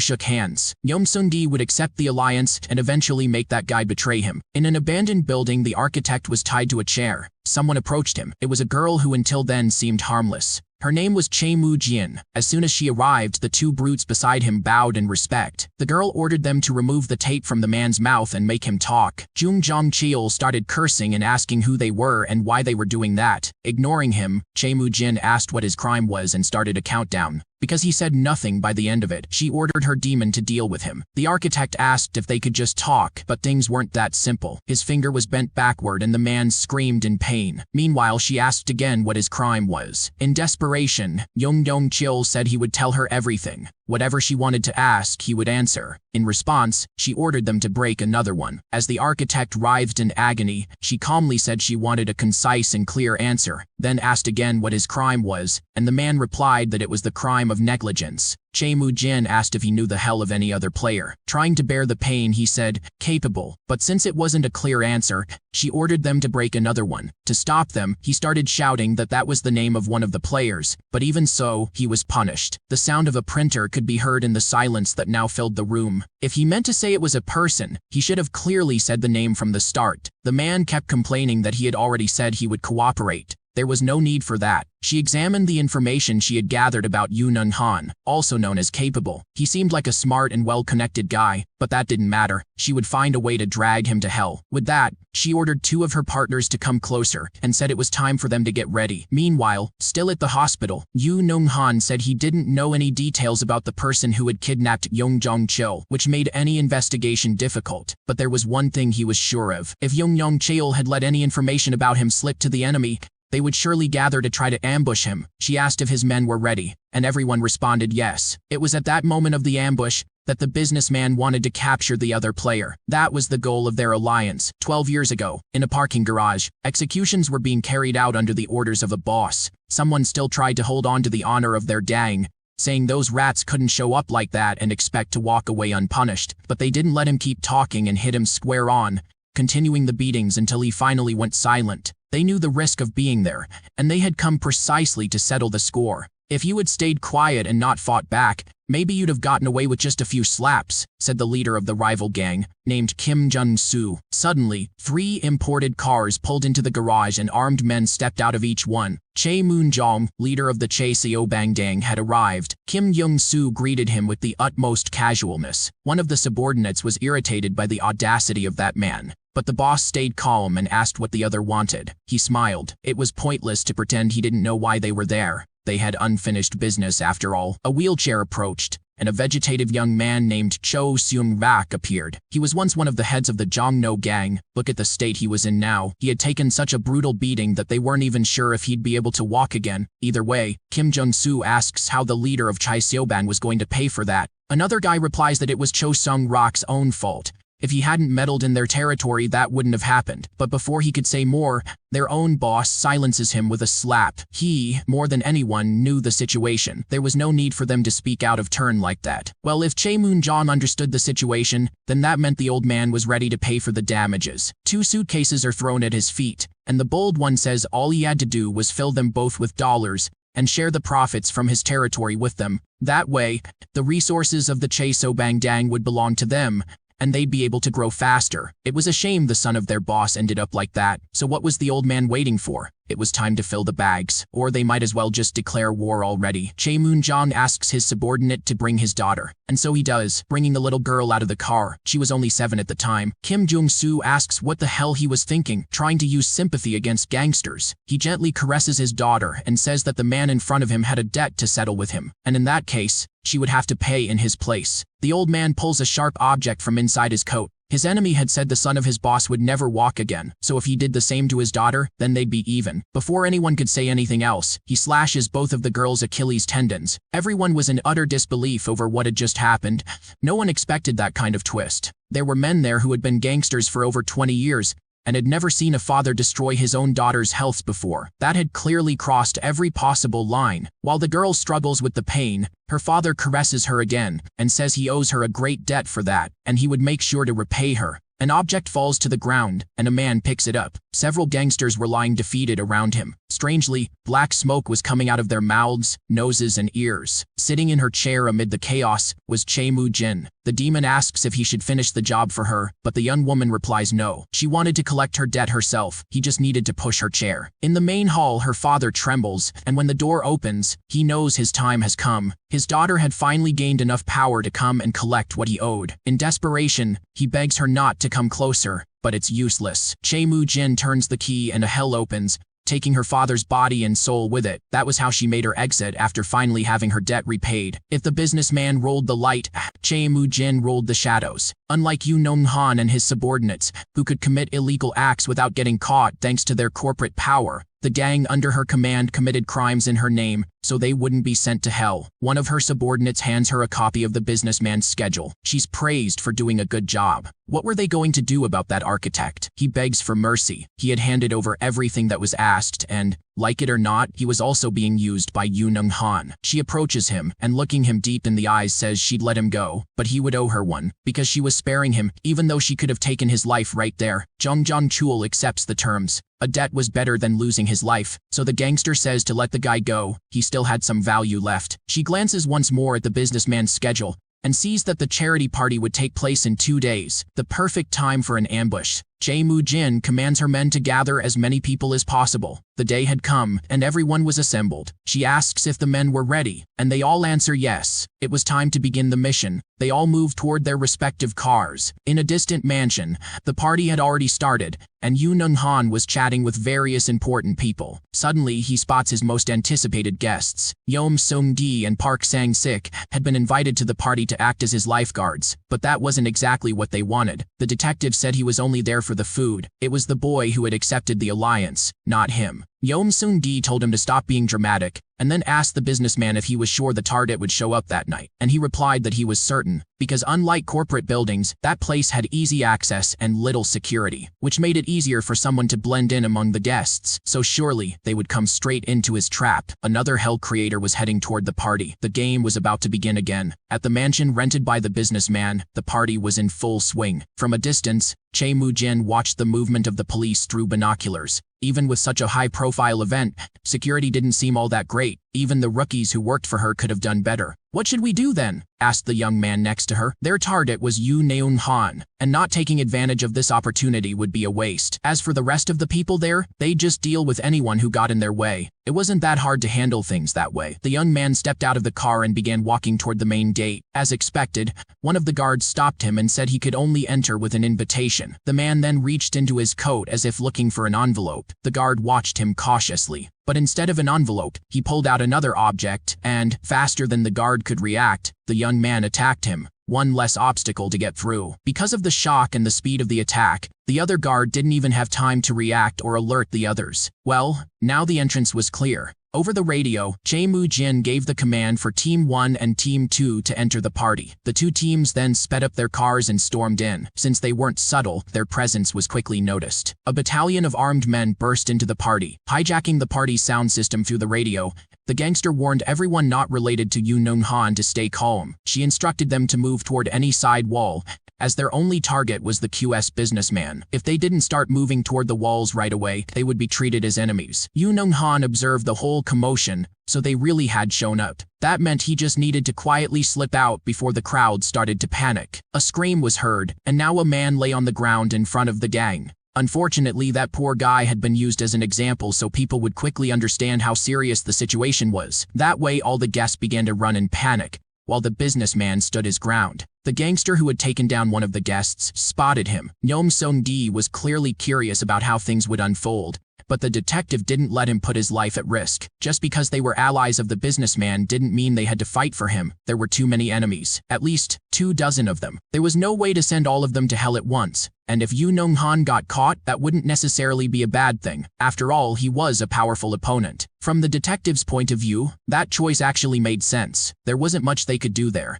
Speaker 1: shook hands. Yeom Seung-di would accept the alliance and eventually make that guy betray him. In an abandoned building, the architect was tied to a chair. Someone approached him. It was a girl who until then seemed harmless. Her name was Chae Moo-jin. As soon as she arrived, the two brutes beside him bowed in respect. The girl ordered them to remove the tape from the man's mouth and make him talk. Jung Cheol started cursing and asking who they were and why they were doing that. Ignoring him, Chae Moo-jin asked what his crime was and started a countdown. Because he said nothing by the end of it, she ordered her demon to deal with him. The architect asked if they could just talk, but things weren't that simple. His finger was bent backward and the man screamed in pain. Meanwhile, she asked again what his crime was. In desperation, Jung Cheol said he would tell her everything. Whatever she wanted to ask, he would answer. In response, she ordered them to break another one. As the architect writhed in agony, she calmly said she wanted a concise and clear answer, then asked again what his crime was, and the man replied that it was the crime of of negligence. Che Mu-jin asked if he knew the hell of any other player. Trying to bear the pain, he said, capable. But since it wasn't a clear answer, she ordered them to break another one. To stop them, he started shouting that that was the name of one of the players, but even so, he was punished. The sound of a printer could be heard in the silence that now filled the room. If he meant to say it was a person, he should have clearly said the name from the start. The man kept complaining that he had already said he would cooperate. There was no need for that. She examined the information she had gathered about Yu Nung-han, also known as capable. He seemed like a smart and well-connected guy, but that didn't matter. She would find a way to drag him to hell. With that, she ordered 2 of her partners to come closer and said it was time for them to get ready. Meanwhile, still at the hospital, Yu Nung-han said he didn't know any details about the person who had kidnapped Yong Jong-chil, which made any investigation difficult. But there was one thing he was sure of. If Yong Jong-chil had let any information about him slip to the enemy, they would surely gather to try to ambush him. She asked if his men were ready, and everyone responded yes. It was at that moment of the ambush that the businessman wanted to capture the other player. That was the goal of their alliance. 12 years ago, in a parking garage, executions were being carried out under the orders of a boss. Someone still tried to hold on to the honor of their gang, saying those rats couldn't show up like that and expect to walk away unpunished. But they didn't let him keep talking and hit him square on, continuing the beatings until he finally went silent. They knew the risk of being there, and they had come precisely to settle the score. If you had stayed quiet and not fought back, maybe you'd have gotten away with just a few slaps, said the leader of the rival gang, named Kim Jung-soo. Suddenly, 3 imported cars pulled into the garage and armed men stepped out of each one. Che Moon-jong, leader of the Che Seobang gang, had arrived. Kim Jung-soo greeted him with the utmost casualness. One of the subordinates was irritated by the audacity of that man. But the boss stayed calm and asked what the other wanted. He smiled. It was pointless to pretend he didn't know why they were there. They had unfinished business after all. A wheelchair approached, and a vegetative young man named Cho Seung-rak appeared. He was once one of the heads of the Jongno gang. Look at the state he was in now. He had taken such a brutal beating that they weren't even sure if he'd be able to walk again. Either way, Kim Jung-soo asks how the leader of Chai Seobang was going to pay for that. Another guy replies that it was Cho Seung-rak's own fault. If he hadn't meddled in their territory, that wouldn't have happened. But before he could say more, their own boss silences him with a slap. He, more than anyone, knew the situation. There was no need for them to speak out of turn like that. Well, if Che Moon-jong understood the situation, then that meant the old man was ready to pay for the damages. 2 suitcases are thrown at his feet, and the bold one says all he had to do was fill them both with dollars and share the profits from his territory with them. That way, the resources of the Che Seobang gang would belong to them, and they'd be able to grow faster. It was a shame the son of their boss ended up like that, so what was the old man waiting for? It was time to fill the bags, or they might as well just declare war already. Che Moon-jong asks his subordinate to bring his daughter, and so he does, bringing the little girl out of the car. She was only 7 at the time. Kim Jung-soo asks what the hell he was thinking, trying to use sympathy against gangsters. He gently caresses his daughter and says that the man in front of him had a debt to settle with him, and in that case, she would have to pay in his place. The old man pulls a sharp object from inside his coat. His enemy had said the son of his boss would never walk again, so if he did the same to his daughter, then they'd be even. Before anyone could say anything else, he slashes both of the girl's Achilles tendons. Everyone was in utter disbelief over what had just happened. No one expected that kind of twist. There were men there who had been gangsters for over 20 years, and had never seen a father destroy his own daughter's health before. That had clearly crossed every possible line. While the girl struggles with the pain, her father caresses her again and says he owes her a great debt for that, and he would make sure to repay her. An object falls to the ground, and a man picks it up. Several gangsters were lying defeated around him. Strangely, black smoke was coming out of their mouths, noses, and ears. Sitting in her chair amid the chaos was Che Mu-jin. The demon asks if he should finish the job for her, but the young woman replies no. She wanted to collect her debt herself. He just needed to push her chair. In the main hall, her father trembles, and when the door opens, he knows his time has come. His daughter had finally gained enough power to come and collect what he owed. In desperation, he begs her not to come closer, but it's useless. Che Mu-jin turns the key and a hell opens, taking her father's body and soul with it. That was how she made her exit after finally having her debt repaid. If the businessman rolled the light, Che Mu-jin rolled the shadows. Unlike Yu Nong-han and his subordinates, who could commit illegal acts without getting caught thanks to their corporate power, the gang under her command committed crimes in her name, so they wouldn't be sent to hell. One of her subordinates hands her a copy of the businessman's schedule. She's praised for doing a good job. What were they going to do about that architect? He begs for mercy. He had handed over everything that was asked, and Like it or not, he was also being used by Yu Nung-han. She approaches him, and looking him deep in the eyes says she'd let him go, but he would owe her one, because she was sparing him, even though she could have taken his life right there. Jung Jong-chul accepts the terms. A debt was better than losing his life, so the gangster says to let the guy go. He still had some value left. She glances once more at the businessman's schedule, and sees that the charity party would take place in 2 days, the perfect time for an ambush. Jae Moo-jin commands her men to gather as many people as possible. The day had come, and everyone was assembled. She asks if the men were ready, and they all answer yes. It was time to begin the mission. They all moved toward their respective cars. In a distant mansion, the party had already started, and Yu Nung-han was chatting with various important people. Suddenly, he spots his most anticipated guests. Yeom Seung-gi and Park Sang-sik had been invited to the party to act as his lifeguards, but that wasn't exactly what they wanted. The detective said he was only there for the food. It was the boy who had accepted the alliance, not him. Yeom Seung-gi told him to stop being dramatic, and then asked the businessman if he was sure the target would show up that night, and he replied that he was certain, because unlike corporate buildings, that place had easy access and little security, which made it easier for someone to blend in among the guests, so surely they would come straight into his trap. Another hell creator was heading toward the party. The game was about to begin again. At the mansion rented by the businessman, the party was in full swing. From a distance, Jae Moo-jin watched the movement of the police through binoculars. Even with such a high-profile event, security didn't seem all that great. Even the rookies who worked for her could have done better. "What should we do then?" asked the young man next to her. Their target was Yu Neung-han, and not taking advantage of this opportunity would be a waste. As for the rest of the people there, they'd just deal with anyone who got in their way. It wasn't that hard to handle things that way. The young man stepped out of the car and began walking toward the main gate. As expected, one of the guards stopped him and said he could only enter with an invitation. The man then reached into his coat as if looking for an envelope. The guard watched him cautiously. But instead of an envelope, he pulled out another object, and, faster than the guard could react, the young man attacked him. One less obstacle to get through. Because of the shock and the speed of the attack, the other guard didn't even have time to react or alert the others. Well, now the entrance was clear. Over the radio, Jae Moo-jin gave the command for Team 1 and Team 2 to enter the party. The two teams then sped up their cars and stormed in. Since they weren't subtle, their presence was quickly noticed. A battalion of armed men burst into the party, hijacking the party's sound system through the radio. The gangster warned everyone not related to Yu Nung-han to stay calm. She instructed them to move toward any side wall, as their only target was the QS businessman. If they didn't start moving toward the walls right away, they would be treated as enemies. Yu Nung-han observed the whole commotion, so they really had shown up. That meant he just needed to quietly slip out before the crowd started to panic. A scream was heard, and now a man lay on the ground in front of the gang. Unfortunately, that poor guy had been used as an example so people would quickly understand how serious the situation was. That way, all the guests began to run in panic, while the businessman stood his ground. The gangster who had taken down one of the guests spotted him. Yeom Seung-gi was clearly curious about how things would unfold, but the detective didn't let him put his life at risk. Just because they were allies of the businessman didn't mean they had to fight for him. There were too many enemies, at least 24 of them. There was no way to send all of them to hell at once, and if Yu Nung-han got caught, that wouldn't necessarily be a bad thing. After all, he was a powerful opponent. From the detective's point of view, that choice actually made sense. There wasn't much they could do there.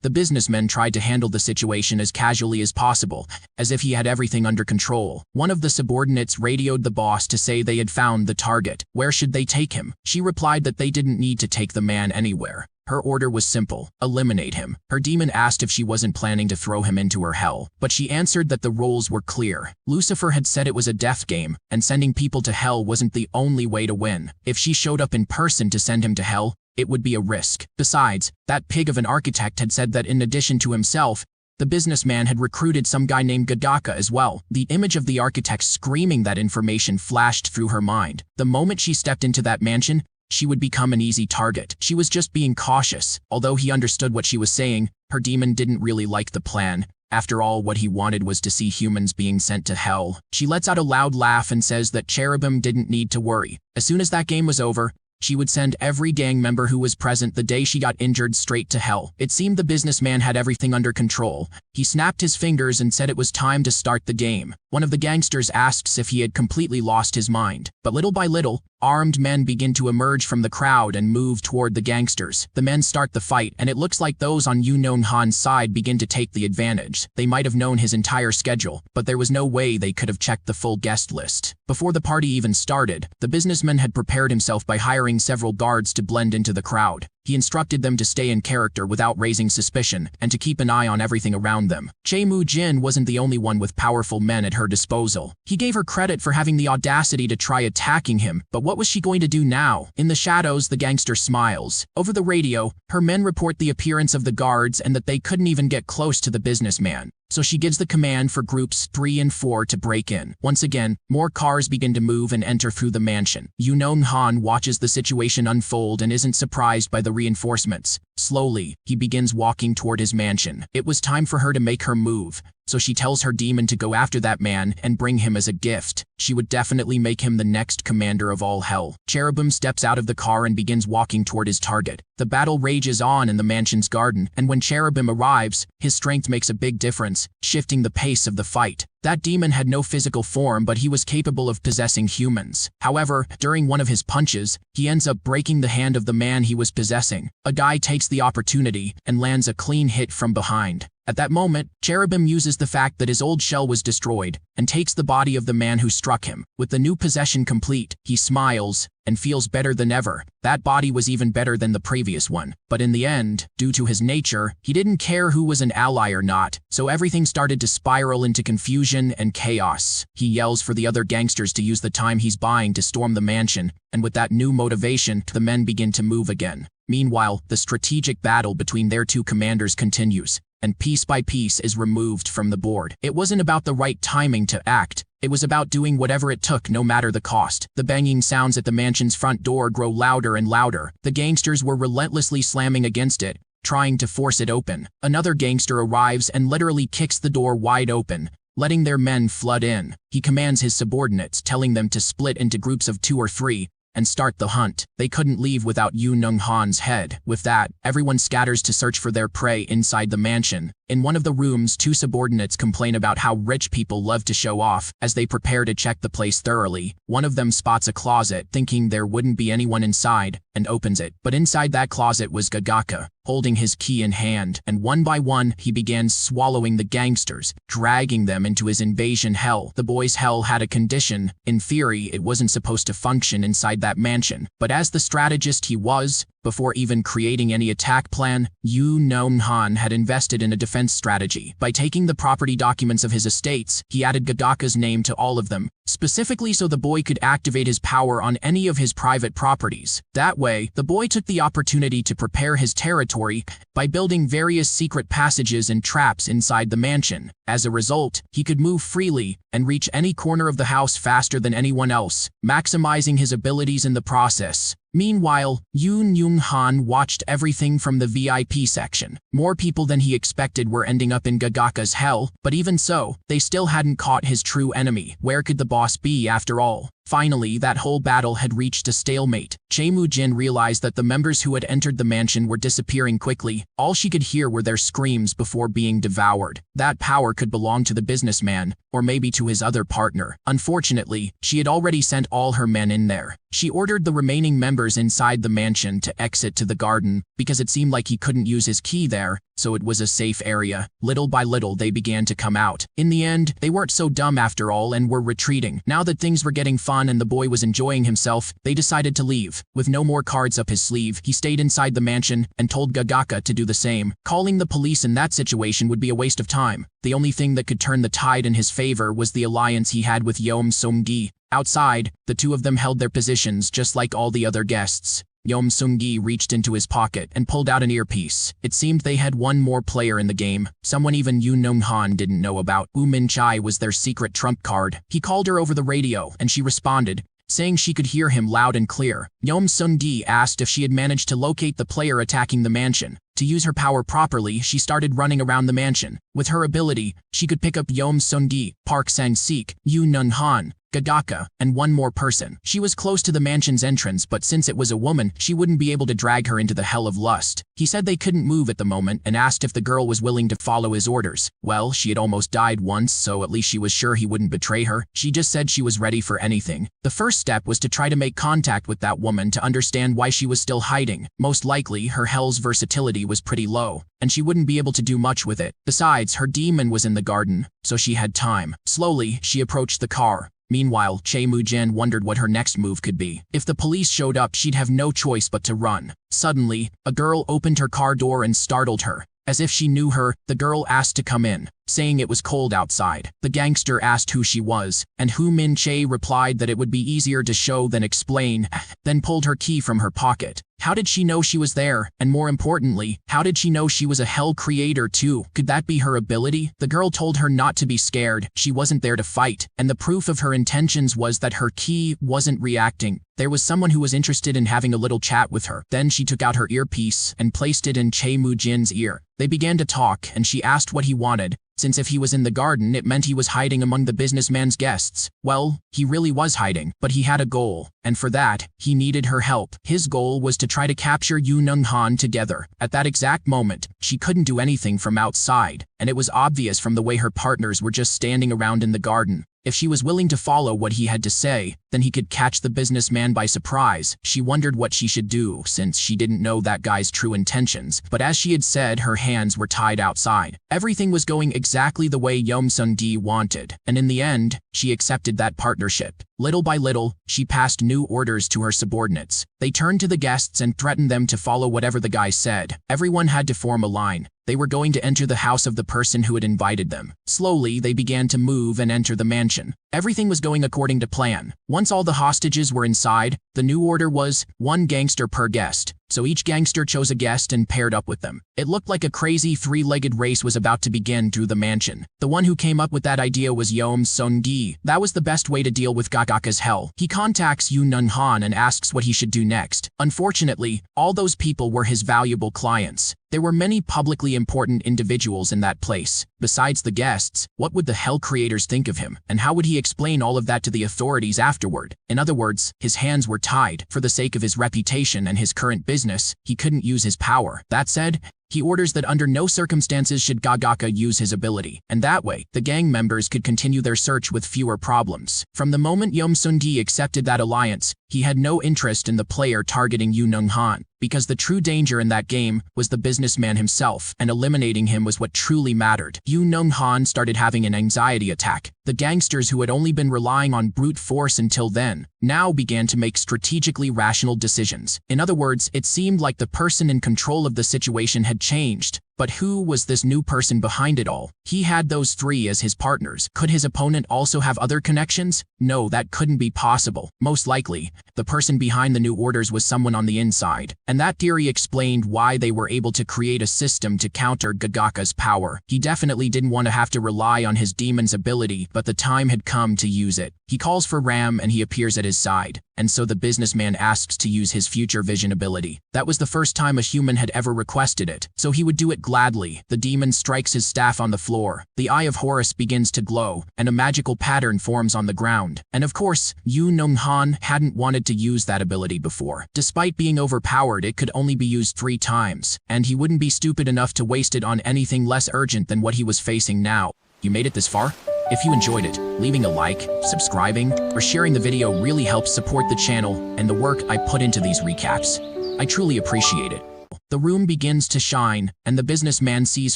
Speaker 1: The businessman tried to handle the situation as casually as possible, as if he had everything under control. One of the subordinates radioed the boss to say they had found the target. Where should they take him? She replied that they didn't need to take the man anywhere. Her order was simple: eliminate him. Her demon asked if she wasn't planning to throw him into her hell, but she answered that the rules were clear. Lucifer had said it was a death game, and sending people to hell wasn't the only way to win. If she showed up in person to send him to hell, it would be a risk. Besides, that pig of an architect had said that in addition to himself, the businessman had recruited some guy named Gadaka as well. The image of the architect screaming that information flashed through her mind. The moment she stepped into that mansion, she would become an easy target. She was just being cautious. Although he understood what she was saying, her demon didn't really like the plan. After all, what he wanted was to see humans being sent to hell. She lets out a loud laugh and says that Cherubim didn't need to worry. As soon as that game was over, She would send every gang member who was present the day she got injured straight to hell. It seemed the businessman had everything under control. He snapped his fingers and said it was time to start the game. One of the gangsters asks if he had completely lost his mind. But little by little, armed men begin to emerge from the crowd and move toward the gangsters. The men start the fight, and it looks like those on Yu Nong-han's side begin to take the advantage. They might have known his entire schedule, but there was no way they could have checked the full guest list. Before the party even started, the businessman had prepared himself by hiring several guards to blend into the crowd. He instructed them to stay in character without raising suspicion and to keep an eye on everything around them. Che Mu-jin wasn't the only one with powerful men at her disposal. He gave her credit for having the audacity to try attacking him, but what was she going to do now? In the shadows, the gangster smiles. Over the radio, her men report the appearance of the guards and that they couldn't even get close to the businessman. So she gives the command for groups 3 and 4 to break in. Once again, more cars begin to move and enter through the mansion. Yu Nong-han watches the situation unfold and isn't surprised by the reinforcements. Slowly, he begins walking toward his mansion. It was time for her to make her move, so she tells her demon to go after that man and bring him as a gift. She would definitely make him the next commander of all hell. Cherubim steps out of the car and begins walking toward his target. The battle rages on in the mansion's garden, and when Cherubim arrives, his strength makes a big difference, shifting the pace of the fight. That demon had no physical form, but he was capable of possessing humans. However, during one of his punches, he ends up breaking the hand of the man he was possessing. A guy takes the opportunity and lands a clean hit from behind. At that moment, Cherubim uses the fact that his old shell was destroyed and takes the body of the man who struck him. With the new possession complete, he smiles and feels better than ever. That body was even better than the previous one. But in the end, due to his nature, he didn't care who was an ally or not, so everything started to spiral into confusion and chaos. He yells for the other gangsters to use the time he's buying to storm the mansion, and with that new motivation, the men begin to move again. Meanwhile, the strategic battle between their two commanders continues, and piece by piece is removed from the board. It wasn't about the right timing to act. It was about doing whatever it took, no matter the cost. The banging sounds at the mansion's front door grow louder and louder. The gangsters were relentlessly slamming against it, trying to force it open. Another gangster arrives and literally kicks the door wide open, letting their men flood in. He commands his subordinates, telling them to split into groups of 2 or 3, and start the hunt. They couldn't leave without Yu Nong-han's head. With that, everyone scatters to search for their prey inside the mansion. In one of the rooms, 2 subordinates complain about how rich people love to show off. As they prepare to check the place thoroughly, one of them spots a closet, thinking there wouldn't be anyone inside, and opens it. But inside that closet was Gagaka, holding his key in hand, and one by one, he began swallowing the gangsters, dragging them into his invasion hell. The boy's hell had a condition. In theory, it wasn't supposed to function inside that mansion, but as the strategist he was, before even creating any attack plan, Yu Nong-han had invested in a defense strategy. By taking the property documents of his estates, he added Gagaka's name to all of them, specifically so the boy could activate his power on any of his private properties. That way, the boy took the opportunity to prepare his territory by building various secret passages and traps inside the mansion. As a result, he could move freely and reach any corner of the house faster than anyone else, maximizing his abilities in the process. Meanwhile, Yu Nong-han watched everything from the VIP section. More people than he expected were ending up in Gagaka's hell, but even so, they still hadn't caught his true enemy. Where could the boss be after all? Finally, that whole battle had reached a stalemate. Che Mu-jin realized that the members who had entered the mansion were disappearing quickly. All she could hear were their screams before being devoured. That power could belong to the businessman, or maybe to his other partner. Unfortunately, she had already sent all her men in there. She ordered the remaining members inside the mansion to exit to the garden, because it seemed like he couldn't use his key there, so it was a safe area. Little by little, they began to come out. In the end, they weren't so dumb after all and were retreating. Now that things were getting fun and the boy was enjoying himself, they decided to leave. With no more cards up his sleeve, he stayed inside the mansion and told Gagaka to do the same. Calling the police in that situation would be a waste of time. The only thing that could turn the tide in his favor was the alliance he had with Yeom Seung-gi. Outside, the two of them held their positions just like all the other guests. Yeom Seung-gi reached into his pocket and pulled out an earpiece. It seemed they had one more player in the game, someone even Yu Nong-han didn't know about. Woo Min-chai was their secret trump card. He called her over the radio, and she responded, saying she could hear him loud and clear. Yeom Seung-gi asked if she had managed to locate the player attacking the mansion. To use her power properly, she started running around the mansion. With her ability, she could pick up Yeom Seung-gi, Park Sang-sik, Yoo Nun-han, Gagaka, and one more person. She was close to the mansion's entrance, but since it was a woman, she wouldn't be able to drag her into the hell of lust. He said they couldn't move at the moment and asked if the girl was willing to follow his orders. Well, she had almost died once, so at least she was sure he wouldn't betray her. She just said she was ready for anything. The first step was to try to make contact with that woman to understand why she was still hiding. Most likely, her hell's versatility was pretty low, and she wouldn't be able to do much with it. Besides, her demon was in the garden, so she had time. Slowly, she approached the car. Meanwhile, Che Mu-jin wondered what her next move could be. If the police showed up, she'd have no choice but to run. Suddenly, a girl opened her car door and startled her. As if she knew her, the girl asked to come in, saying it was cold outside. The gangster asked who she was, and Hu Min-che replied that it would be easier to show than explain, then pulled her key from her pocket. How did she know she was there? And more importantly, how did she know she was a hell creator too? Could that be her ability? The girl told her not to be scared, she wasn't there to fight, and the proof of her intentions was that her key wasn't reacting. There was someone who was interested in having a little chat with her. Then she took out her earpiece and placed it in Che Mu-jin's ear. They began to talk, and she asked what he wanted, since if he was in the garden it meant he was hiding among the businessman's guests. Well, he really was hiding, but he had a goal, and for that, he needed her help. His goal was to try to capture Yoo Nung-han together. At that exact moment, she couldn't do anything from outside, and it was obvious from the way her partners were just standing around in the garden. If she was willing to follow what he had to say, then he could catch the businessman by surprise. She wondered what she should do, since she didn't know that guy's true intentions. But as she had said, her hands were tied outside. Everything was going exactly the way Yeom Seung-gi wanted, and in the end, she accepted that partnership. Little by little, she passed new orders to her subordinates. They turned to the guests and threatened them to follow whatever the guy said. Everyone had to form a line. They were going to enter the house of the person who had invited them. Slowly, they began to move and enter the mansion. Everything was going according to plan. Once all the hostages were inside, the new order was one gangster per guest. So each gangster chose a guest and paired up with them. It looked like a crazy three-legged race was about to begin through the mansion. The one who came up with that idea was Yeom Seung-gi. That was the best way to deal with Gagaka's hell. He contacts Yoo Nun-han and asks what he should do next. Unfortunately, all those people were his valuable clients. There were many publicly important individuals in that place. Besides the guests, what would the hell creators think of him? And how would he explain all of that to the authorities afterward? In other words, his hands were tied. For the sake of his reputation and his current business, he couldn't use his power. That said, he orders that under no circumstances should Gagaka use his ability, and that way, the gang members could continue their search with fewer problems. From the moment Yeom Seung-gi accepted that alliance, he had no interest in the player targeting Yoo Nung-han, because the true danger in that game was the businessman himself, and eliminating him was what truly mattered. Yoo Nung-han started having an anxiety attack. The gangsters who had only been relying on brute force until then, now began to make strategically rational decisions. In other words, it seemed like the person in control of the situation had changed. But who was this new person behind it all? He had those three as his partners. Could his opponent also have other connections? No, that couldn't be possible. Most likely, the person behind the new orders was someone on the inside. And that theory explained why they were able to create a system to counter Gagaka's power. He definitely didn't want to have to rely on his demon's ability, but the time had come to use it. He calls for Ram and he appears at his side. And so the businessman asks to use his future vision ability. That was the first time a human had ever requested it, so he would do it gladly. The demon strikes his staff on the floor. The Eye of Horus begins to glow, and a magical pattern forms on the ground. And of course, Yoo Nung-han hadn't wanted to use that ability before. Despite being overpowered, it could only be used 3 times, and he wouldn't be stupid enough to waste it on anything less urgent than what he was facing now. You made it this far? If you enjoyed it, leaving a like, subscribing, or sharing the video really helps support the channel and the work I put into these recaps. I truly appreciate it. The room begins to shine, and the businessman sees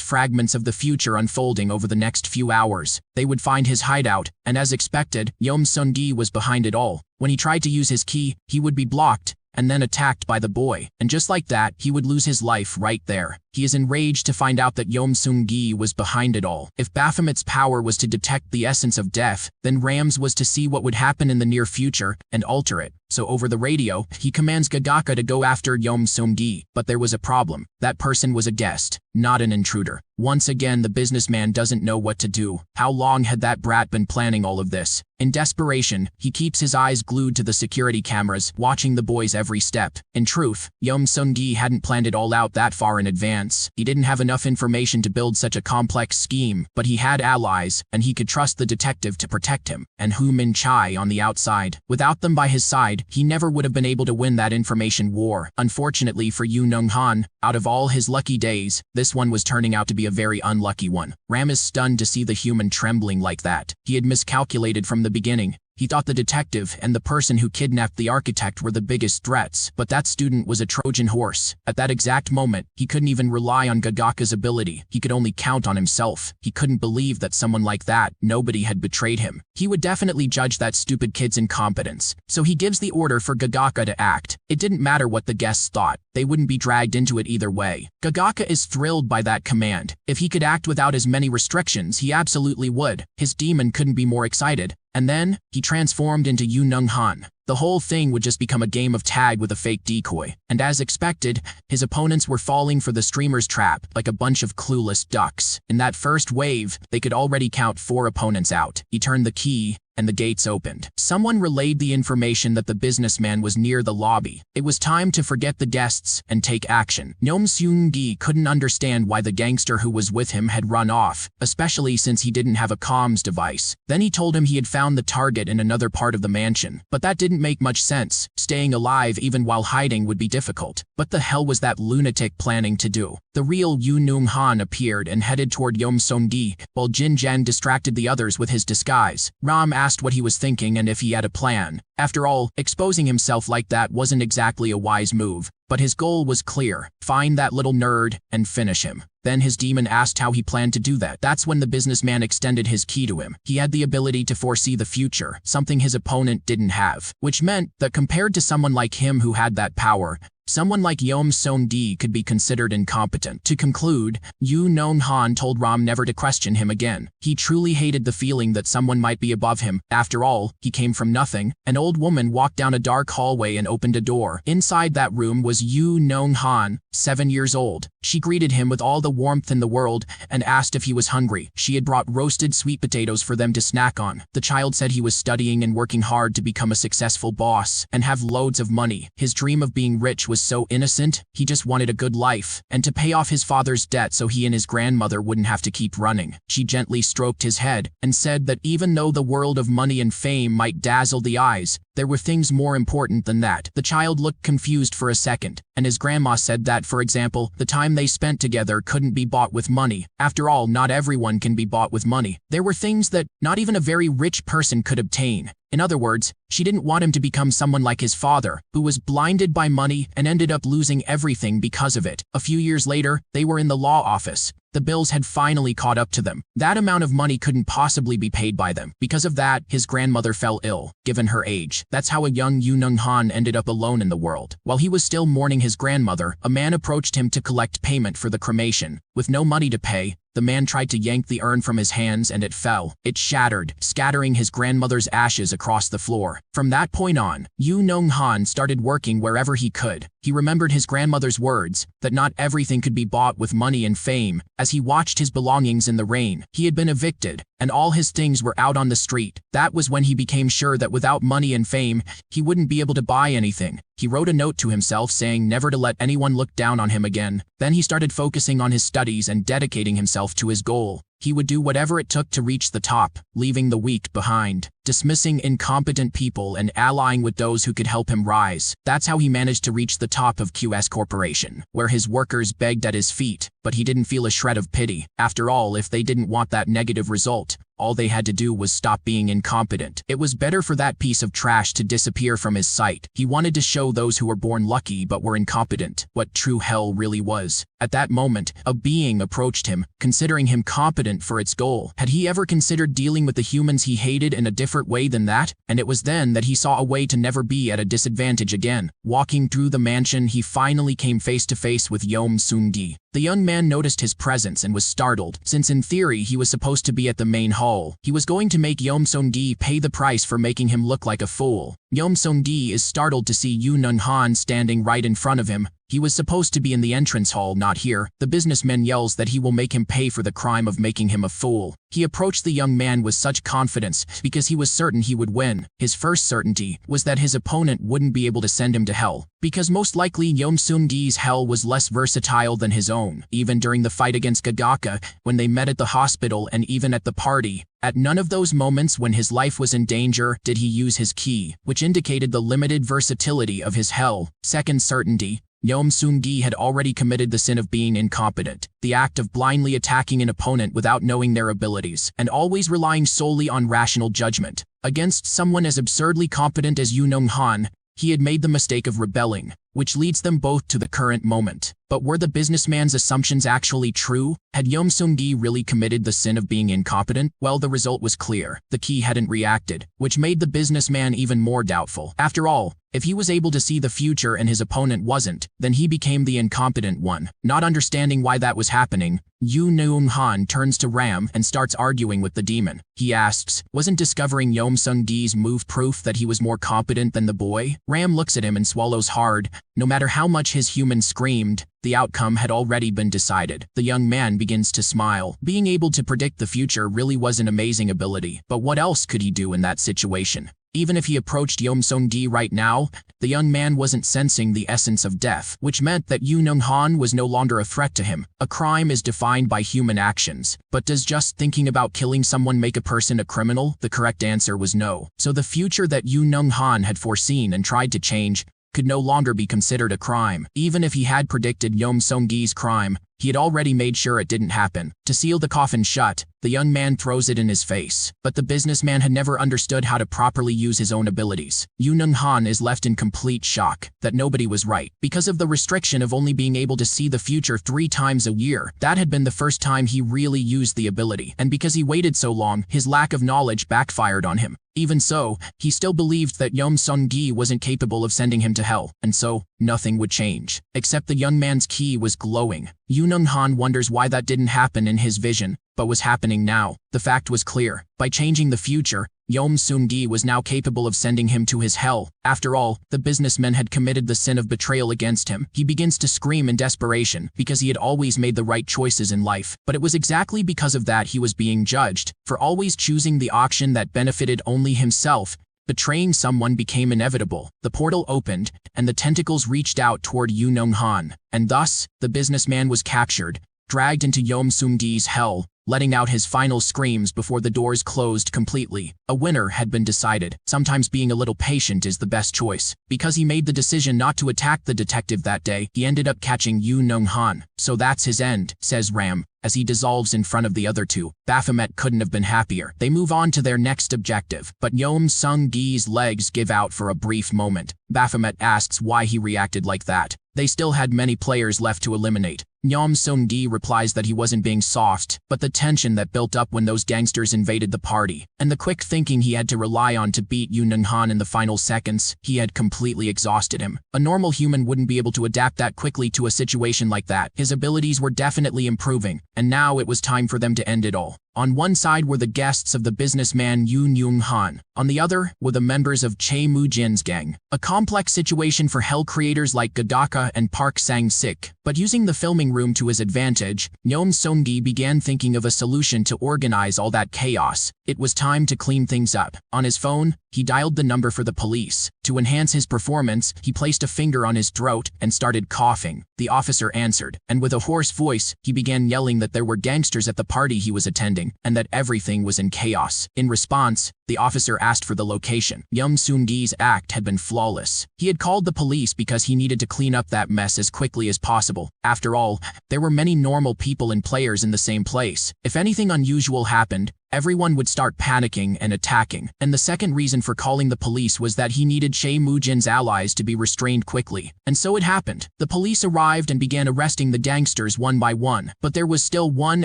Speaker 1: fragments of the future unfolding over the next few hours. They would find his hideout, and as expected, Yeom Seung-gi was behind it all. When he tried to use his key, he would be blocked, and then attacked by the boy, and just like that, he would lose his life right there. He is enraged to find out that Yeom Seung-gi was behind it all. If Baphomet's power was to detect the essence of death, then Ram's was to see what would happen in the near future and alter it. so over the radio, he commands Gagaka to go after Yeom Seung-gi. But there was a problem. That person was a guest, not an intruder. Once again, the businessman doesn't know what to do. How long had that brat been planning all of this? In desperation, he keeps his eyes glued to the security cameras, watching the boy's every step. In truth, Yeom Seung-gi hadn't planned it all out that far in advance. He didn't have enough information to build such a complex scheme, but he had allies, and he could trust the detective to protect him, and Hu Min-chai on the outside. Without them by his side, he never would have been able to win that information war. Unfortunately for Yu Nung-han, out of all his lucky days, this one was turning out to be a very unlucky one. Ram is stunned to see the human trembling like that. He had miscalculated from the beginning. He thought the detective and the person who kidnapped the architect were the biggest threats, but that student was a Trojan horse. At that exact moment, he couldn't even rely on Gagaka's ability. He could only count on himself. He couldn't believe that someone like that, nobody had betrayed him. He would definitely judge that stupid kid's incompetence. So he gives the order for Gagaka to act. It didn't matter what the guests thought. They wouldn't be dragged into it either way. Gagaka is thrilled by that command. If he could act without as many restrictions, he absolutely would. His demon couldn't be more excited. And then, he transformed into Yu Nung-han. The whole thing would just become a game of tag with a fake decoy. And as expected, his opponents were falling for the streamer's trap like a bunch of clueless ducks. In that first wave, they could already count 4 opponents out. He turned the key, and the gates opened. Someone relayed the information that the businessman was near the lobby. It was time to forget the guests and take action. Yeom Seung-gi couldn't understand why the gangster who was with him had run off, especially since he didn't have a comms device. Then he told him he had found the target in another part of the mansion. But that didn't make much sense. Staying alive even while hiding would be difficult. What the hell was that lunatic planning to do? The real Yu Nung-han appeared and headed toward Yeom Seung-gi, while Jin Jen distracted the others with his disguise. Ram asked what he was thinking and if he had a plan. After all, exposing himself like that wasn't exactly a wise move. But his goal was clear: find that little nerd and finish him. Then his demon asked how he planned to do that. That's when the businessman extended his key to him. He had the ability to foresee the future, something his opponent didn't have, which meant that compared to someone like him who had that power, someone like Yeom Seung-gi could be considered incompetent. To conclude, Yu Nung-han told Ram never to question him again. He truly hated the feeling that someone might be above him. After all, he came from nothing. An old woman walked down a dark hallway and opened a door. Inside that room was Yu Nung-han, 7 years old. She greeted him with all the warmth in the world and asked if he was hungry. She had brought roasted sweet potatoes for them to snack on. The child said he was studying and working hard to become a successful boss and have loads of money. His dream of being rich was so innocent. He just wanted a good life and to pay off his father's debt so he and his grandmother wouldn't have to keep running. She gently stroked his head and said that even though the world of money and fame might dazzle the eyes, there were things more important than that. The child looked confused for a second, and his grandma said that, for example, the time they spent together couldn't be bought with money. After all, not everyone can be bought with money. There were things that not even a very rich person could obtain. In other words, she didn't want him to become someone like his father, who was blinded by money and ended up losing everything because of it. A few years later, they were in the law office. The bills had finally caught up to them. That amount of money couldn't possibly be paid by them. Because of that, his grandmother fell ill, given her age. That's how a young Yu Nung-han ended up alone in the world. While he was still mourning his grandmother, a man approached him to collect payment for the cremation. With no money to pay, the man tried to yank the urn from his hands and it fell. It shattered, scattering his grandmother's ashes across the floor. From that point on, Yu Nung-han started working wherever he could. He remembered his grandmother's words, that not everything could be bought with money and fame. As he watched his belongings in the rain, he had been evicted, and all his things were out on the street. That was when he became sure that without money and fame, he wouldn't be able to buy anything. He wrote a note to himself saying never to let anyone look down on him again. Then he started focusing on his studies and dedicating himself to his goal. He would do whatever it took to reach the top, leaving the weak behind, dismissing incompetent people and allying with those who could help him rise. That's how he managed to reach the top of QS Corporation, where his workers begged at his feet, but he didn't feel a shred of pity. After all, if they didn't want that negative result, all they had to do was stop being incompetent. It was better for that piece of trash to disappear from his sight. He wanted to show those who were born lucky but were incompetent what true hell really was. At that moment, a being approached him, considering him competent for its goal. Had he ever considered dealing with the humans he hated in a different way than that? And it was then that he saw a way to never be at a disadvantage again. Walking through the mansion, he finally came face to face with Yeom Seung-gi. The young man noticed his presence and was startled, since in theory he was supposed to be at the main hall. He was going to make Yeom Sung-gi pay the price for making him look like a fool. Yeom Sung-gi is startled to see Yoo Nung-han standing right in front of him. He was supposed to be in the entrance hall, not here. The businessman yells that he will make him pay for the crime of making him a fool. He approached the young man with such confidence because he was certain he would win. His first certainty was that his opponent wouldn't be able to send him to hell, because most likely Yeom Sung-gi's hell was less versatile than his own. Even during the fight against Gagaka, when they met at the hospital and even at the party, at none of those moments when his life was in danger did he use his ki, which indicated the limited versatility of his hell. Second certainty, Yeom Sung-gi had already committed the sin of being incompetent, the act of blindly attacking an opponent without knowing their abilities, and always relying solely on rational judgment. Against someone as absurdly competent as Yoo Nung-han, he had made the mistake of rebelling, which leads them both to the current moment. But were the businessman's assumptions actually true? Had Yeom Sung-gi really committed the sin of being incompetent? Well, the result was clear. The ki hadn't reacted, which made the businessman even more doubtful. After all, if he was able to see the future and his opponent wasn't, then he became the incompetent one. Not understanding why that was happening, Yoo Nung-han turns to Ram and starts arguing with the demon. He asks, wasn't discovering Yeom Sung-gi's move proof that he was more competent than the boy? Ram looks at him and swallows hard. No matter how much his human screamed, the outcome had already been decided. The young man begins to smile. Being able to predict the future really was an amazing ability, but what else could he do in that situation? Even if he approached Yeom Sung-gi right now, the young man wasn't sensing the essence of death, which meant that Yoo Nung-han was no longer a threat to him. A crime is defined by human actions, but does just thinking about killing someone make a person a criminal? The correct answer was no. So the future that Yoo Nung-han had foreseen and tried to change could no longer be considered a crime. Even if he had predicted Yeom Sung-gi's crime, he had already made sure it didn't happen. To seal the coffin shut, the young man throws it in his face. But the businessman had never understood how to properly use his own abilities. Yoo Nung-han is left in complete shock that nobody was right. Because of the restriction of only being able to see the future 3 times a year, that had been the first time he really used the ability. And because he waited so long, his lack of knowledge backfired on him. Even so, he still believed that Yeom Sung-gi wasn't capable of sending him to hell, and so, nothing would change. Except the young man's ki was glowing. Yoo Nung-han wonders why that didn't happen in his vision, but was happening now. The fact was clear. By changing the future, Yeom Sung-gi was now capable of sending him to his hell. After all, the businessman had committed the sin of betrayal against him. He begins to scream in desperation because he had always made the right choices in life. But it was exactly because of that he was being judged. For always choosing the option that benefited only himself, betraying someone became inevitable. The portal opened, and the tentacles reached out toward Yoo Nung-han. And thus, the businessman was captured, dragged into Yeom Sung-gi's hell, letting out his final screams before the doors closed completely. A winner had been decided. Sometimes being a little patient is the best choice. Because he made the decision not to attack the detective that day, he ended up catching Yoo Nung-han. So that's his end, says Ram, as he dissolves in front of the other two. Baphomet couldn't have been happier. They move on to their next objective, but Yeom Sung-gi's legs give out for a brief moment. Baphomet asks why he reacted like that. They still had many players left to eliminate. Yeom Sung-gi replies that he wasn't being soft, but the tension that built up when those gangsters invaded the party, and the quick thinking he had to rely on to beat Yoo Nung-han in the final seconds, he had completely exhausted him. A normal human wouldn't be able to adapt that quickly to a situation like that. His abilities were definitely improving, and now it was time for them to end it all. On one side were the guests of the businessman Yoo Nung-han. On the other were the members of Chae Moo-jin's gang. A complex situation for hell creators like Gadaka and Park Sang-sik. But using the filming room to his advantage, Yeom Sung-gi began thinking of a solution to organize all that chaos. It was time to clean things up. On his phone, he dialed the number for the police. To enhance his performance, he placed a finger on his throat and started coughing. The officer answered, and with a hoarse voice, he began yelling that there were gangsters at the party he was attending, and that everything was in chaos. In response, the officer asked for the location. Yeom Sung-gi's act had been flawless. He had called the police because he needed to clean up that mess as quickly as possible. After all, there were many normal people and players in the same place. If anything unusual happened, everyone would start panicking and attacking. And the second reason for calling the police was that he needed Che Mujin's allies to be restrained quickly. And so it happened. The police arrived and began arresting the gangsters one by one, but there was still one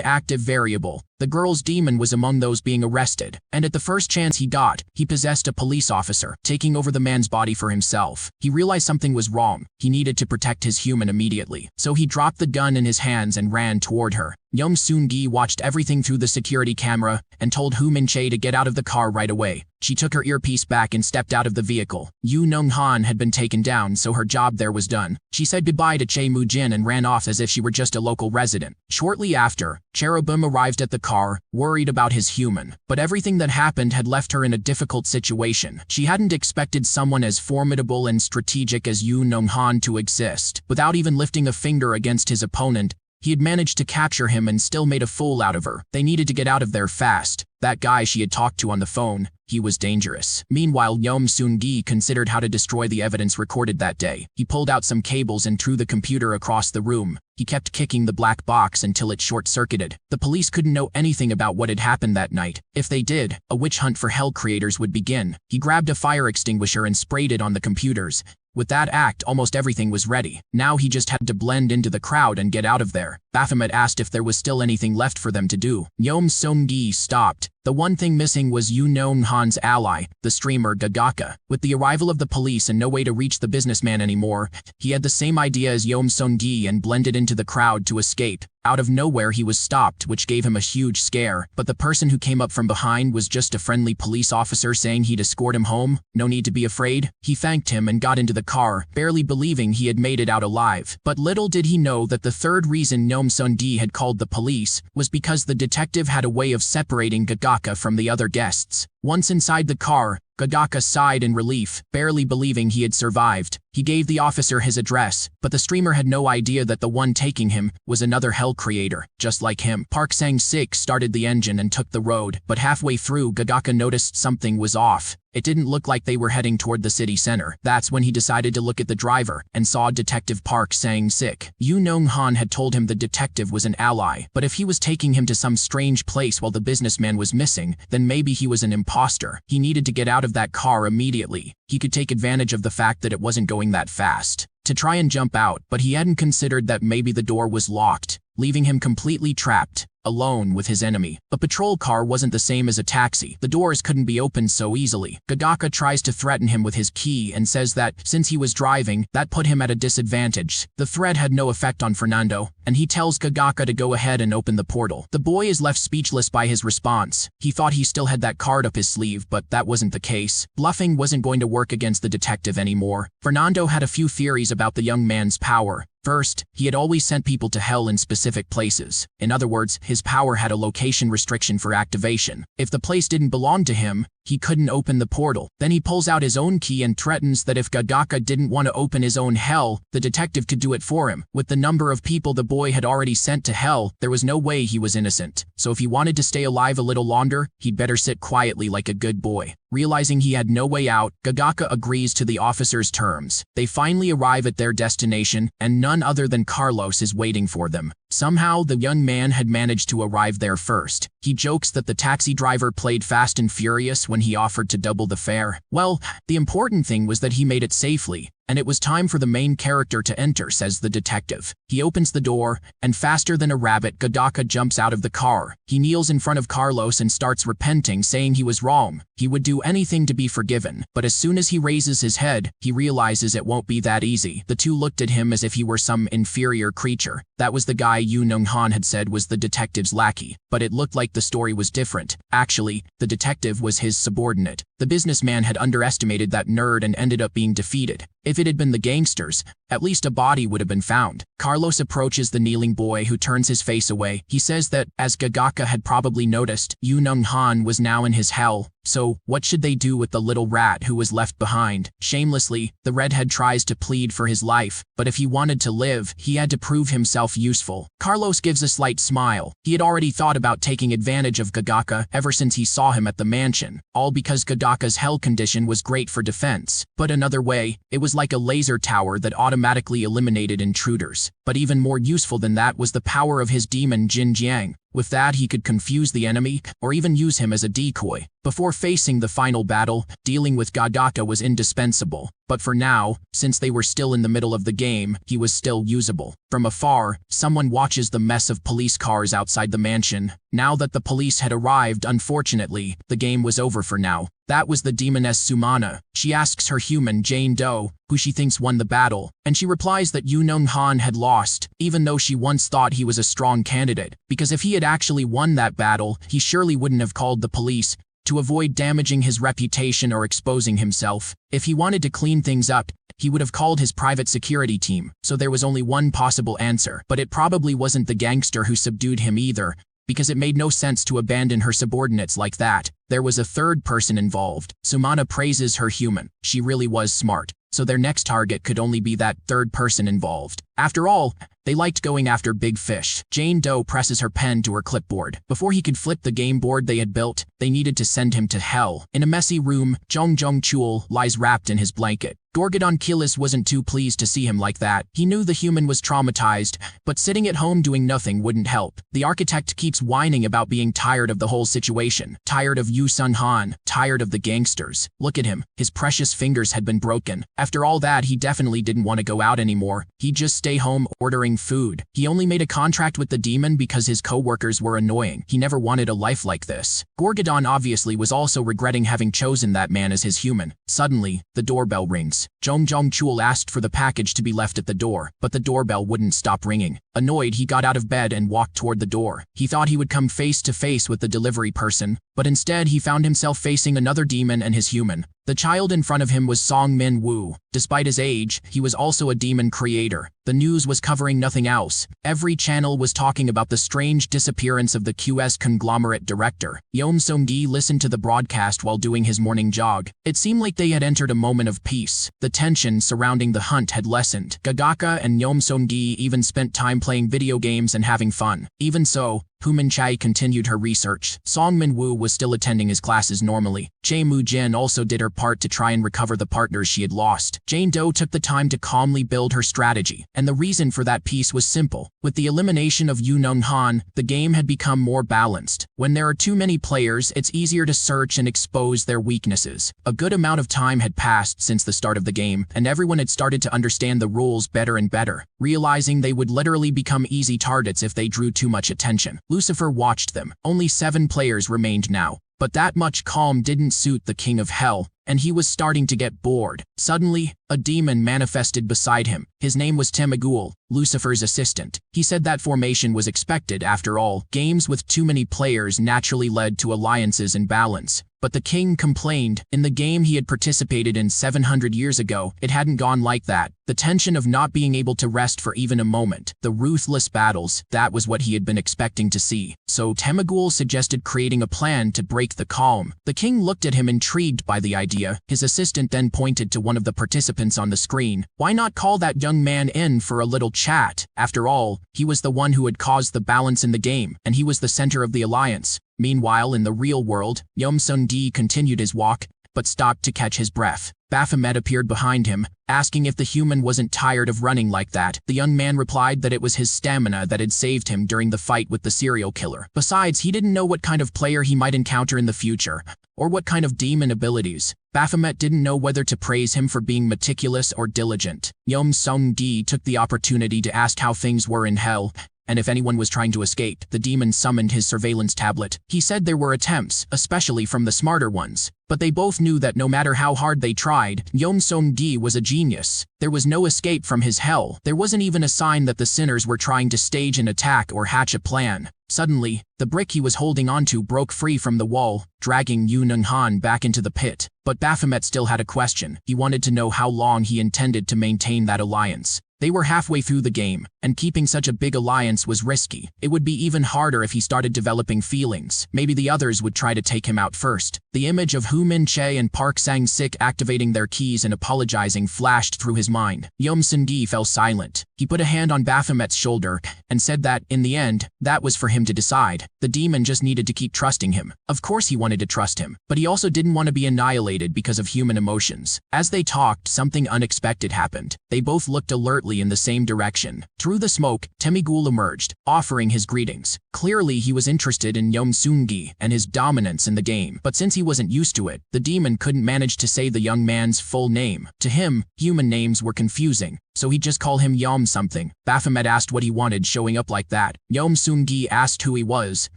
Speaker 1: active variable. The girl's demon was among those being arrested, and at the first chance he got, he possessed a police officer, taking over the man's body for himself. He realized something was wrong. He needed to protect his human immediately, so he dropped the gun in his hands and ran toward her. Yeom Seung-gi watched everything through the security camera and told Hu Min-chae to get out of the car right away. She took her earpiece back and stepped out of the vehicle. Yu Nong-han had been taken down, so her job there was done. She said goodbye to Che Mu-jin and ran off as if she were just a local resident. Shortly after, Cherubim arrived at the car, worried about his human. But everything that happened had left her in a difficult situation. She hadn't expected someone as formidable and strategic as Yu Nong-han to exist. Without even lifting a finger against his opponent, he had managed to capture him and still made a fool out of her. They needed to get out of there fast. That guy she had talked to on the phone, he was dangerous. Meanwhile, Yeom Seung-gi considered how to destroy the evidence recorded that day. He pulled out some cables and threw the computer across the room. He kept kicking the black box until it short-circuited. The police couldn't know anything about what had happened that night. If they did, a witch hunt for hell creators would begin. He grabbed a fire extinguisher and sprayed it on the computers. With that act, almost everything was ready. Now he just had to blend into the crowd and get out of there. Baphomet asked if there was still anything left for them to do. Yeom Seung-gi stopped. The one thing missing was Yu Nong-han's ally, the streamer Gagaka. With the arrival of the police and no way to reach the businessman anymore, he had the same idea as Yeom Seung-gi and blended into the crowd to escape. Out of nowhere he was stopped, which gave him a huge scare, but the person who came up from behind was just a friendly police officer saying he'd escort him home. No need to be afraid. He thanked him and got into the car, barely believing he had made it out alive. But little did he know that the third reason Yeom Seung-gi had called the police was because the detective had a way of separating Gagaka from the other guests. Once inside the car, Gagaka sighed in relief, barely believing he had survived. He gave the officer his address, but the streamer had no idea that the one taking him was another hell creator, just like him. Park Sang-sik started the engine and took the road, but halfway through Gagaka noticed something was off. It didn't look like they were heading toward the city center. That's when he decided to look at the driver and saw Detective Park Sang-sik. Yu Nong-han had told him the detective was an ally, but if he was taking him to some strange place while the businessman was missing, then maybe he was an imposter. He needed to get out of that car immediately. He could take advantage of the fact that it wasn't going that fast to try and jump out, but he hadn't considered that maybe the door was locked, leaving him completely trapped, alone with his enemy. A patrol car wasn't the same as a taxi. The doors couldn't be opened so easily. Gagaka tries to threaten him with his key and says that, since he was driving, that put him at a disadvantage. The threat had no effect on Fernando, and he tells Gagaka to go ahead and open the portal. The boy is left speechless by his response. He thought he still had that card up his sleeve, but that wasn't the case. Bluffing wasn't going to work against the detective anymore. Fernando had a few theories about the young man's power. First, he had always sent people to hell in specific places. In other words, his power had a location restriction for activation. If the place didn't belong to him, he couldn't open the portal. Then he pulls out his own key and threatens that if Gagaka didn't want to open his own hell, the detective could do it for him. With the number of people the boy had already sent to hell, there was no way he was innocent. So if he wanted to stay alive a little longer, he'd better sit quietly like a good boy. Realizing he had no way out, Gagaka agrees to the officer's terms. They finally arrive at their destination, and none other than Carlos is waiting for them. Somehow, the young man had managed to arrive there first. He jokes that the taxi driver played fast and furious when he offered to double the fare. Well, the important thing was that he made it safely, and it was time for the main character to enter, says the detective. He opens the door, and faster than a rabbit, Gagaka jumps out of the car. He kneels in front of Carlos and starts repenting, saying he was wrong. He would do anything to be forgiven, but as soon as he raises his head, he realizes it won't be that easy. The two looked at him as if he were some inferior creature. That was the guy Yu Nong-han had said was the detective's lackey, but it looked like the story was different. Actually, the detective was his subordinate. The businessman had underestimated that nerd and ended up being defeated. If it had been the gangsters, at least a body would have been found. Carlos approaches the kneeling boy, who turns his face away. He says that, as Gagaka had probably noticed, Yu Nong-han was now in his hell. So, what should they do with the little rat who was left behind? Shamelessly, the redhead tries to plead for his life, but if he wanted to live, he had to prove himself useful. Carlos gives a slight smile. He had already thought about taking advantage of Gagaka ever since he saw him at the mansion, all because Gagaka's hell condition was great for defense. But another way, it was like a laser tower that automatically eliminated intruders. But even more useful than that was the power of his demon Jin Jiang. With that, he could confuse the enemy, or even use him as a decoy. Before facing the final battle, dealing with Gagaka was indispensable. But for now, since they were still in the middle of the game, he was still usable. From afar, someone watches the mess of police cars outside the mansion. Now that the police had arrived, unfortunately, the game was over for now. That was the demoness Sumana. She asks her human, Jane Doe, who she thinks won the battle, and she replies that Yu Nung Han had lost, even though she once thought he was a strong candidate, because if he had actually won that battle, he surely wouldn't have called the police. To avoid damaging his reputation or exposing himself, if he wanted to clean things up, he would have called his private security team, so there was only one possible answer. But it probably wasn't the gangster who subdued him either, because it made no sense to abandon her subordinates like that. There was a third person involved. Sumana praises her human. She really was smart, so their next target could only be that third person involved. After all, they liked going after big fish. Jane Doe presses her pen to her clipboard. Before he could flip the game board they had built, they needed to send him to hell. In a messy room, Jong Chul lies wrapped in his blanket. Gorgodon Kilis wasn't too pleased to see him like that. He knew the human was traumatized, but sitting at home doing nothing wouldn't help. The architect keeps whining about being tired of the whole situation. Tired of Yu Sun Han. Tired of the gangsters. Look at him. His precious fingers had been broken. After all that, he definitely didn't want to go out anymore. He'd just stay home ordering food. He only made a contract with the demon because his co-workers were annoying. He never wanted a life like this. Gorgodon obviously was also regretting having chosen that man as his human. Suddenly, the doorbell rings. Jong Chul asked for the package to be left at the door, but the doorbell wouldn't stop ringing. Annoyed, he got out of bed and walked toward the door. He thought he would come face to face with the delivery person, but instead he found himself facing another demon and his human. The child in front of him was Song Min Woo. Despite his age, he was also a demon creator. The news was covering nothing else. Every channel was talking about the strange disappearance of the QS conglomerate director. Yeom Song-gi listened to the broadcast while doing his morning jog. It seemed like they had entered a moment of peace. The tension surrounding the hunt had lessened. Gagaka and Yeom Song-gi even spent time playing video games and having fun. Even so, Hu Minchai continued her research. Song Min-woo was still attending his classes normally. Chae Mu-jin also did her part to try and recover the partners she had lost. Jane Doe took the time to calmly build her strategy, and the reason for that peace was simple. With the elimination of Yu Nung Han, the game had become more balanced. When there are too many players, it's easier to search and expose their weaknesses. A good amount of time had passed since the start of the game, and everyone had started to understand the rules better and better, realizing they would literally become easy targets if they drew too much attention. Lucifer watched them. Only 7 players remained now. But that much calm didn't suit the King of Hell, and he was starting to get bored. Suddenly, a demon manifested beside him. His name was Temagul, Lucifer's assistant. He said that formation was expected. After all, games with too many players naturally led to alliances and balance. But the king complained. In the game he had participated in 700 years ago, it hadn't gone like that. The tension of not being able to rest for even a moment. The ruthless battles, that was what he had been expecting to see. So Temagul suggested creating a plan to break the calm. The king looked at him intrigued by the idea. His assistant then pointed to one of the participants on the screen. Why not call that young man in for a little chat? After all, he was the one who had caused the balance in the game, and he was the center of the alliance. Meanwhile, in the real world, Yeom Sung-gi continued his walk, but stopped to catch his breath. Baphomet appeared behind him, asking if the human wasn't tired of running like that. The young man replied that it was his stamina that had saved him during the fight with the serial killer. Besides, he didn't know what kind of player he might encounter in the future, or what kind of demon abilities. Baphomet didn't know whether to praise him for being meticulous or diligent. Yeom Sung-gi took the opportunity to ask how things were in hell, and if anyone was trying to escape. The demon summoned his surveillance tablet. He said there were attempts, especially from the smarter ones. But they both knew that no matter how hard they tried, Yeom Sung-gi was a genius. There was no escape from his hell. There wasn't even a sign that the sinners were trying to stage an attack or hatch a plan. Suddenly, the brick he was holding onto broke free from the wall, dragging Yu Nung Han back into the pit. But Baphomet still had a question. He wanted to know how long he intended to maintain that alliance. They were halfway through the game, and keeping such a big alliance was risky. It would be even harder if he started developing feelings. Maybe the others would try to take him out first. The image of Hu Min-chae and Park Sang-sik activating their keys and apologizing flashed through his mind. Yeom Sung-gi fell silent. He put a hand on Baphomet's shoulder and said that, in the end, that was for him to decide. The demon just needed to keep trusting him. Of course he wanted to trust him, but he also didn't want to be annihilated because of human emotions. As they talked, something unexpected happened. They both looked alertly immediately in the same direction. Through the smoke, Temigul emerged, offering his greetings. Clearly, he was interested in Yomsungi and his dominance in the game, but since he wasn't used to it, the demon couldn't manage to say the young man's full name. To him, human names were confusing, so he'd just call him Yom something. Baphomet asked what he wanted showing up like that. Yomsungi asked who he was,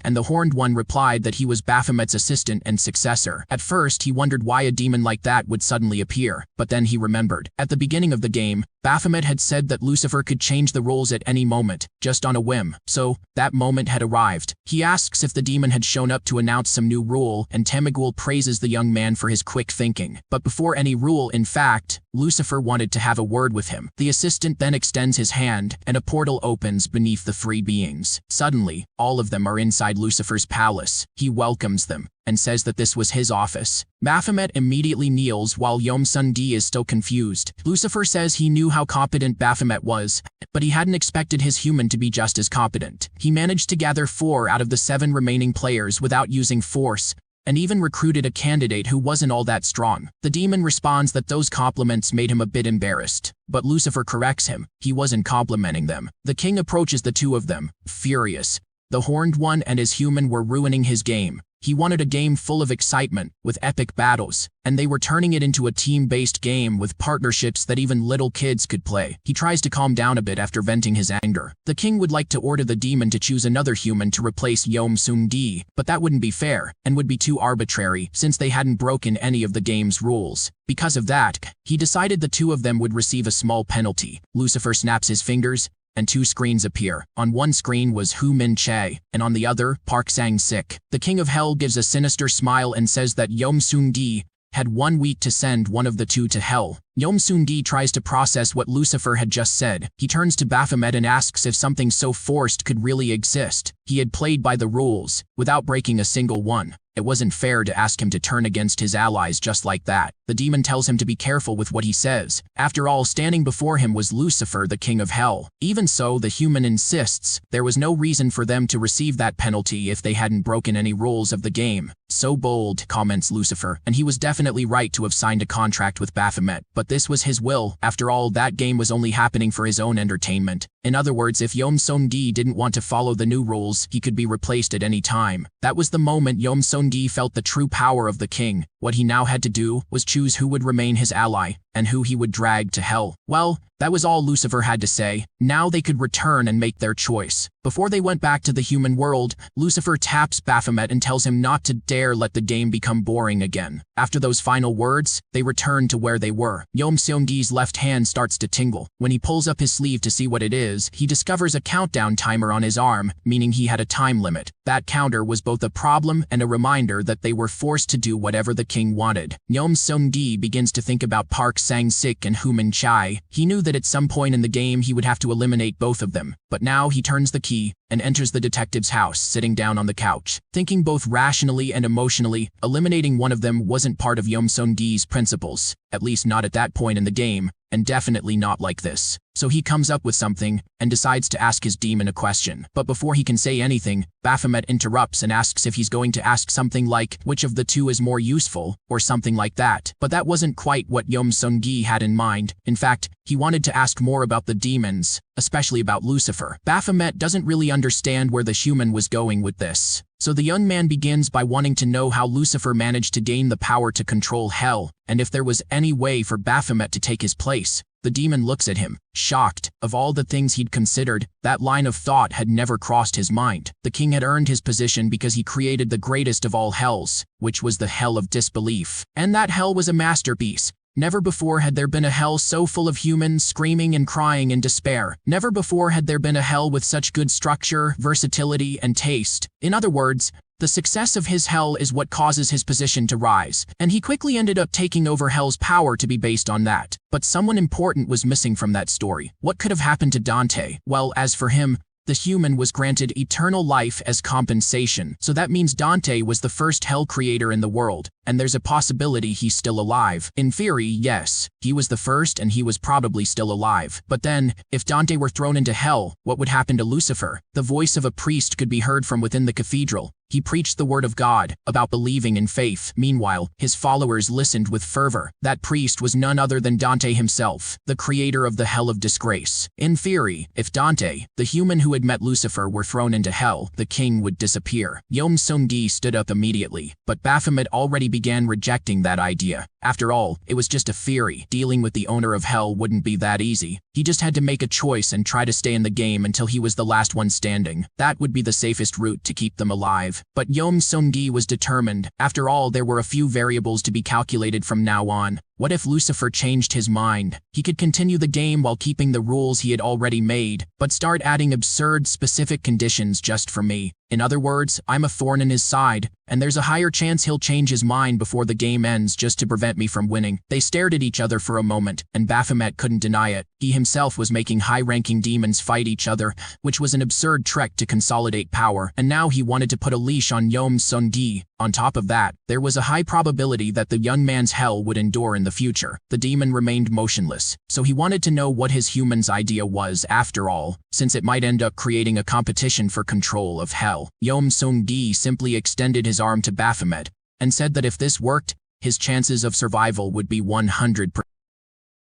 Speaker 1: and the Horned One replied that he was Baphomet's assistant and successor. At first, he wondered why a demon like that would suddenly appear, but then he remembered. At the beginning of the game, Baphomet had said that Lucifer could change the rules at any moment, just on a whim, so that moment had arrived. He asks if the demon had shown up to announce some new rule, and Temigul praises the young man for his quick thinking. But before any rule, in fact, Lucifer wanted to have a word with him. The assistant then extends his hand, and a portal opens beneath the three beings. Suddenly, all of them are inside Lucifer's palace. He welcomes them and says that this was his office. Baphomet immediately kneels while Yomsundi is still confused. Lucifer says he knew how competent Baphomet was, but he hadn't expected his human to be just as competent. He managed to gather 4 out of the 7 remaining players without using force, and even recruited a candidate who wasn't all that strong. The demon responds that those compliments made him a bit embarrassed, but Lucifer corrects him. He wasn't complimenting them. The king approaches the two of them, furious. The Horned One and his human were ruining his game. He wanted a game full of excitement, with epic battles, and they were turning it into a team-based game with partnerships that even little kids could play. He tries to calm down a bit after venting his anger. The king would like to order the demon to choose another human to replace Yomsundi, but that wouldn't be fair, and would be too arbitrary, since they hadn't broken any of the game's rules. Because of that, he decided the two of them would receive a small penalty. Lucifer snaps his fingers, and 2 screens appear. On one screen was Hu Min Che, and on the other, Park Sang-sik. The King of Hell gives a sinister smile and says that Yomsundi had 1 week to send one of the two to hell. Yomsundi tries to process what Lucifer had just said. He turns to Baphomet and asks if something so forced could really exist. He had played by the rules, without breaking a single one. It wasn't fair to ask him to turn against his allies just like that. The demon tells him to be careful with what he says. After all, standing before him was Lucifer, the King of Hell. Even so, the human insists there was no reason for them to receive that penalty if they hadn't broken any rules of the game. So bold, comments Lucifer, and he was definitely right to have signed a contract with Baphomet. But this was his will. After all, that game was only happening for his own entertainment. In other words, if Yomsundi didn't want to follow the new rules, he could be replaced at any time. That was the moment Yomsundi felt the true power of the king. What he now had to do was choose who would remain his ally, and who he would drag to hell. Well, that was all Lucifer had to say. Now they could return and make their choice. Before they went back to the human world, Lucifer taps Baphomet and tells him not to dare let the game become boring again. After those final words, they return to where they were. Yomsundi's left hand starts to tingle. When he pulls up his sleeve to see what it is, he discovers a countdown timer on his arm, meaning he had a time limit. That counter was both a problem and a reminder that they were forced to do whatever the king wanted. Yomsundi begins to think about Park Sang-sik and Hu Min Chai. He knew that at some point in the game he would have to eliminate both of them, but now he turns the key and enters the detective's house, sitting down on the couch. Thinking both rationally and emotionally, eliminating one of them wasn't part of Yomsundi's principles, at least not at that point in the game, and definitely not like this. So he comes up with something, and decides to ask his demon a question. But before he can say anything, Baphomet interrupts and asks if he's going to ask something like, which of the two is more useful, or something like that. But that wasn't quite what Yomsungi had in mind. In fact, he wanted to ask more about the demons, especially about Lucifer. Baphomet doesn't really understand where the human was going with this. So the young man begins by wanting to know how Lucifer managed to gain the power to control hell, and if there was any way for Baphomet to take his place. The demon looks at him, shocked. Of all the things he'd considered, that line of thought had never crossed his mind. The king had earned his position because he created the greatest of all hells, which was the hell of disbelief. And that hell was a masterpiece. Never before had there been a hell so full of humans screaming and crying in despair. Never before had there been a hell with such good structure, versatility, and taste. In other words, the success of his hell is what causes his position to rise, and he quickly ended up taking over hell's power to be based on that. But someone important was missing from that story. What could have happened to Dante? Well, as for him, the human was granted eternal life as compensation, so that means Dante was the first hell creator in the world. and there's a possibility he's still alive. In theory, yes, he was the first and he was probably still alive. But then, if Dante were thrown into hell, what would happen to Lucifer? The voice of a priest could be heard from within the cathedral. He preached the word of God, about believing in faith. Meanwhile, his followers listened with fervor. That priest was none other than Dante himself, the creator of the Hell of Disgrace. In theory, if Dante, the human who had met Lucifer, were thrown into hell, the king would disappear. Yeom Seung-gi stood up immediately, but Baphomet already began rejecting that idea. After all, it was just a theory. Dealing with the owner of hell wouldn't be that easy. He just had to make a choice and try to stay in the game until he was the last one standing. That would be the safest route to keep them alive. But Yeom Seung-gi was determined. After all, there were a few variables to be calculated from now on. What if Lucifer changed his mind? He could continue the game while keeping the rules he had already made, but start adding absurd, specific conditions just for me. In other words, I'm a thorn in his side, and there's a higher chance he'll change his mind before the game ends just to prevent me from winning. They stared at each other for a moment, and Baphomet couldn't deny it. He himself was making high-ranking demons fight each other, which was an absurd trek to consolidate power, and now he wanted to put a leash on Yeom Seung-gi. On top of that, there was a high probability that the young man's hell would endure in the future. The demon remained motionless, so he wanted to know what his human's idea was after all, since it might end up creating a competition for control of hell. Yeom Seung-gi simply extended his arm to Baphomet and said that if this worked, his chances of survival would be 100%.